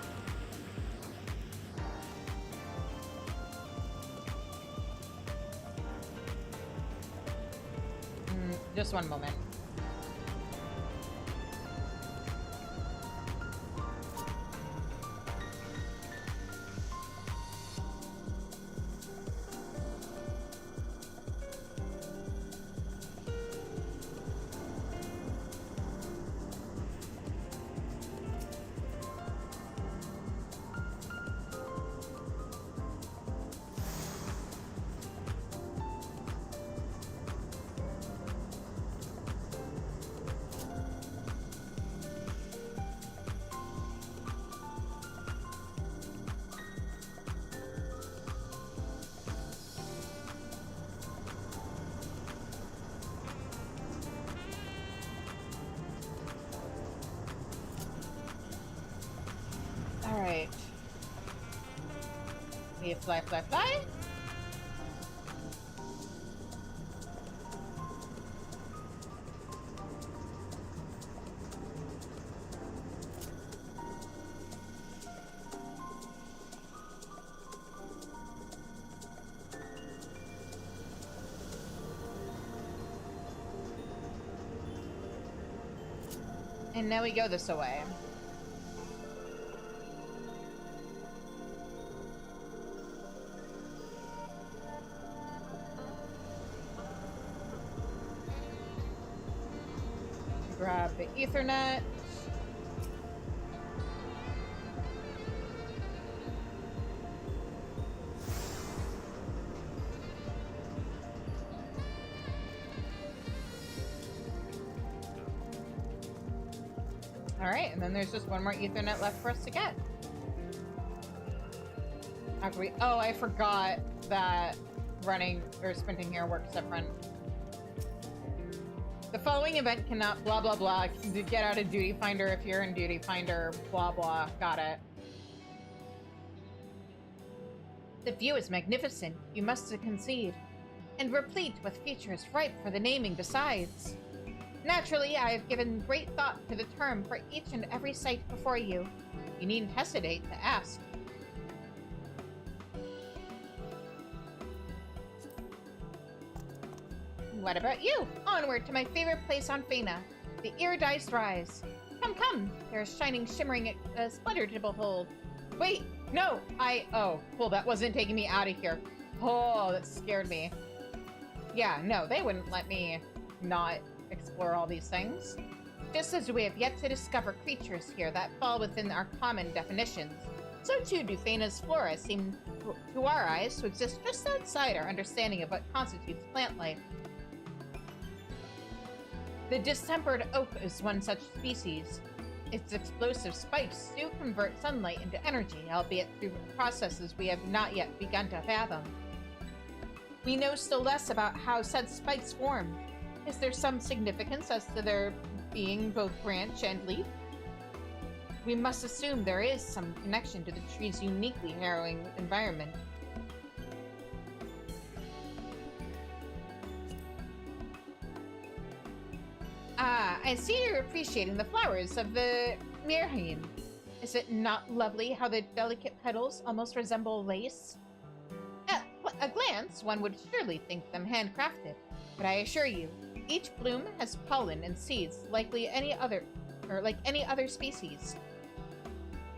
S2: Just one moment. Alright. We fly. And now we go this way. Grab the Ethernet. Alright, and then there's just one more Ethernet left for us to get. How can we... Oh, I forgot that running or sprinting here works different. The following event cannot blah blah blah get out of Duty Finder if you're in Duty Finder, blah blah. Got it. The view is magnificent, you must concede, and replete with features ripe for the naming besides. Naturally, I have given great thought to the term for each and every site before you. You needn't hesitate to ask. What about you? Onward to my favorite place on Faina, the Iridized Rise. Come, there's shining, shimmering splendor to behold. Wait, no, oh, cool, that wasn't taking me out of here. Oh, that scared me. Yeah, no, they wouldn't let me not explore all these things. Just as we have yet to discover creatures here that fall within our common definitions, so too do Faina's flora seem, to our eyes, to exist just outside our understanding of what constitutes plant life. The distempered oak is one such species. Its explosive spikes do convert sunlight into energy, albeit through processes we have not yet begun to fathom. We know still less about how said spikes form, Is there some significance as to their being both branch and leaf? We must assume there is some connection to the tree's uniquely harrowing environment. Ah, I see you're appreciating the flowers of the Mirheim. Is it not lovely how the delicate petals almost resemble lace? At a glance, one would surely think them handcrafted, but I assure you, each bloom has pollen and seeds like any other species.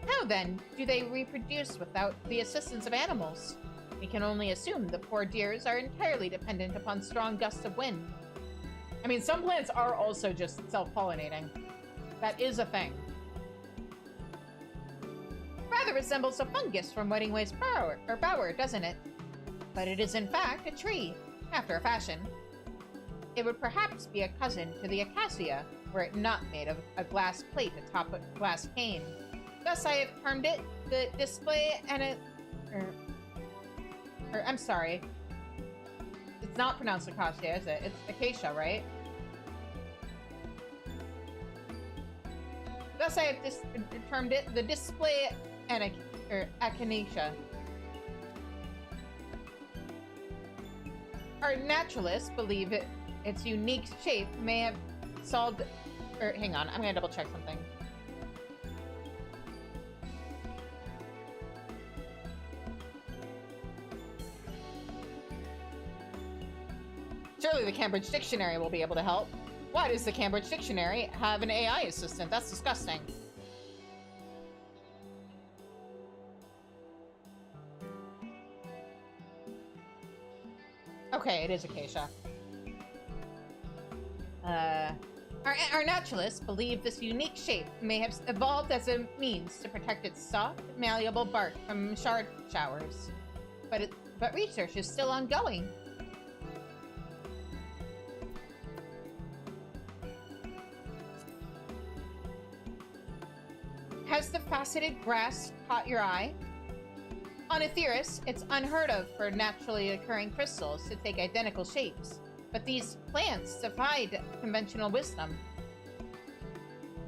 S2: How then do they reproduce without the assistance of animals? We can only assume the poor deers are entirely dependent upon strong gusts of wind.
S1: I mean, some plants are also just self-pollinating. That is a thing.
S2: Rather resembles a fungus from Wedding Way's bower, doesn't it? But it is in fact a tree, after a fashion. It would perhaps be a cousin to the acacia, were it not made of a glass plate atop a glass cane. Thus I have termed it the display and I'm sorry.
S1: It's not pronounced acacia, is it? It's acacia, right?
S2: Thus I have termed it the display and echinacea. Our naturalists believe its unique shape may have solved... hang on, I'm gonna double check something.
S1: Surely the Cambridge Dictionary will be able to help. Why does the Cambridge Dictionary have an AI assistant? That's disgusting. Okay, it is acacia.
S2: Our naturalists believe this unique shape may have evolved as a means to protect its soft, malleable bark from shard showers. But research is still ongoing. Has the faceted grass caught your eye? On Aetheris, it's unheard of for naturally occurring crystals to take identical shapes, but these plants defied conventional wisdom.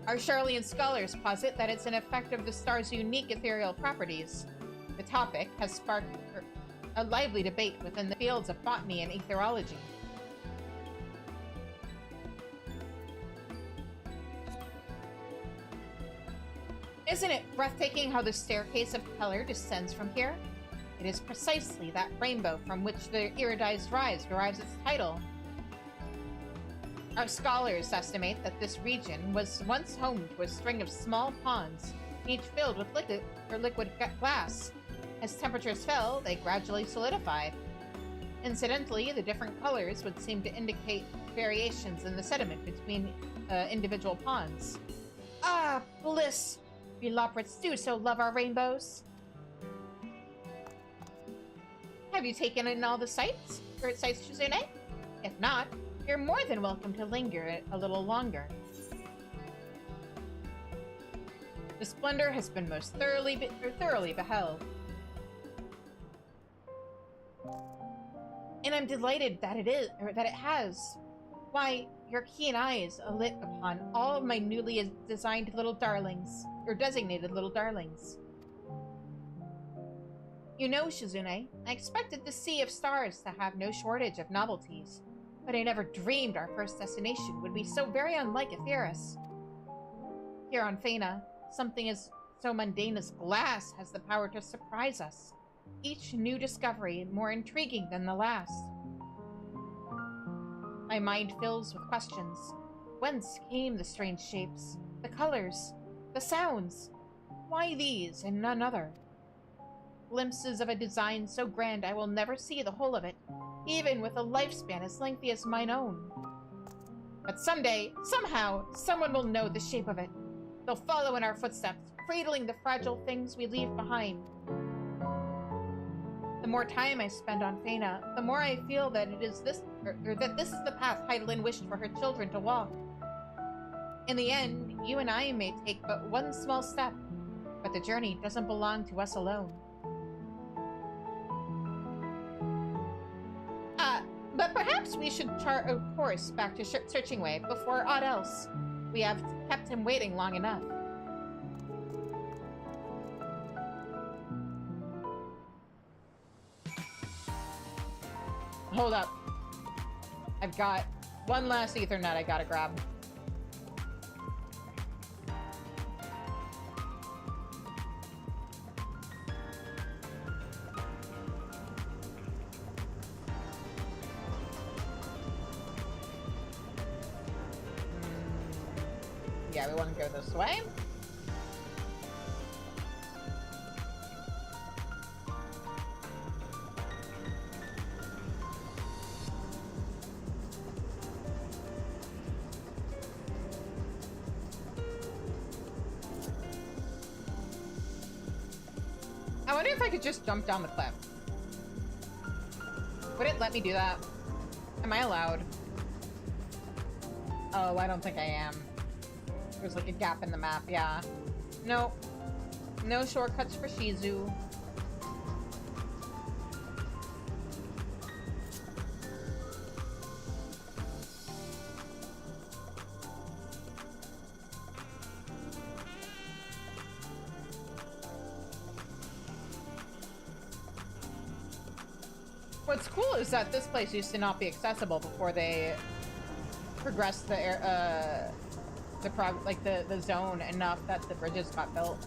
S2: Our Charlian scholars posit that it's an effect of the star's unique ethereal properties. The topic has sparked a lively debate within the fields of botany and etherology. Isn't it breathtaking how the staircase of color descends from here? It is precisely that rainbow from which the iridized rise derives its title. Our scholars estimate that this region was once home to a string of small ponds, each filled with liquid glass. As temperatures fell, they gradually solidified. Incidentally, the different colors would seem to indicate variations in the sediment between individual ponds. Ah, bliss! We Loprits do so love our rainbows. Have you taken in all the sights, Shizune? If not, you're more than welcome to linger a little longer. The splendor has been most thoroughly beheld. And I'm delighted that it has. Why, your keen eyes lit upon all of my newly designed little darlings, or designated little darlings. You know, Shizune, I expected the Sea of Stars to have no shortage of novelties, but I never dreamed our first destination would be so very unlike Aetheris. Here on Fena, something as so mundane as glass has the power to surprise us, each new discovery more intriguing than the last. My mind fills with questions. Whence came the strange shapes, the colors, the sounds? Why these and none other? Glimpses of a design so grand I will never see the whole of it, even with a lifespan as lengthy as mine own. But someday, somehow, someone will know the shape of it. They'll follow in our footsteps, cradling the fragile things we leave behind. The more time I spend on Fena, the more I feel that this is the path Heidelin wished for her children to walk. In the end, you and I may take but one small step, but the journey doesn't belong to us alone. But perhaps we should chart a course back to Searching Way before aught else. We have kept him waiting long enough. Hold up. I've got one last Ethernet I gotta grab. Yeah, we want to go this way. I wonder if I could just jump down the cliff. Would it let me do that? Am I allowed? Oh, I don't think I am. There's like a gap in the map, yeah. Nope. No shortcuts for Shizu. What's cool is that this place used to not be accessible before they progressed the the zone enough that the bridges got built.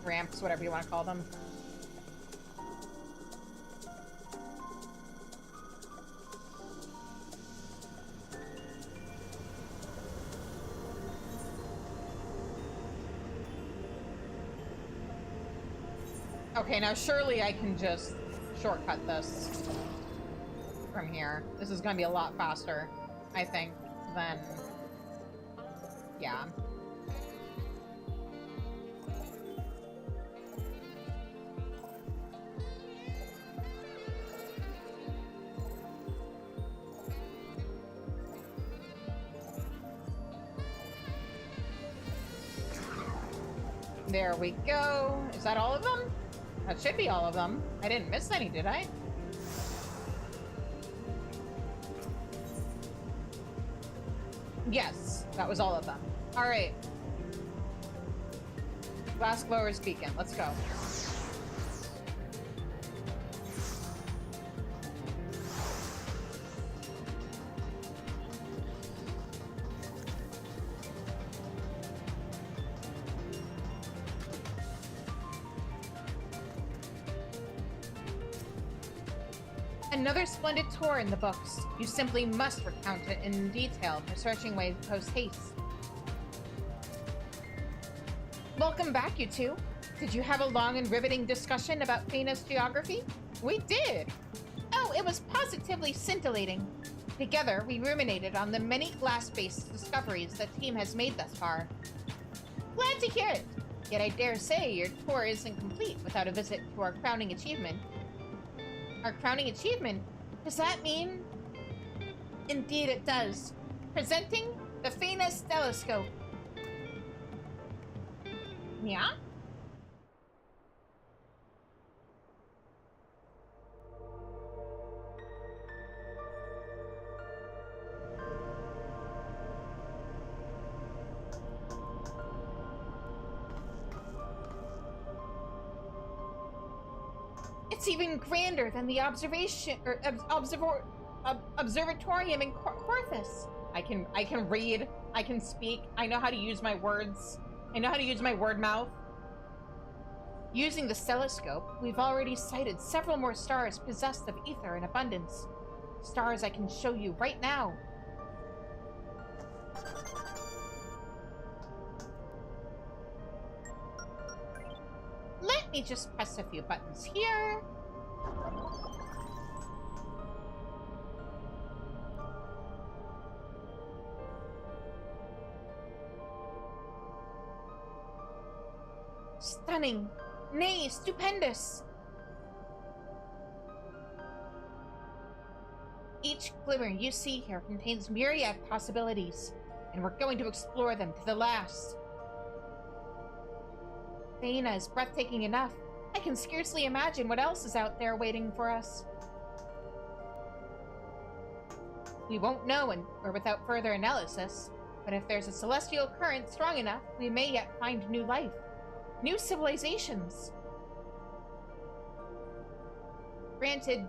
S2: Ramps, whatever you want to call them. Okay, now surely I can just shortcut this from here. This is gonna be a lot faster, I think, than... yeah. There we go. Is that all of them? That should be all of them. I didn't miss any, did I? Yes, that was all of them. All right. Last Glowers Beacon. Let's go. Another splendid tour in the books. You simply must recount it in detail for Searching Way post haste. Welcome back, you two. Did you have a long and riveting discussion about Fena's geography? We did! Oh, it was positively scintillating. Together, we ruminated on the many glass-based discoveries the team has made thus far. Glad to hear it. Yet I dare say your tour isn't complete without a visit to our crowning achievement. Our crowning achievement? Does that mean? Indeed it does. Presenting the Fena's telescope. Yeah? It's even grander than the observatorium in Corthus. I can read, I can speak, I know how to use my words. I know how to use my word mouth. Using the telescope, we've already sighted several more stars possessed of ether in abundance. Stars I can show you right now. Let me just press a few buttons here. Stunning. Nay, stupendous. Each glimmer you see here contains myriad possibilities, and we're going to explore them to the last. Fena is breathtaking enough. I can scarcely imagine what else is out there waiting for us. We won't know or without further analysis, but if there's a celestial current strong enough, we may yet find new life. New civilizations. Granted,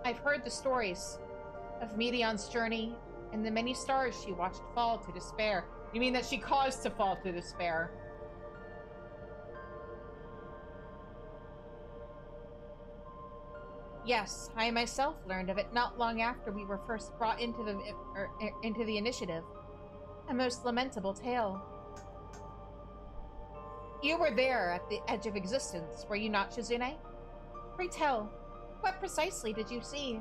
S2: I've heard the stories of Medion's journey and the many stars she watched fall to despair. You mean that she caused to fall to despair? Yes, I myself learned of it not long after we were first brought into the initiative. A most lamentable tale. You were there at the edge of existence, were you not, Shizune? Pray tell, what precisely did you see?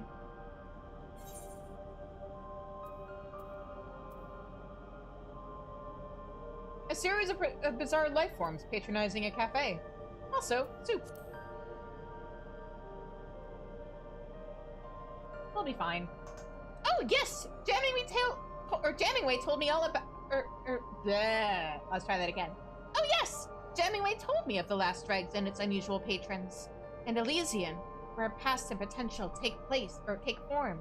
S2: A series of bizarre life forms patronizing a cafe. Also, soup. We'll be fine. Oh, yes! Jammingway told me all about... Let's try that again. Oh, yes! Jammingway told me of the last dregs and its unusual patrons. And Elysian, where past and potential take form.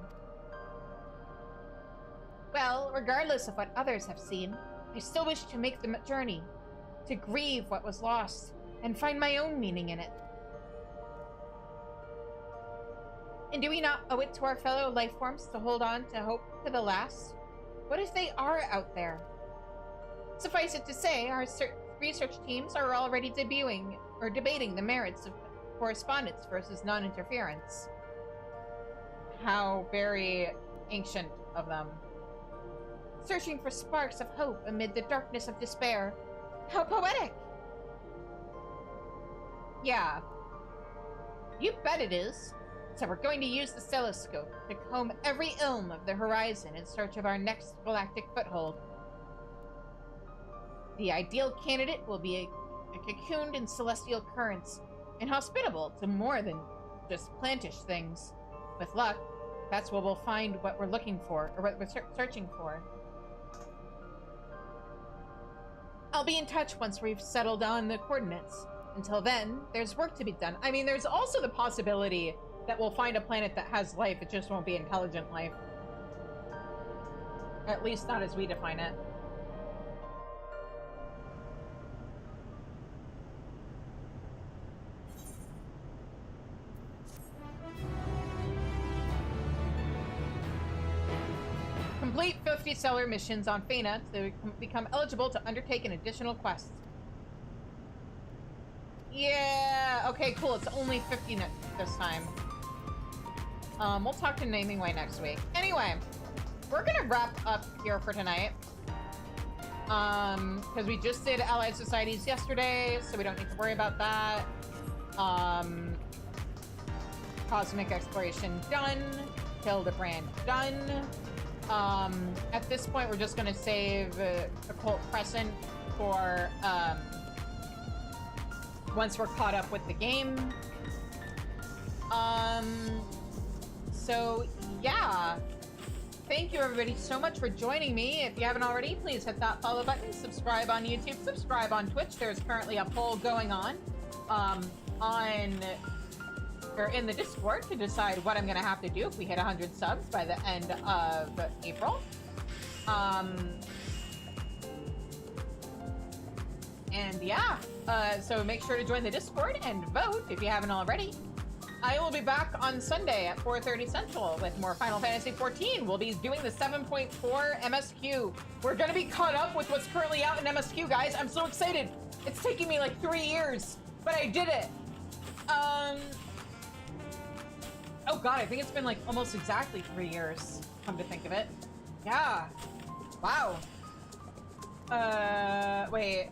S2: Well, regardless of what others have seen, I still wish to make the journey, to grieve what was lost, and find my own meaning in it. And do we not owe it to our fellow life forms to hold on to hope to the last? What if they are out there? Suffice it to say, our research teams are already debating the merits of correspondence versus non-interference. How very ancient of them. Searching for sparks of hope amid the darkness of despair. How poetic! Yeah. You bet it is. So we're going to use the telescope to comb every ilm of the horizon in search of our next galactic foothold. The ideal candidate will be a cocooned in celestial currents and hospitable to more than just plantish things. With luck, that's where we'll find what we're looking for, or what we're searching for. I'll be in touch once we've settled on the coordinates. Until then, there's work to be done. I mean, there's also the possibility that we'll find a planet that has life, it just won't be intelligent life. At least not as we define it. Complete 50 stellar missions on Fena to become eligible to undertake an additional quest. Yeah, okay, cool. It's only 50 this time. We'll talk to Namingway next week. Anyway, we're gonna wrap up here for tonight. Because we just did Allied Societies yesterday, so we don't need to worry about that. Cosmic Exploration done. Hildibrand done. At this point, we're just gonna save Occult Crescent for, once we're caught up with the game. So yeah, thank you everybody so much for joining me. If you haven't already, please hit that follow button, subscribe on YouTube, subscribe on Twitch. There's currently a poll going on in the Discord to decide what I'm gonna have to do if we hit 100 subs by the end of April. And yeah, so make sure to join the Discord and vote if you haven't already. I will be back on Sunday at 4:30 Central with more Final Fantasy XIV. We'll be doing the 7.4 MSQ. We're gonna be caught up with what's currently out in MSQ, guys. I'm so excited. It's taking me like 3 years, but I did it. Oh god, I think it's been like almost exactly 3 years, come to think of it. Yeah. Wow. Wait.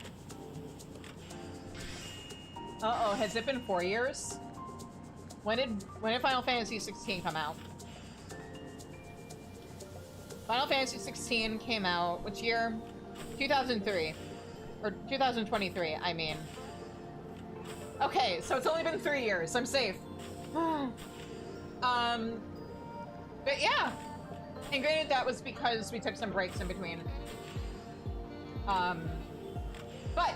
S2: Uh-oh, has it been 4 years? When did Final Fantasy XVI come out? Final Fantasy XVI came out, which year? 2003. Or 2023, I mean. Okay, so it's only been 3 years. I'm safe. But yeah. And granted, that was because we took some breaks in between. But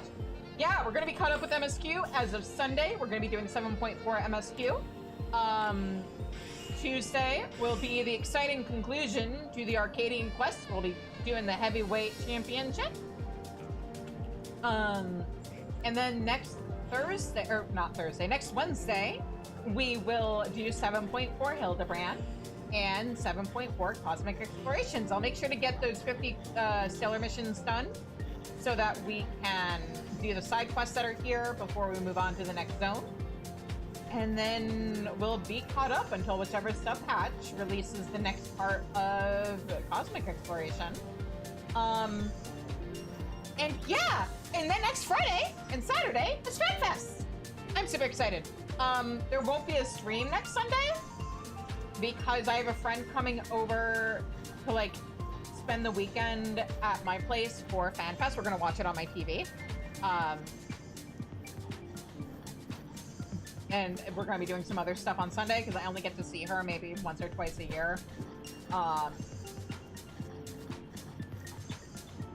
S2: yeah, we're gonna be caught up with MSQ as of Sunday. We're gonna be doing 7.4 MSQ. Tuesday will be the exciting conclusion to the Arcadian Quest. We'll be doing the heavyweight championship. And then next Thursday, or not Thursday, next Wednesday, we will do 7.4 Hildibrand and 7.4 Cosmic Explorations. I'll make sure to get those 50 stellar missions done so that we can do the side quests that are here before we move on to the next zone. And then we'll be caught up until whichever sub-patch releases the next part of Cosmic Exploration. And yeah, and then next Friday and Saturday, the Sidequests. I'm super excited. There won't be a stream next Sunday because I have a friend coming over to like spend the weekend at my place for FanFest. We're gonna watch it on my TV. And we're going to be doing some other stuff on Sunday because I only get to see her maybe once or twice a year.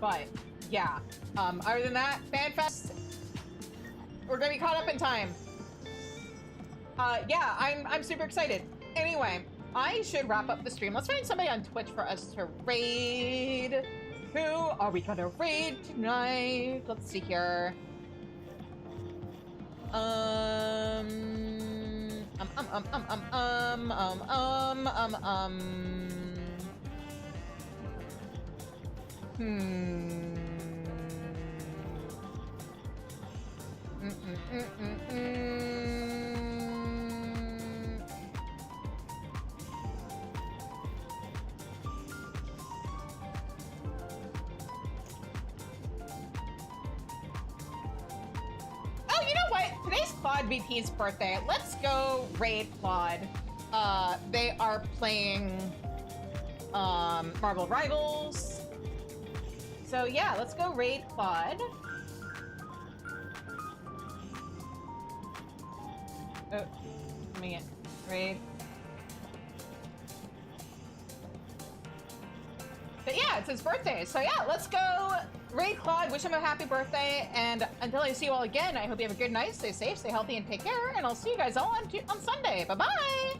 S2: But yeah, other than that, FanFest, we're going to be caught up in time. Yeah, I'm super excited. Anyway, I should wrap up the stream. Let's find somebody on Twitch for us to raid. Who are we going to raid tonight? Let's see here. Oh, you know what? Today's Claude VP's birthday. Let's go raid Claude. They are playing Marble Rivals. So yeah, let's go raid Claude. Oh, coming in. Raid. But yeah, it's his birthday. So yeah, let's go raid Claude, wish him a happy birthday, and until I see you all again, I hope you have a good night, stay safe, stay healthy, and take care, and I'll see you guys all on Sunday. Bye-bye!